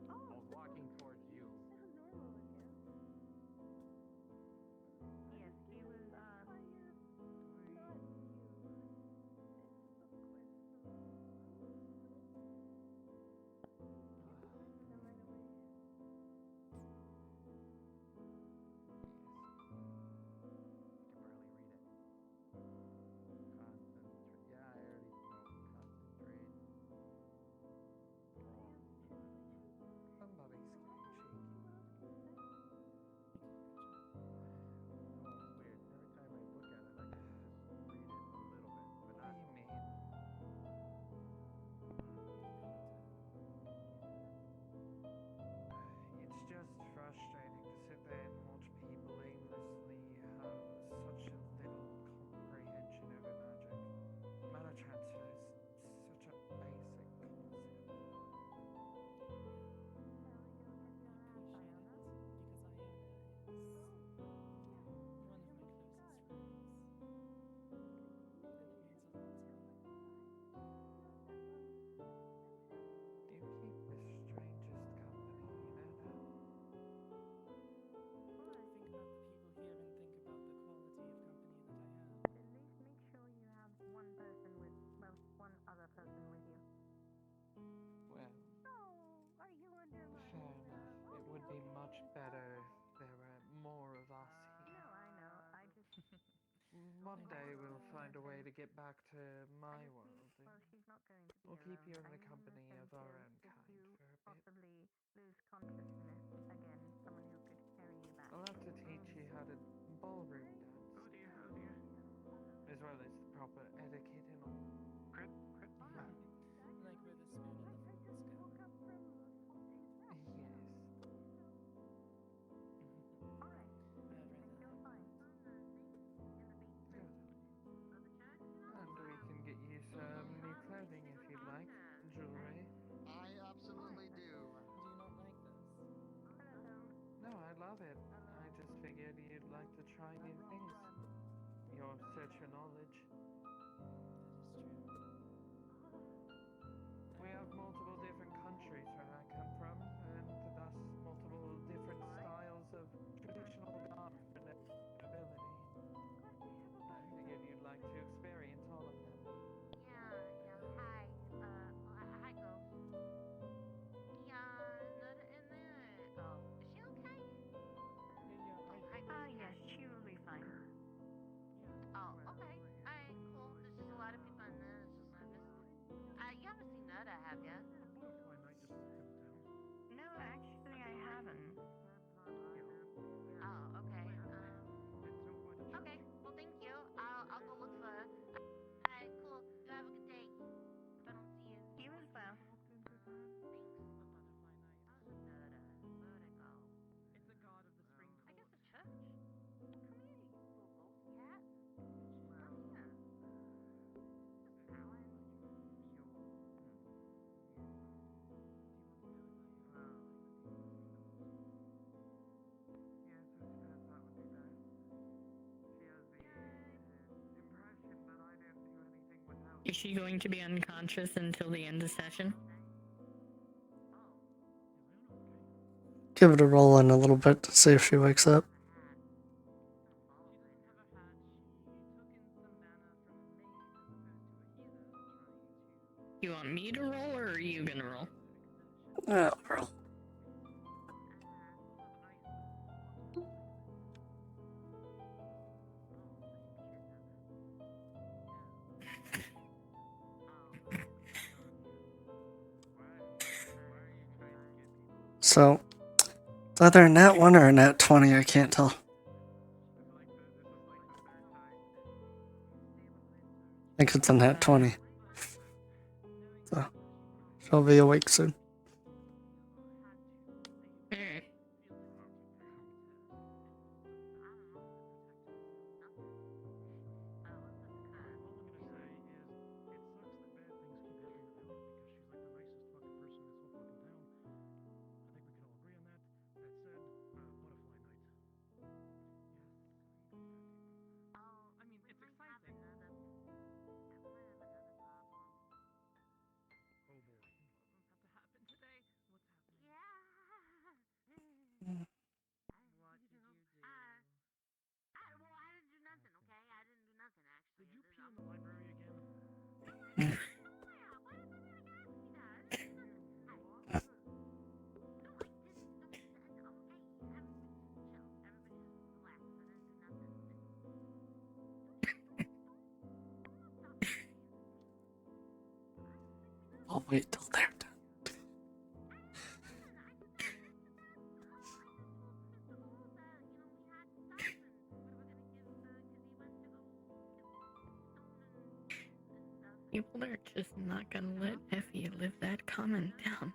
I was walking towards you. Yes, he was, Somebody's getting cheeky. Weird. Every time I look at it, I can just read it a little bit, but not. What do you mean? It's just frustrating to sit there and watch people aimlessly have such a little comprehension over magic. Mana transfer is such a basic concept. You keep the strangest company, you know that? Think about the people here and think about the quality of company that I have. at least make sure you have one person with, well, one other person with you. Well, Oh, are you under my... fair enough. It would be much better if there were more of us No, here. I know. I just... One day we'll find a way to get back to my world. Well, she's not going to be We'll keep alone. you in I the mean company nothing of our to own if kind you for a bit. possibly lose consciousness again, someone who could carry you back. I'll have to teach you how to ballroom dance. Oh dear, oh dear. As well as the proper etiquette and all. Like with a spoon in the fork. about it. I just figured you'd like to try new things. Your search for knowledge. We have multiple different countries where I come from, and thus multiple different styles of traditional garb and ability. I figured you'd like to experience all of them. Hi. Hi, girls. Nada in there. Oh, is she okay? Yes, she will be fine. Oh, okay. Alright, cool. There's just a lot of people in there. You haven't seen Nada, have ya? No, actually, I haven't. Oh, okay. Okay. Well, thank you. I'll go look for her. Alright, cool. You have a good day. If I don't see you. You as well. It's a god of the spring court. I guess a church. Come here, you little ghost cat. Come here. Alan. Yes, I suppose that would be best. She has the impression that I didn't do anything without. Is she going to be unconscious until the end of session? Give it a roll in a little bit to see if she wakes up. You want me to roll, or are you gonna roll? I'll roll. So, it's either a nat 1 or a nat 20, I can't tell. I think it's a nat 20. So, she'll be awake soon. I'll wait till they're done. People are just not gonna let Effie live that comment down.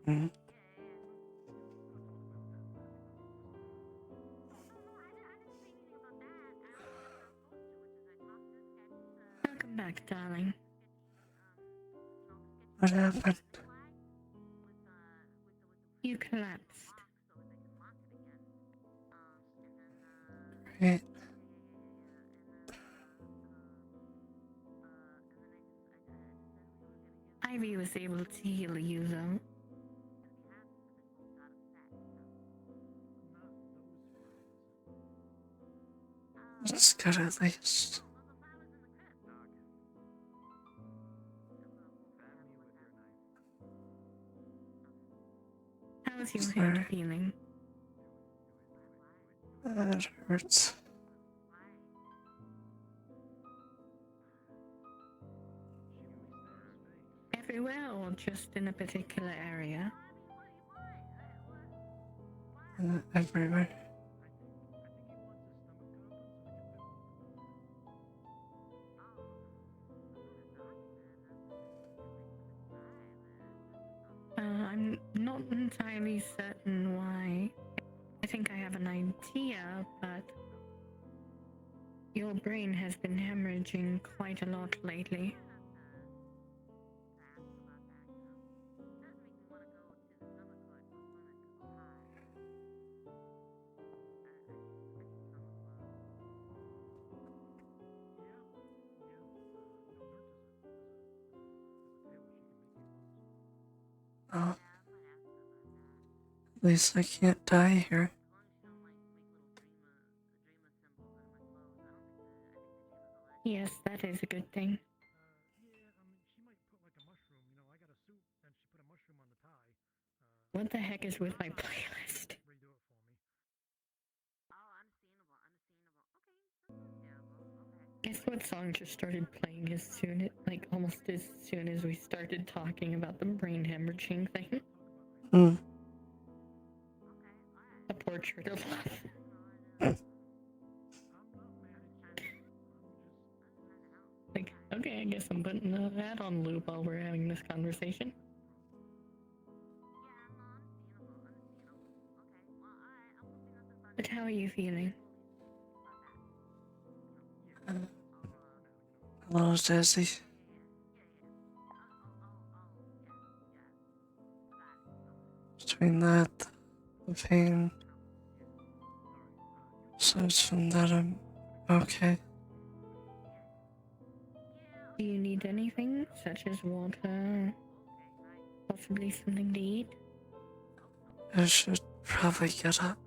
Mm-hmm. Welcome back, darling. What happened? You collapsed. Great. Ivy was able to heal you, though. That's good at least. How's your head feeling? That hurts. just in a particular area? Everywhere. I'm not entirely certain why. I think I have an idea, but your brain has been hemorrhaging quite a lot lately. Oh. At least I can't die here. Yes, that is a good thing. What the heck is with my playlist? Guess what song just started playing as soon as, like, almost as soon as we started talking about the brain hemorrhaging thing? Hmm. A Portrait of Love. Like, okay, I guess I'm putting that on loop while we're having this conversation. But how are you feeling? A little dizzy. Between that, the pain. Aside from that, I'm okay. Do you need anything, such as water? Possibly something to eat? I should probably get up.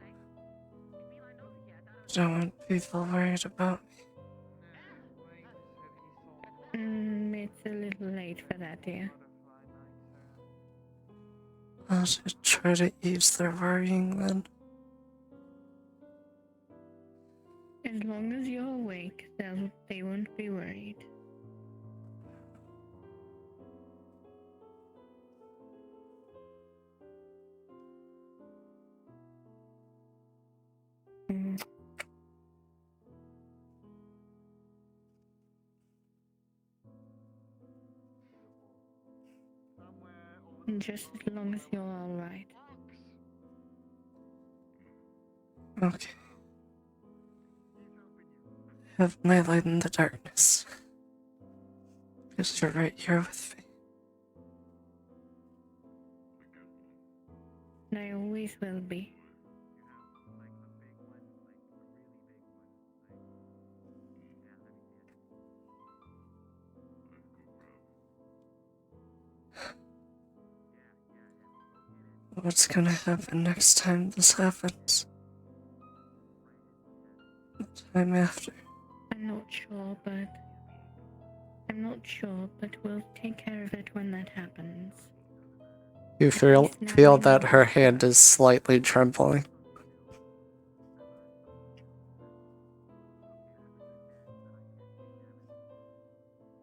Don't want people worried about me. It's a little late for that, dear. I'll just try to ease their worrying then. As long as you're awake, they won't be worried. Just as long as you're alright. Okay. Have my light in the darkness. Because you're right here with me. And I always will be. What's gonna happen next time this happens? The time after. I'm not sure, but we'll take care of it when that happens. You feel that her hand is slightly trembling.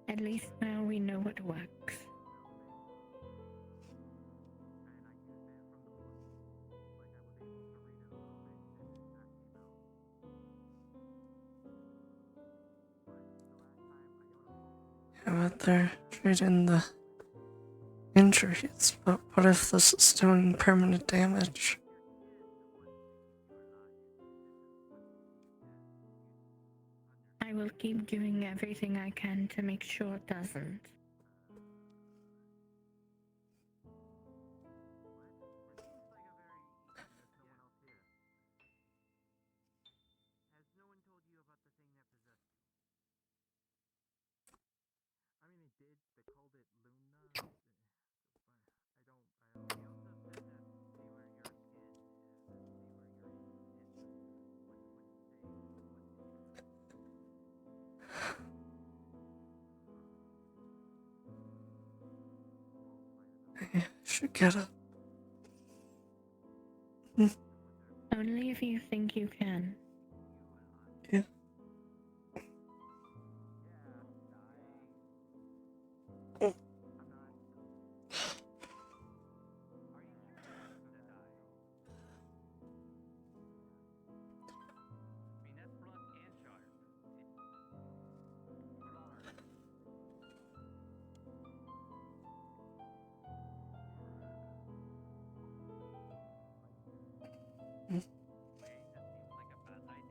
At least now we know what works. Yeah, but they're treating the injuries. But what if this is doing permanent damage? I will keep doing everything I can to make sure it doesn't. I should get up. Only if you think you can. Yeah.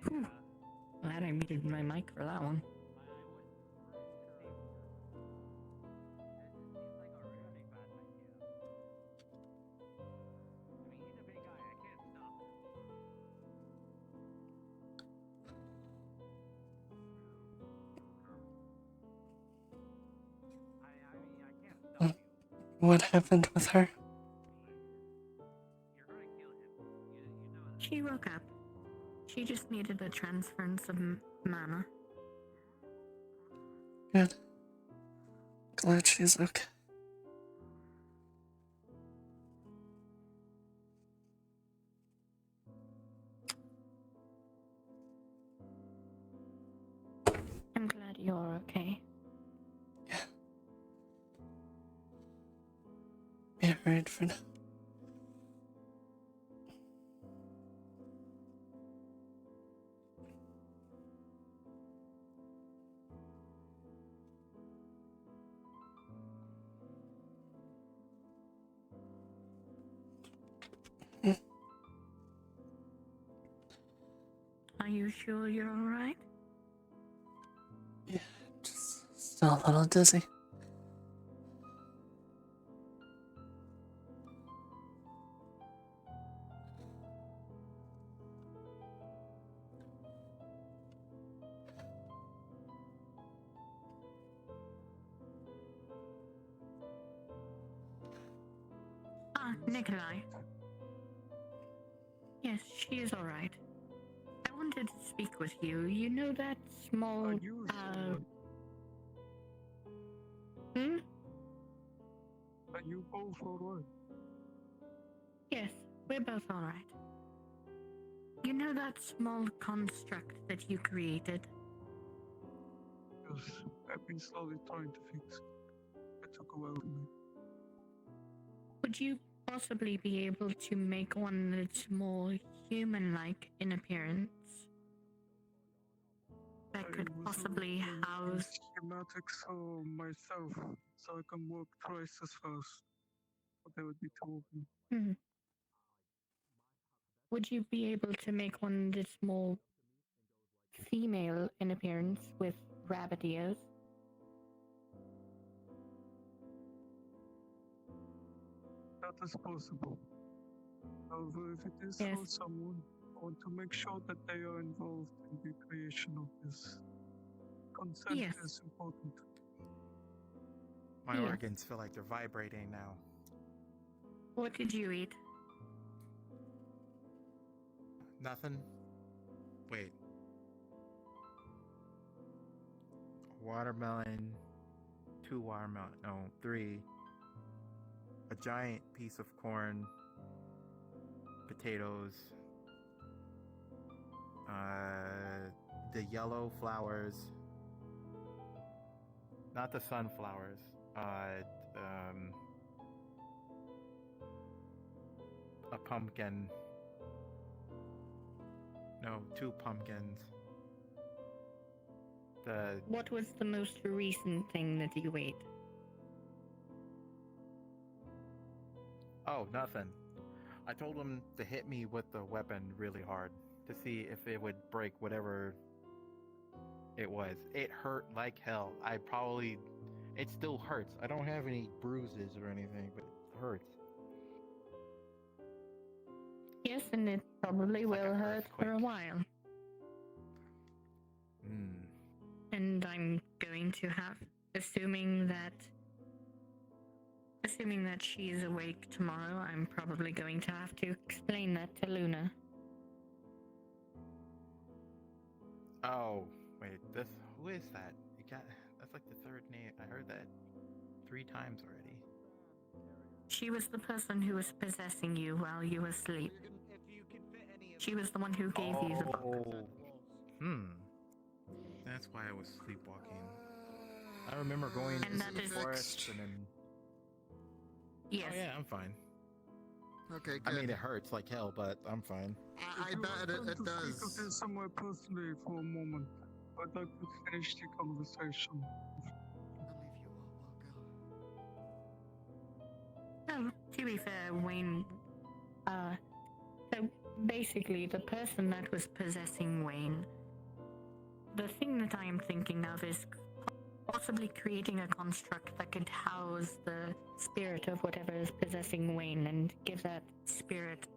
Whew. Glad I muted my mic for that one. What happened with her? She woke up. She just needed a transference of mana. Good. Glad she's okay. I'm glad you're okay. Yeah, right for now. Are you sure you're alright? Yeah, just still a little dizzy. Ah, Nikolai. Yes, she is alright. I wanted to speak with you. You know that small, Hmm? Are you both alright? Yes, we're both alright. You know that small construct that you created? Yes, I've been slowly trying to fix it. It took a while for me. Would you possibly be able to make one that's more human-like in appearance? That could possibly house... schematics for myself, so I can work twice as fast. But there would be two of them. Hmm. Would you be able to make one that's more female in appearance with rabbit ears? That is possible. However, if it is for someone, I want to make sure that they are involved in the creation of this. Consent is important. My organs feel like they're vibrating now. What did you eat? Nothing. Wait. Watermelon. 2 watermelon. No, 3. A giant piece of corn. Potatoes. The yellow flowers. Not the sunflowers. A pumpkin. No, 2 pumpkins. What was the most recent thing that you ate? Oh, nothing. I told him to hit me with the weapon really hard to see if it would break whatever it was. It hurt like hell. It still hurts. I don't have any bruises or anything, but it hurts. Yes, and it probably will hurt for a while. And I'm going to have, assuming that she's awake tomorrow, I'm probably going to have to explain that to Luna. Oh, wait, who is that? That's like the 3rd name. I heard that 3 times already. She was the person who was possessing you while you were asleep. She was the one who gave you the book. That's why I was sleepwalking. I remember going to the forest and then... Yes. Oh yeah, I'm fine. Okay, good. I mean, it hurts like hell, but I'm fine. I bet it does. Speak of this somewhere personally for a moment. I'd like to finish the conversation. Oh, to be fair, Wayne, so basically, the person that was possessing Wayne, the thing that I am thinking of is possibly creating a construct that could house the spirit of whatever is possessing Wayne and give that spirit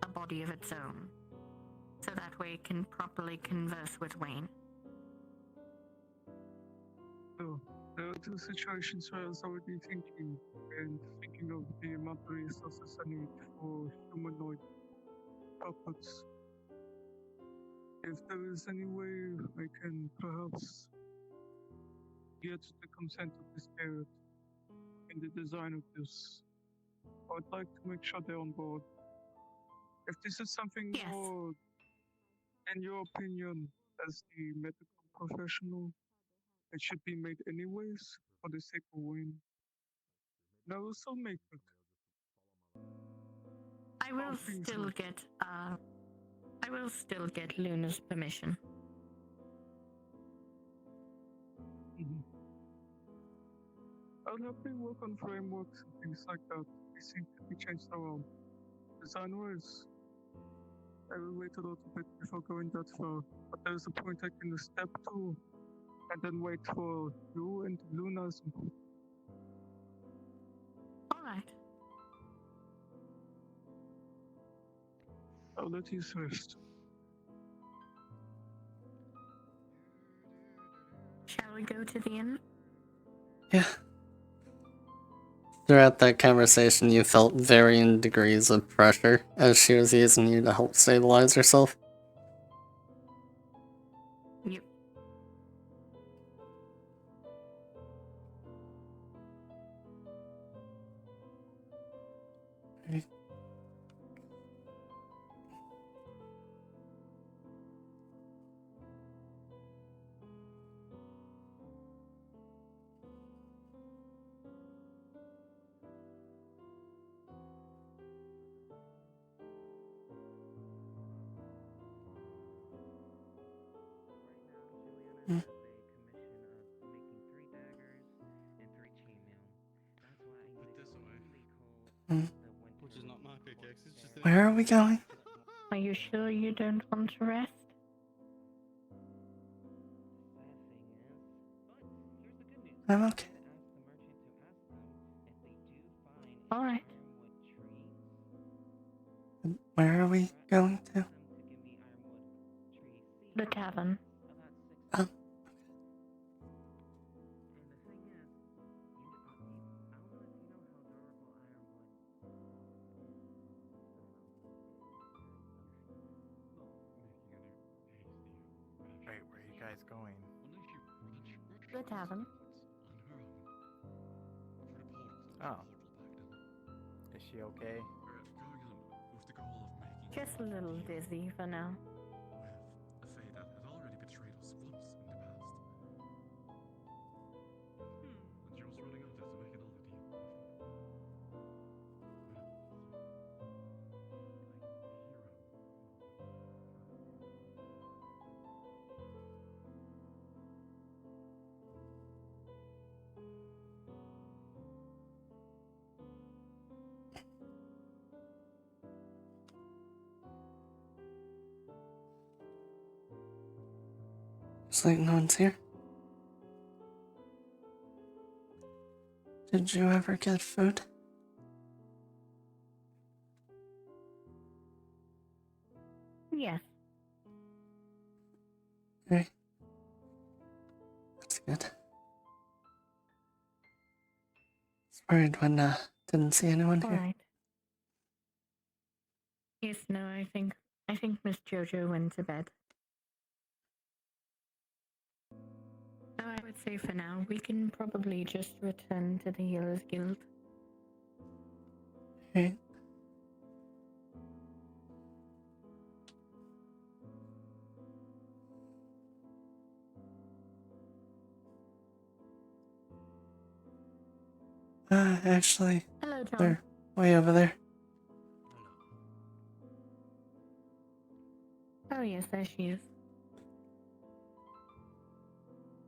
a body of its own. So that way it can properly converse with Wayne. So, there are two situations where I was already thinking of the amount of resources I need for humanoid puppets. If there is any way I can perhaps get the consent of the spirit in the design of this, I would like to make sure they're on board. If this is something more, in your opinion, as the medical professional, it should be made anyways for the sake of Wayne. And I will still make it. I will still get Luna's permission. I'll happily work on frameworks and things like that. They seem to be changed around. Design-wise, I will wait a little bit before going that far. But there's a point I can step to, and then wait for you and Luna's input. Alright. I'll let you first. Shall we go to the inn? Yeah. Throughout that conversation, you felt varying degrees of pressure as she was using you to help stabilize herself. Yep. Okay. Mm. Mm. Which is not my pickaxe, it's just Where are we going? Are you sure you don't want to rest? I'm okay. Alright. Where are we going to? The tavern. Oh. Wait, where are you guys going? The tavern. Oh. Is she okay? With the goal of making Just a little dizzy for now. with a fate that had already betrayed us once in the past. And she was running out there to make another deal with It's like no one's here. Did you ever get food? Yes. Okay. That's good. I was worried when didn't see anyone here. Alright. Yes, no, I think Miss Jojo went to bed. So I would say for now, we can probably just return to the Healers Guild. Okay. Hello, Actually, John. they're way over there. Oh yes, there she is.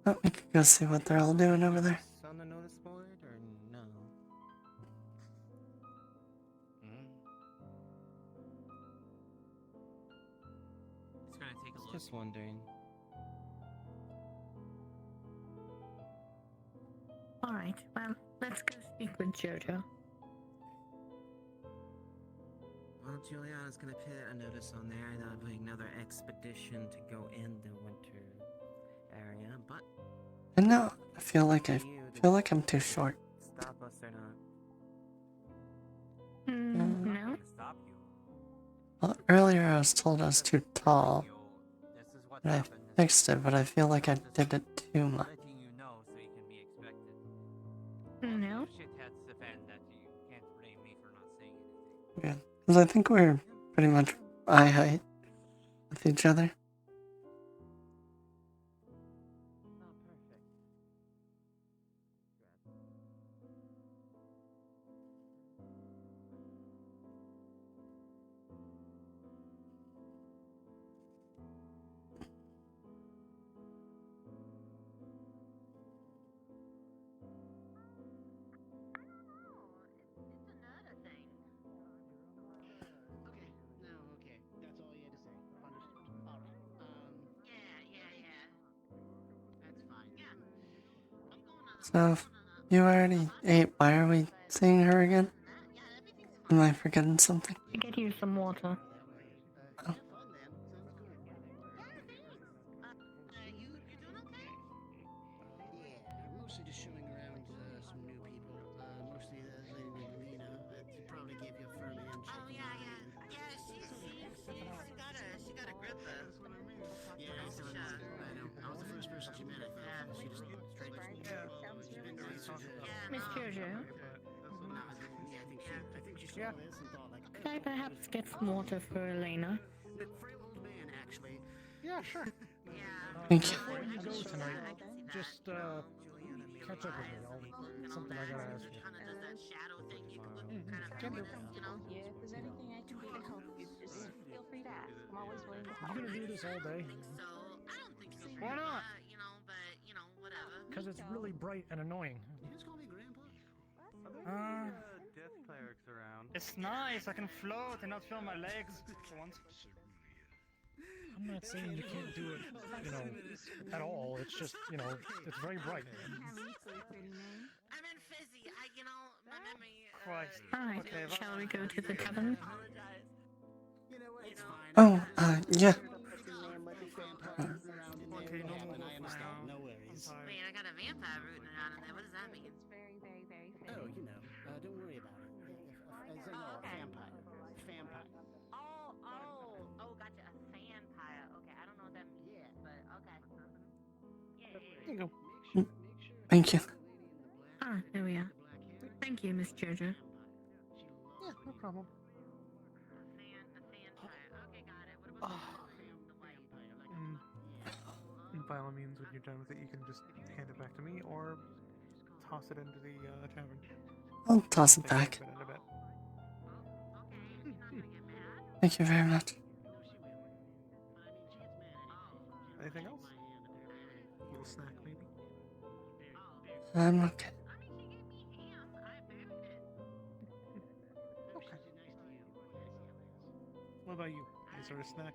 Oh, we could go see what they're all doing over there. On the notice board or no? gonna take a look. Just wondering. Alright, well, let's go speak with Jojo. Well, Juliana's gonna put a notice on there that I'll be another expedition to go in the winter area, but And now I feel like I'm too short. stop us or not. No. Well, earlier I was told I was too tall. And I fixed it, but I feel like I did it too much. No. Yeah, because I think we're pretty much eye height with each other. So, if you already ate, why are we seeing her again? Am I forgetting something? To get you some water. Oh. Mostly just showing around some new people. Mostly the lady named Lena. She probably gave you a firm handshake. Oh yeah, she got a grip though. Yeah, I know. I was the first person she met. I think she just straight up. She's been nice. Miss Jojo, Yeah, I think she saw this and thought like. could I perhaps get some water for Elena? Frail old man, actually. Yeah, sure. Thank you. Before you go tonight, just catch up with me. Something I gotta ask you. Can do. Yeah, if there's anything I can do to help you, just feel free to ask. I'm always willing to help. You gonna do this all day? Why not? Because it's really bright and annoying. Death clerics around. It's nice. I can float and not feel my legs for once. I'm not saying you can't do it, at all. It's just, it's very bright. I'm in fizzy. My memory. Christ. Alright, shall we go to the tavern? Oh, yeah. Okay, no more. No worries. Wait, I got a vampire rooting around in there. What does that mean? It's very, very, very Oh, don't worry about it. Vampire. Vampire. Oh, gotcha. A vampire. Okay, I don't know what that means, but okay. There you go. Thank you. Ah, there we are. Thank you, Miss Jojo. Yeah, no problem. By all means, when you're done with it, you can just hand it back to me or toss it into the tavern. I'll toss it back. Thank you very much. Anything else? A little snack, maybe? I'm okay. Okay. What about you? Any sort of snack?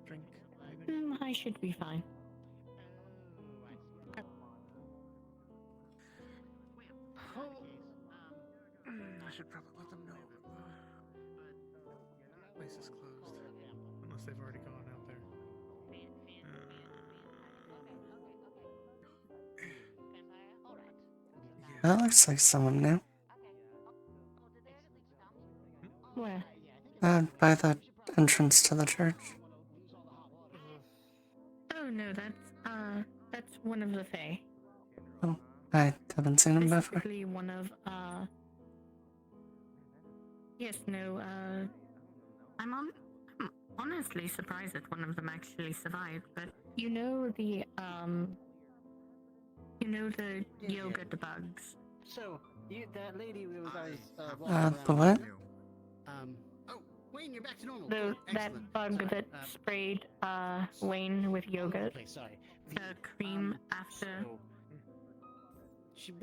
Drink? Anything? I should be fine. I should probably let them know. Place is closed. Unless they've already gone out there. That looks like someone new. Where? By the entrance to the church. Oh no, that's one of the Fae. Oh, I haven't seen him before. Specifically one of, yes, no, I'm honestly surprised that one of them actually survived, but you know the yogurt bugs. So, that lady we guys The what? Oh, Wayne, you're back to normal. That bug that sprayed, Wayne with yogurt. Okay, sorry. The cream after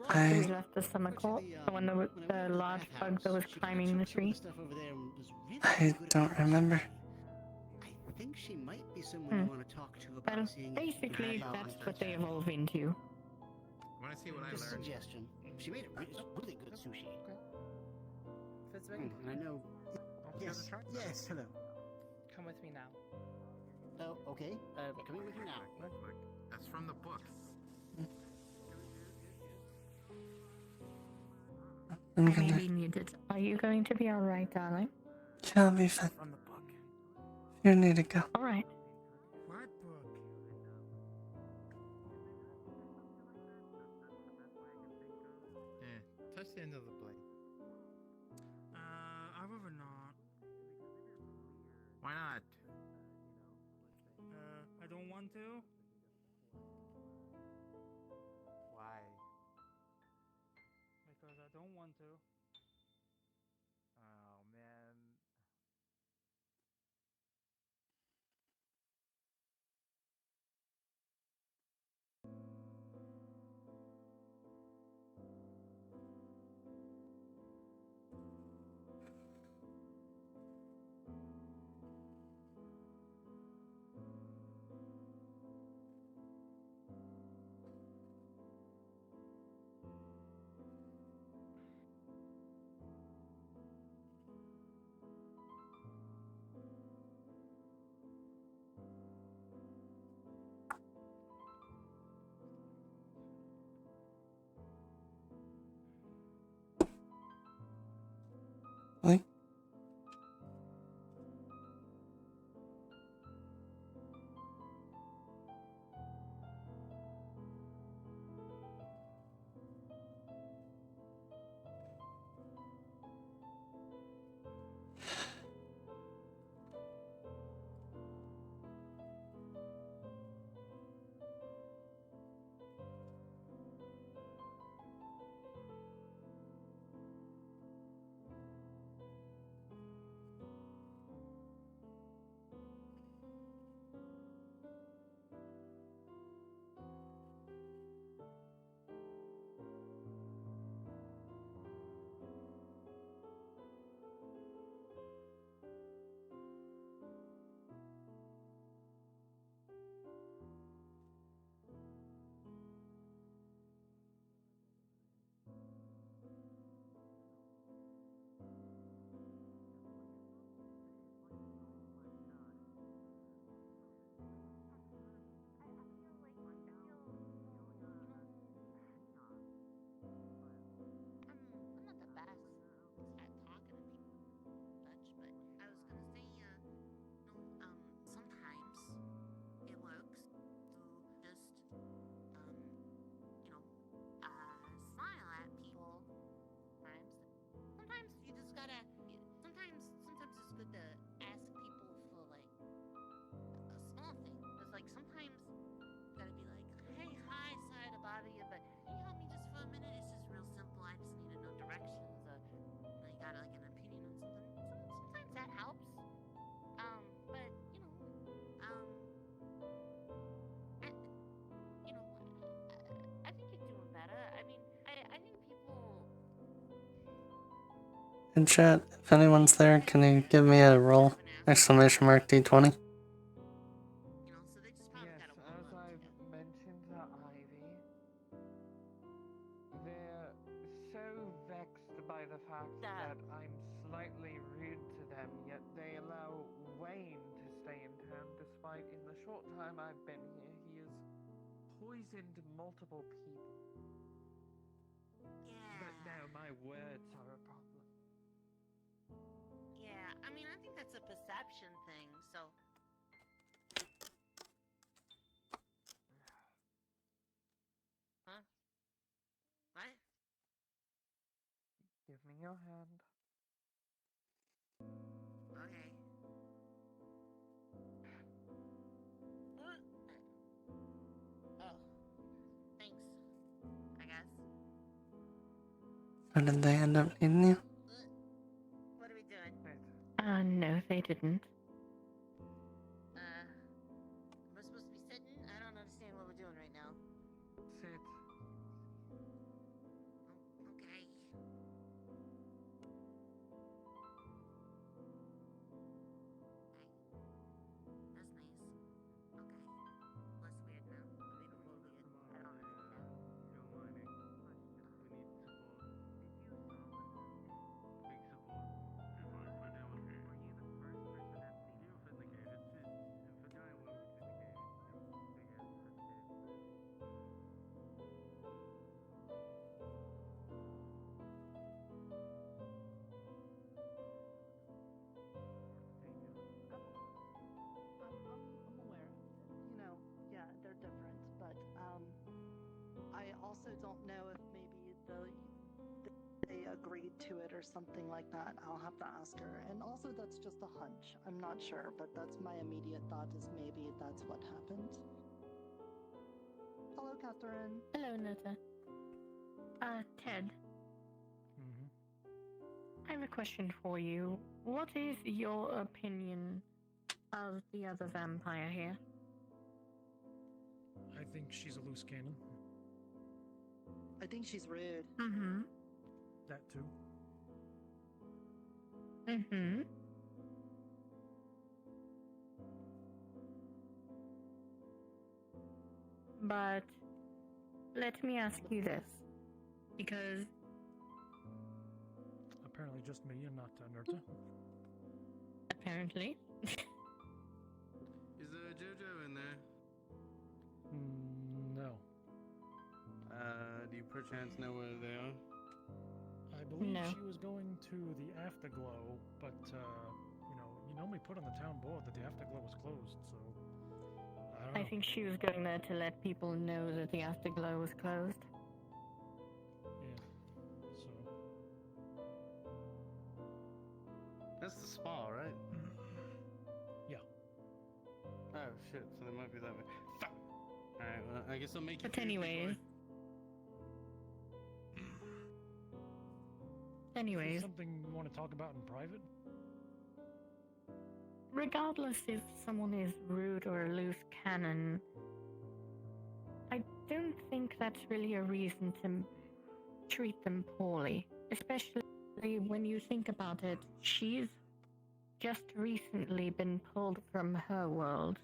I- we left the summer court, the one that was the large bug that was climbing the tree. I don't remember. I think she might be be someone you want to talk to about Well, seeing basically, about that's this. what they evolve into. Want to see what I Just a learned? suggestion. She made really good sushi. Fitzwing, And I know. Don't forget to try that. Yes. Hello. come with me now. Oh, okay. Coming with you now. Look, that's from the book. I'm I may gonna. be needed. Are you going to be alright, darling? Yeah, I'll be fine. From the book. You need to go. Alright. What book? Touch the end of the blade. I rather not. Why not? I don't want to. Why? Because I don't want to. Oh man. Like, I'm not the best at talking to people such, but I was gonna say, sometimes it works to just, smile at people. Sometimes you just gotta. Sometimes it's good to ask people for like a small thing. Cause like sometimes you gotta be like, hey, hi, sorry to bother you, but can you help me just for a minute? It's just real simple. I just need to know directions, or you got like an opinion on something. Sometimes that helps. But I think you're doing better. I mean, I think people. in chat, if anyone's there, can you give me a roll? Exclamation mark D20. Yes, as I've mentioned to Ivy, they're so vexed by the fact that I'm slightly rude to them, yet they allow Wayne to stay in town despite in the short time I've been here, he has poisoned multiple people. But now my words are a problem. Yeah, I mean, I think that's a perception thing, so. Huh? What? Give me your hand. Okay. Oh. Thanks. I guess. Or did they end up needing you? What are we doing? No, they didn't. We're supposed to be sitting? I don't understand what we're doing right now. Sit. Okay. That's nice. don't know if maybe they agreed to it or something like that. I'll have to ask her. And also, that's just a hunch. I'm not sure, but that's my immediate thought is maybe that's what happened. Hello, Catherine. Hello, Netta. Ted. I have a question for you. What is your opinion of the other vampire here? I think she's a loose cannon. I think she's rude. Mm-hmm. That too. Mm-hmm. But let me ask you this, because Apparently just me and not Nerta. apparently. Is there a JoJo in there? No. Do you perchance know where they are? I believe No. she was going to the Afterglow, but you normally put on the town board that the Afterglow was closed, so I don't know. I think she was going there to let people know that the Afterglow was closed. Yeah. So That's the spa, right? yeah. Oh shit, so they might be that way. Fuck! Alright, well, I guess I'll make you. But anyways. Anyways, Something you want to talk about in private? regardless if someone is rude or a loose cannon, I don't think that's really a reason to treat them poorly. Especially when you think about it, she's just recently been pulled from her world.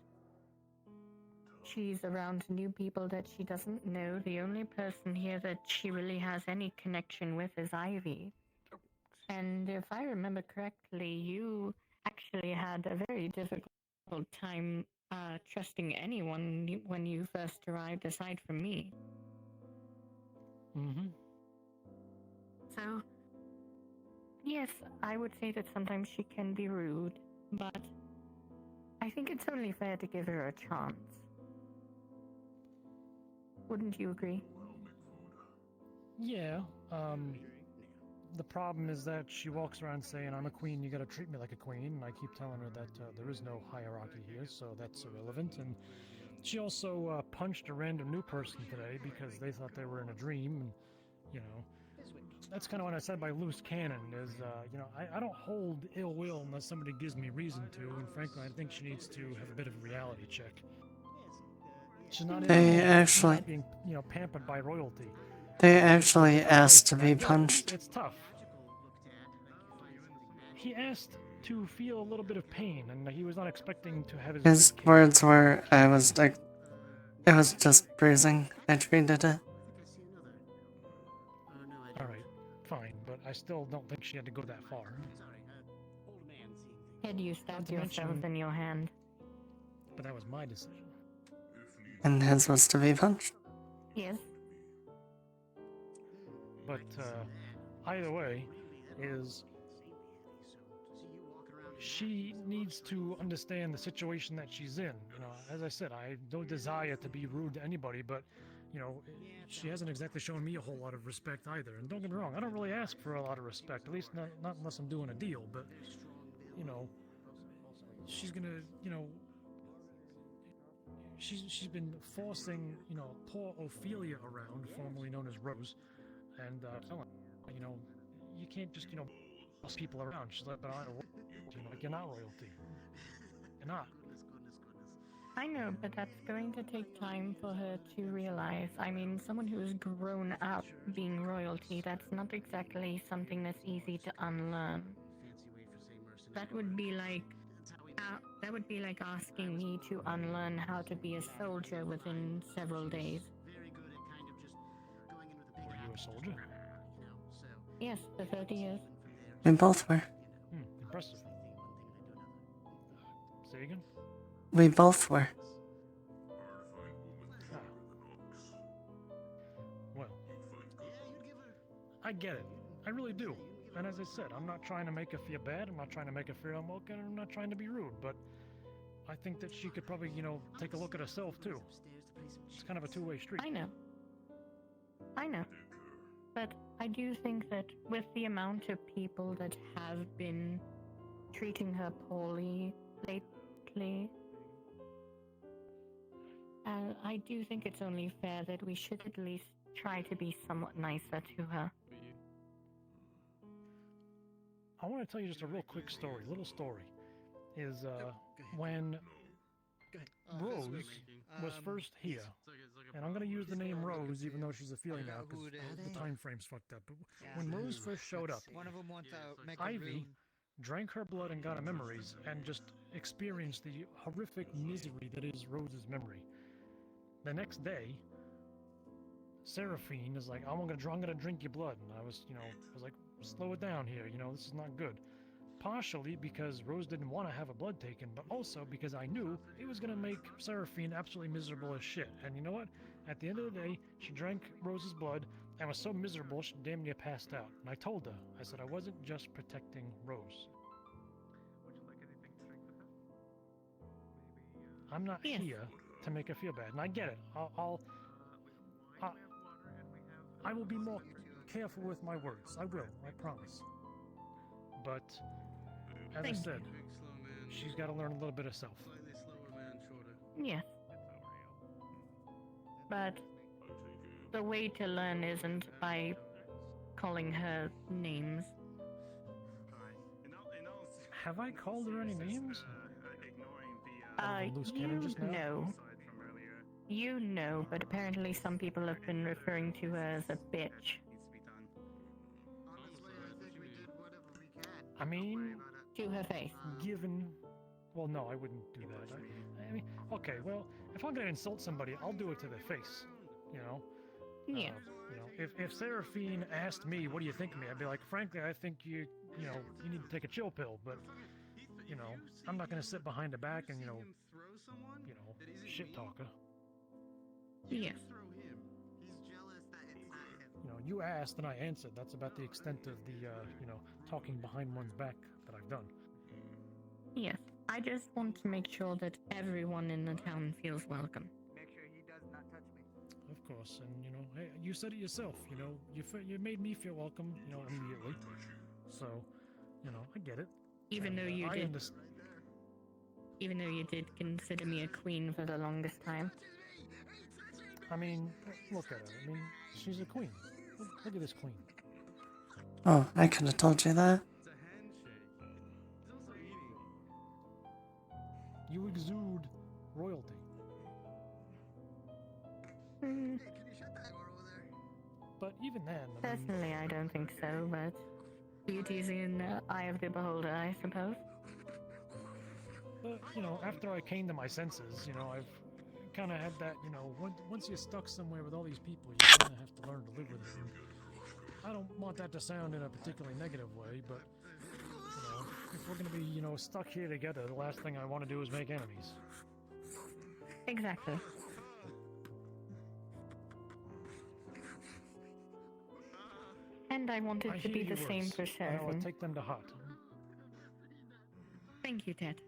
She's around new people that she doesn't know. The only person here that she really has any connection with is Ivy. And if I remember correctly, you actually had a very difficult time trusting anyone when you first arrived, aside from me. Mm-hmm. So, yes, I would say that sometimes she can be rude, but I think it's only fair to give her a chance. Wouldn't you agree? Yeah. The problem is that she walks around saying, I'm a queen, you gotta treat me like a queen, and I keep telling her that there is no hierarchy here, so that's irrelevant. And she also punched a random new person today because they thought they were in a dream, and, that's kind of what I said by loose cannon, is, I don't hold ill will unless somebody gives me reason to, and frankly, I think she needs to have a bit of a reality check. She's not being, pampered by royalty. They actually asked to be punched. It's tough. He asked to feel a little bit of pain, and he was not expecting to have His words were, it was just bruising. I treated it. Alright, fine, but I still don't think she had to go that far. Had you stabbed yourself in your hand? But that was my decision. And his was to be punched. Yes. But either way, she needs to understand the situation that she's in. As I said, I have no desire to be rude to anybody, but she hasn't exactly shown me a whole lot of respect either. And don't get me wrong, I don't really ask for a lot of respect, at least not unless I'm doing a deal. But she's gonna, she's been forcing, poor Ophelia around, formerly known as Rose, and telling her, you can't just, boss people around. She's like, but I'm royalty. Like, you're not royalty. You're not. I know, but that's going to take time for her to realize. I mean, someone who's grown up being royalty, that's not exactly something that's easy to unlearn. That would be like asking me to unlearn how to be a soldier within several days. Were you a soldier? Yes, for 30 years. We both were. Impressive. Say again? We both were. Well, I get it. I really do. And as I said, I'm not trying to make her feel bad. I'm not trying to make her feel unwelcome. And I'm not trying to be rude. But I think that she could probably, take a look at herself too. It's kind of a two-way street. I know. I know. But I do think that with the amount of people that have been treating her poorly lately, I do think it's only fair that we should at least try to be somewhat nicer to her. I want to tell you just a real quick story, little story. Is when Rose was first here, and I'm going to use the name Rose even though she's a female now because the time frame's fucked up. But when Rose first showed up, One of them wants to make a Ivy rune. drank her blood and got her memories and just experienced the horrific misery that is Rose's memory. The next day, Seraphine is like, I'm gonna drink your blood, and I was like, slow it down here, this is not good. Partially because Rose didn't want to have a blood taken, but also because I knew it was gonna make Seraphine absolutely miserable as shit. And you know what? At the end of the day, she drank Rose's blood and was so miserable she damn near passed out. And I told her, I said I wasn't just protecting Rose. I'm not here to make her feel bad, and I get it. I will be more careful with my words. I will, I promise. But as I said, she's got to learn a little bit of self. Yes. But the way to learn isn't by calling her names. Have I called her any names? No. You know, but apparently some people have been referring to her as a bitch. I mean, to her face. Well, no, I wouldn't do that. I mean, okay, well, if I'm gonna insult somebody, I'll do it to their face. Yeah. If Seraphine asked me, "What do you think of me?" I'd be like, "Frankly, I think you need to take a chill pill." But I'm not gonna sit behind her back and shit talk her. Yes. You asked and I answered. That's about the extent of the talking behind one's back that I've done. Yes. I just want to make sure that everyone in the town feels welcome. Make sure he does not touch me. Of course, and hey, you said it yourself. You made me feel welcome. Immediately. So, I get it. Even though you did consider me a queen for the longest time. I mean, look at her. I mean, she's a queen. Look at this queen. Oh, I could have told you that. You exude royalty. But even then, Personally, I don't think so, but beauty's in the eye of the beholder, I suppose. But, after I came to my senses, I've kind of had that, once you're stuck somewhere with all these people, you kind of have to learn to live with it. And I don't want that to sound in a particularly negative way, but, if we're going to be, stuck here together, the last thing I want to do is make enemies. Exactly. And I want it to be the same for Seraphine. I'll take them to heart. Thank you, Ted.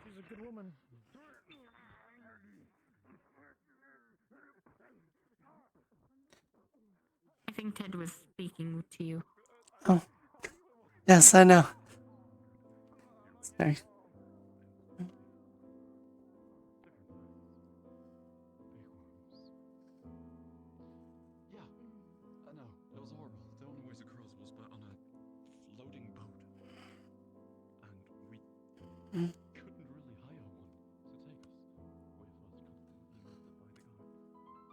She's a good woman. I think Ted was speaking to you. Oh. Yes, I know. Sorry. Yeah, I know. It was horrible. The only way across was on a floating boat. And we couldn't really hire one to take us. We first completely murdered by the guard.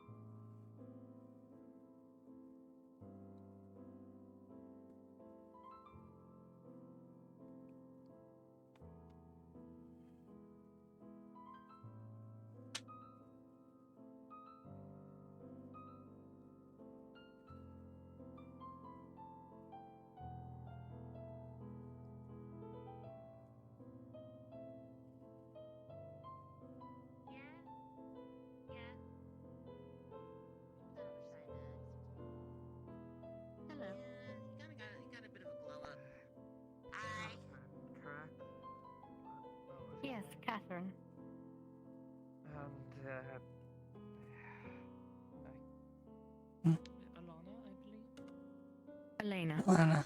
Alana, I believe. Elena. Lana.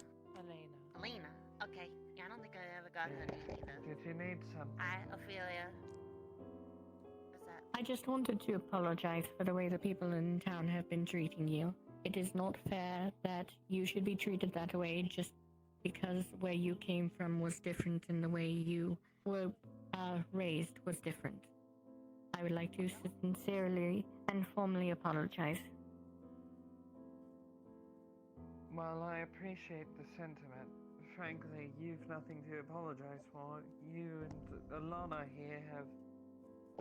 Elena. Okay. Yeah, I don't think I ever got her name either. Did you need something? Hi, Ophelia. What's that? I just wanted to apologize for the way the people in town have been treating you. It is not fair that you should be treated that way just because where you came from was different and the way you were raised was different. I would like to sincerely and formally apologize. Well, I appreciate the sentiment. Frankly, you've nothing to apologize for. You and Alana here have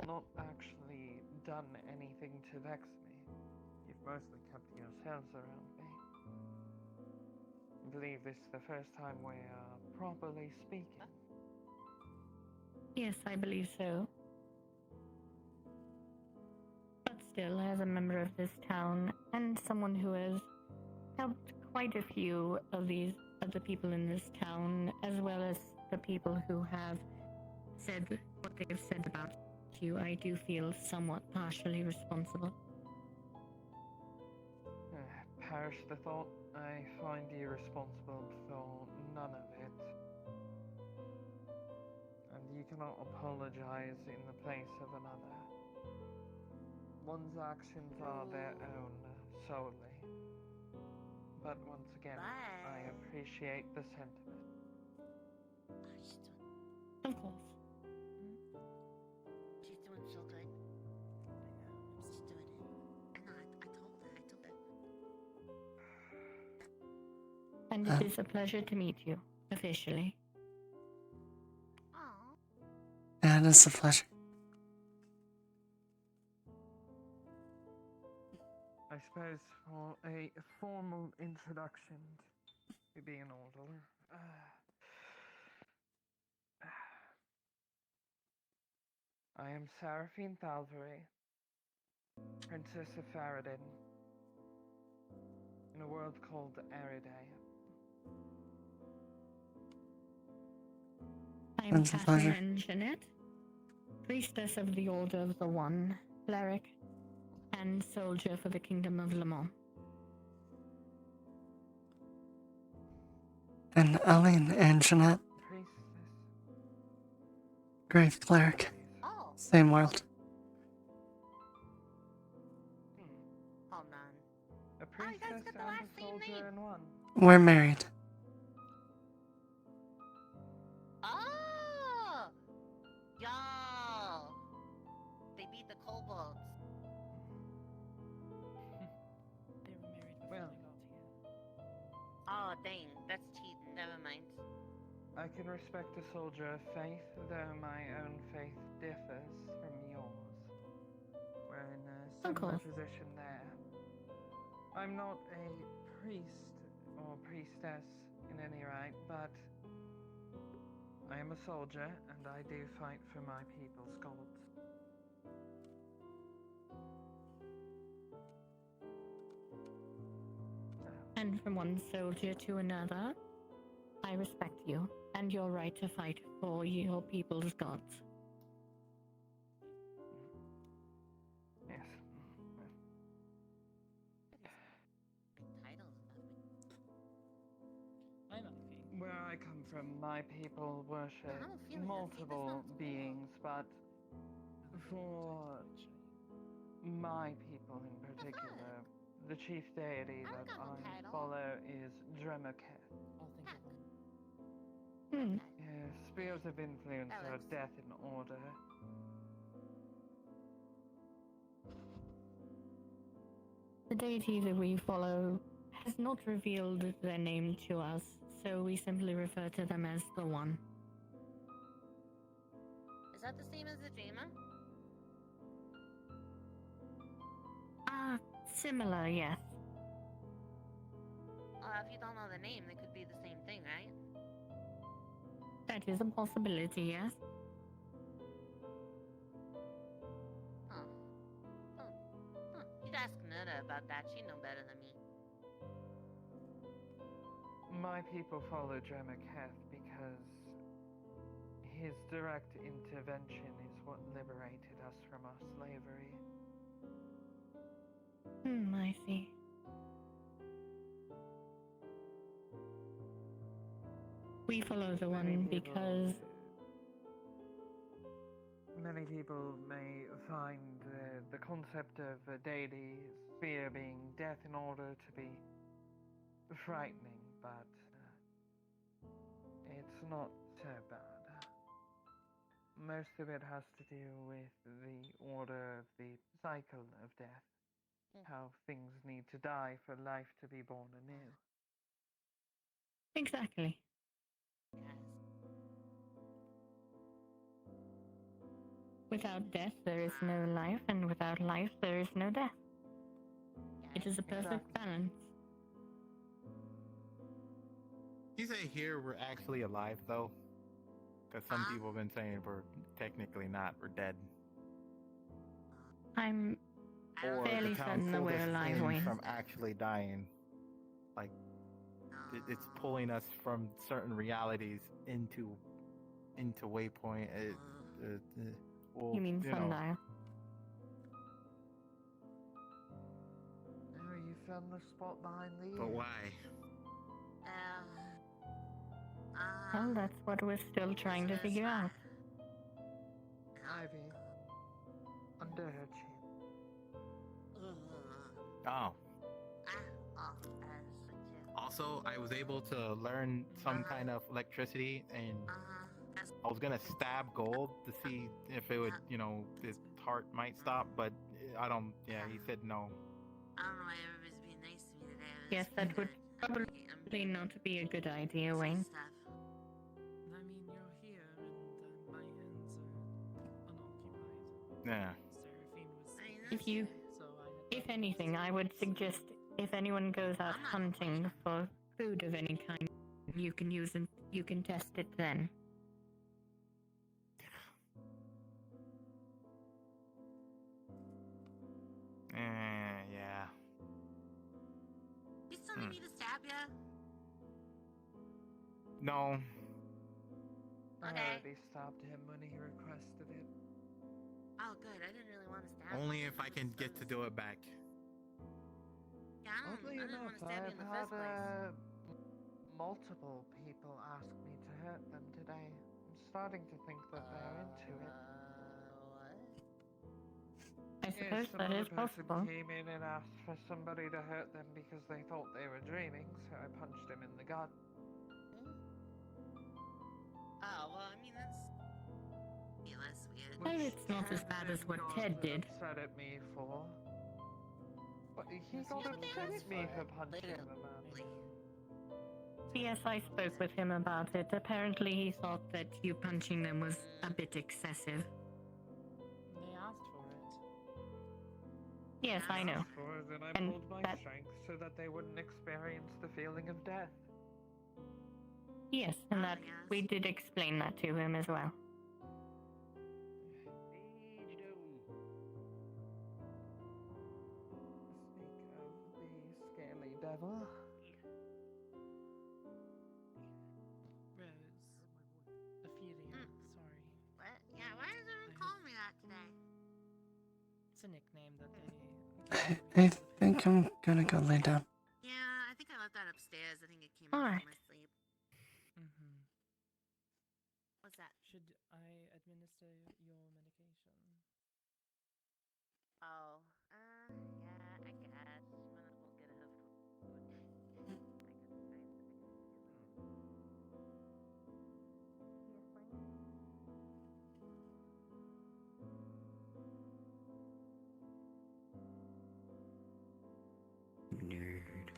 not actually done anything to vex me. You've mostly kept to yourselves around me. I believe this is the first time we are properly speaking. Yes, I believe so. But still, as a member of this town and someone who has helped quite a few of the people in this town, as well as the people who have said what they have said about you, I do feel somewhat partially responsible. Perish the thought, I find you responsible for none of it. And you cannot apologize in the place of another. One's actions are their own solely. But once again, I appreciate the sentiment. Of course. She's doing so good. She's doing it. I know, I told her. And it is a pleasure to meet you, officially. Yeah, it is a pleasure. I suppose for a formal introduction to be in order. I am Seraphine Thalvery, Princess of Faradin, in a world called Eridae. I'm It's a Catherine pleasure. and Jeanette, priestess of the Order of the One, cleric, and soldier for the Kingdom of Le Mans. And Aline and Jeanette. Grave cleric. Same world. Hold on. A priestess and a soldier in one. We're married. Oh! Y'all! They beat the kobolds. They were married before Well. they got here. Oh, dang. That's cheating. Never mind. I can respect a soldier of faith, though my own faith differs from yours. We're in a similar position there. I'm not a priest or priestess in any right, but I am a soldier and I do fight for my people's gods. And from one soldier to another, I respect you and your right to fight for your people's gods. Yes. Where I come from, my people worship multiple beings, but for my people in particular, the chief deity that I follow is Dremoketh. Spheres of influence are death in order. The deity that we follow has not revealed their name to us, so we simply refer to them as the One. Is that the same as the Jaima? Similar, yes. If you don't know the name, they could be the same thing, right? That is a possibility, yes. You'd ask Nada about that. She'd know better than me. My people follow Dremoketh because his direct intervention is what liberated us from our slavery. I see. We follow the one because Many people may find the concept of a daily sphere being death in order to be frightening, but it's not so bad. Most of it has to do with the order of the cycle of death, how things need to die for life to be born anew. exactly. Without death, there is no life, and without life, there is no death. It is a perfect balance. You say here we're actually alive, though? Because some people have been saying we're technically not, we're dead. I'm Or fairly the town certain that pulled we're us alive, in Wayne. from actually dying. Like, it's pulling us from certain realities into Waypoint. Well, You mean sundial? Oh, you found the spot behind the But ear. why? Well, that's what we're still trying to figure out. Ivy. Under her chin. Oh. Also, I was able to learn some kind of electricity, and I was gonna stab gold to see if it would, his heart might stop, but I don't. Yeah, he said no. I don't know why everybody's being nice to me today. Yes, that would probably not be a good idea, Wayne. I mean, you're here, and my hands are unoccupied. Yeah. Seraphine was. If you, so I if anything, I would suggest if anyone goes out hunting for food of any kind, you can use it. You can test it then. Yeah. You still need me to stab ya? No. I already stabbed him when he requested it. Oh, good. I didn't really want to stab Only him. if I can get to do it back. Yeah, I Oddly didn't want enough, to stab you in I've the had first place. multiple people ask me to hurt them today. I'm starting to think that they're into it. I suppose Yes, that another is person possible. came in and asked for somebody to hurt them because they thought they were dreaming, so I punched him in the gut. Oh, well, I mean, that's less weird. Well, it's not as bad as what Ted did. Upset at me for. But he got upset at me for punching him, man. Yes, I spoke with him about it. Apparently, he thought that you punching them was a bit excessive. They asked for it. Yes, I know. Asked for it, and I And pulled my that- strength so that they wouldn't experience the feeling of death. Yes, and that we did explain that to him as well. Speak of the scaly devil. Rose. Ophelia, sorry. What? Yeah, why is everyone calling me that today? It's a nickname that they. I think I'm gonna go lay down. Yeah, I think I left that upstairs. I think it came All out right. from my sleep. Mm-hmm. What's that? Should I administer your medication? Oh, yeah, I guess. Might as well get a hook. Nerd.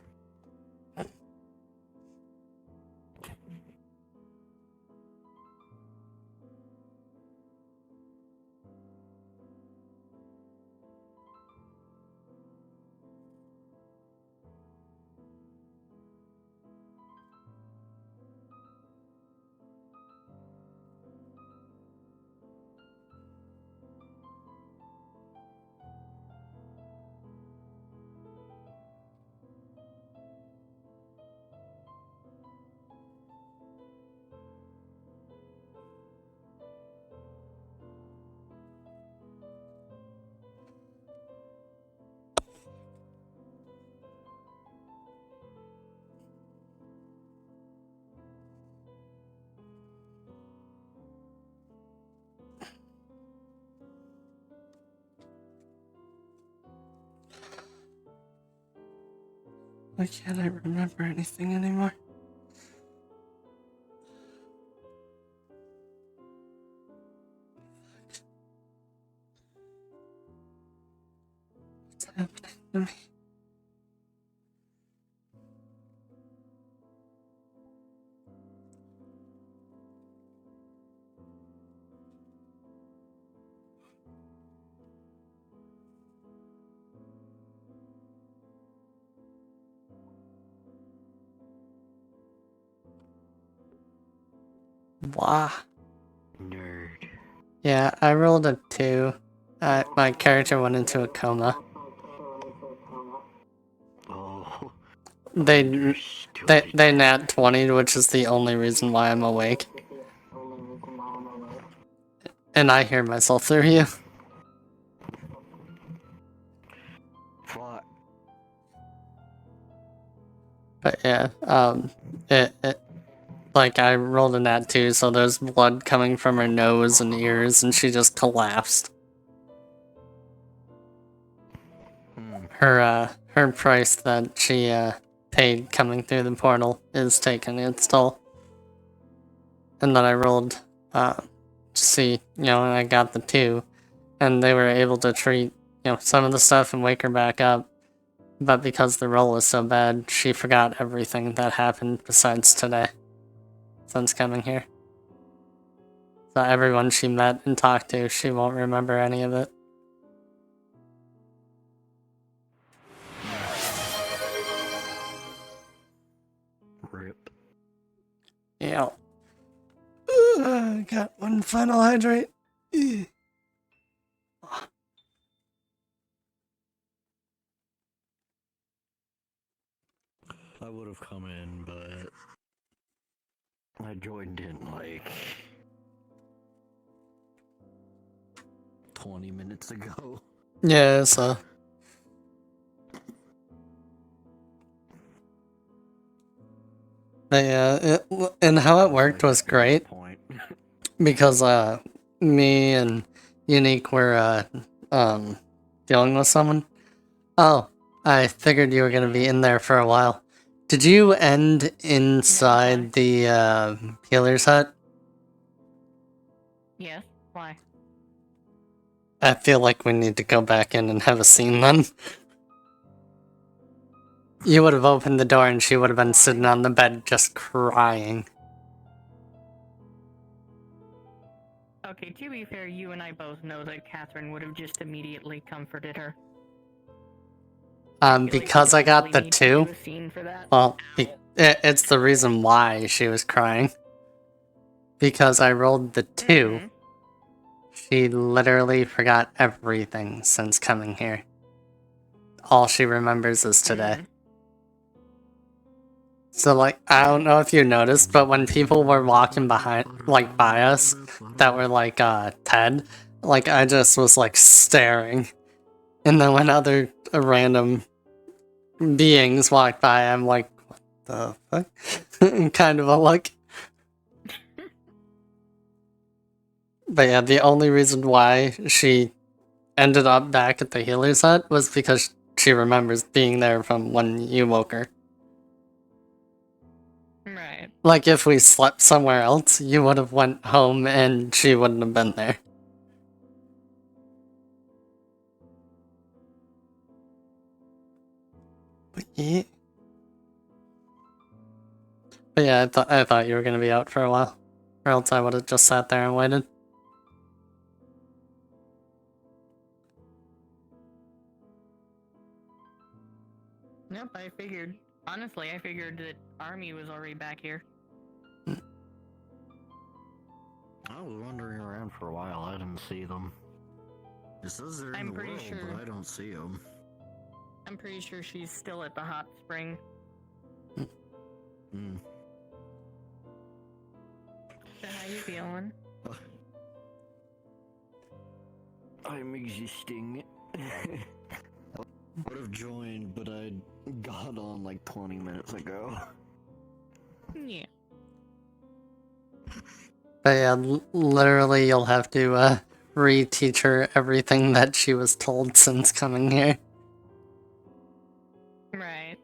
Why can't I remember anything anymore? What's happening to me? Wow. Nerd. Yeah, I rolled a 2. My character went into a coma. Oh. They nat 20, which is the only reason why I'm awake. And I hear myself through you. What? But yeah, like I rolled a nat 2, so there's blood coming from her nose and ears, and she just collapsed. Her price that she paid coming through the portal is taken its toll. And then I rolled to see, and I got the 2, and they were able to treat, some of the stuff and wake her back up. But because the roll was so bad, she forgot everything that happened besides today, since coming here. So everyone she met and talked to, she won't remember any of it. Rip. Yeah. Got one final hydrate. I would have come in, but I joined in like 20 minutes ago. Yeah, so. But yeah, and how it worked was great. Because me and Unique were dealing with someone. Oh, I figured you were gonna be in there for a while. Did you end inside the healer's hut? Yes. Why? I feel like we need to go back in and have a scene then. You would have opened the door and she would have been sitting on the bed just crying. Okay, to be fair, you and I both know that Catherine would have just immediately comforted her. Because I got the need to do 2. a scene for that. Well, it's the reason why she was crying. Because I rolled the 2. She literally forgot everything since coming here. All she remembers is today. So, like, I don't know if you noticed, but when people were walking by us, that were like, Ted, like, I just was, like, staring. And then when other random beings walked by, I'm like, what the fuck? Kind of a look. But yeah, the only reason why she ended up back at the healer's hut was because she remembers being there from when you woke her. Right. Like, if we slept somewhere else, you would have went home and she wouldn't have been there. But yeah, I thought you were gonna be out for a while. Or else I would have just sat there and waited. Nope, I figured. Honestly, I figured that Army was already back here. I was wandering around for a while. I didn't see them. It says they're in the world, but I don't see them. I'm pretty sure she's still at the hot spring. Hmm. So how you feeling? I'm existing. I would have joined, but I got on like 20 minutes ago. Yeah. But yeah, literally you'll have to re-teach her everything that she was told since coming here. Right.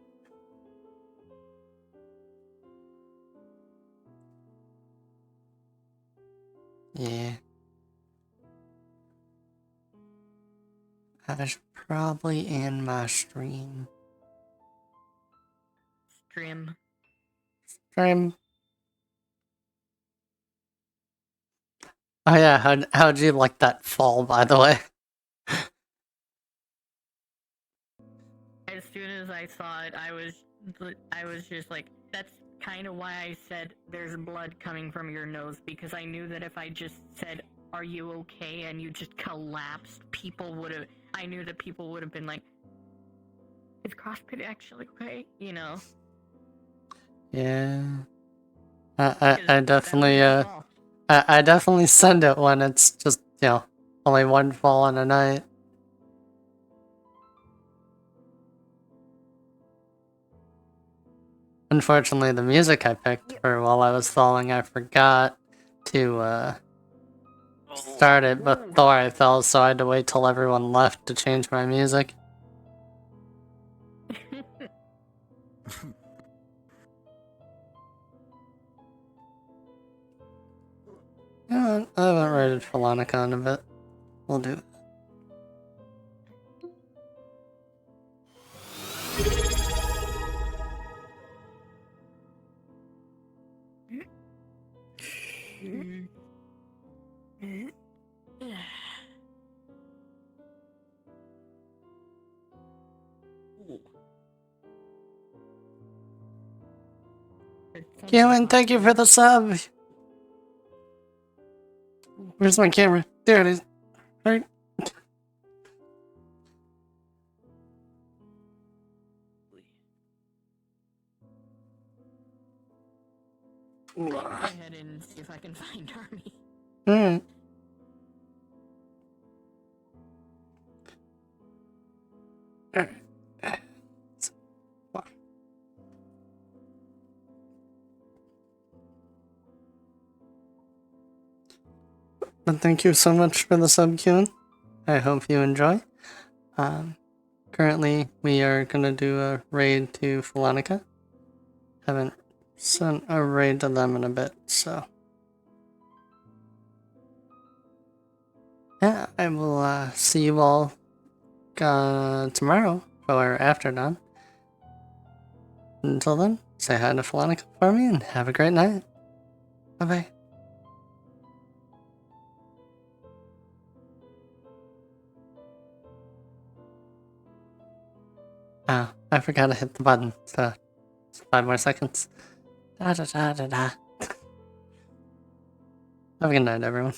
Yeah. I should probably end my stream. Stream. Stream. Oh yeah, how'd you like that fall, by the way? As soon as I saw it, I was just like, that's kind of why I said there's blood coming from your nose, because I knew that if I just said, "Are you okay?" and you just collapsed, I knew that people would have been like, "Is CrossFit actually okay?" You know. Yeah. I definitely I definitely send it when it's just, you know, only one fall in a night. Unfortunately, the music I picked for while I was falling, I forgot to start it before I fell, so I had to wait till everyone left to change my music. Yeah, I haven't rated Philonica in a bit. We'll do it. Keelan, thank you for the sub. Where's my camera? There it is. Right. I'll go ahead and see if I can find Army. Alright. But thank you so much for the sub, Keelan. I hope you enjoy. Currently, we are gonna do a raid to Philonica. Haven't sent a raid to them in a bit, so. Yeah, I will see you all tomorrow or after dawn. Until then, say hi to Philonica for me and have a great night. Bye bye. Oh, I forgot to hit the button, so 5 more seconds. Da da da da da. Have a good night, everyone.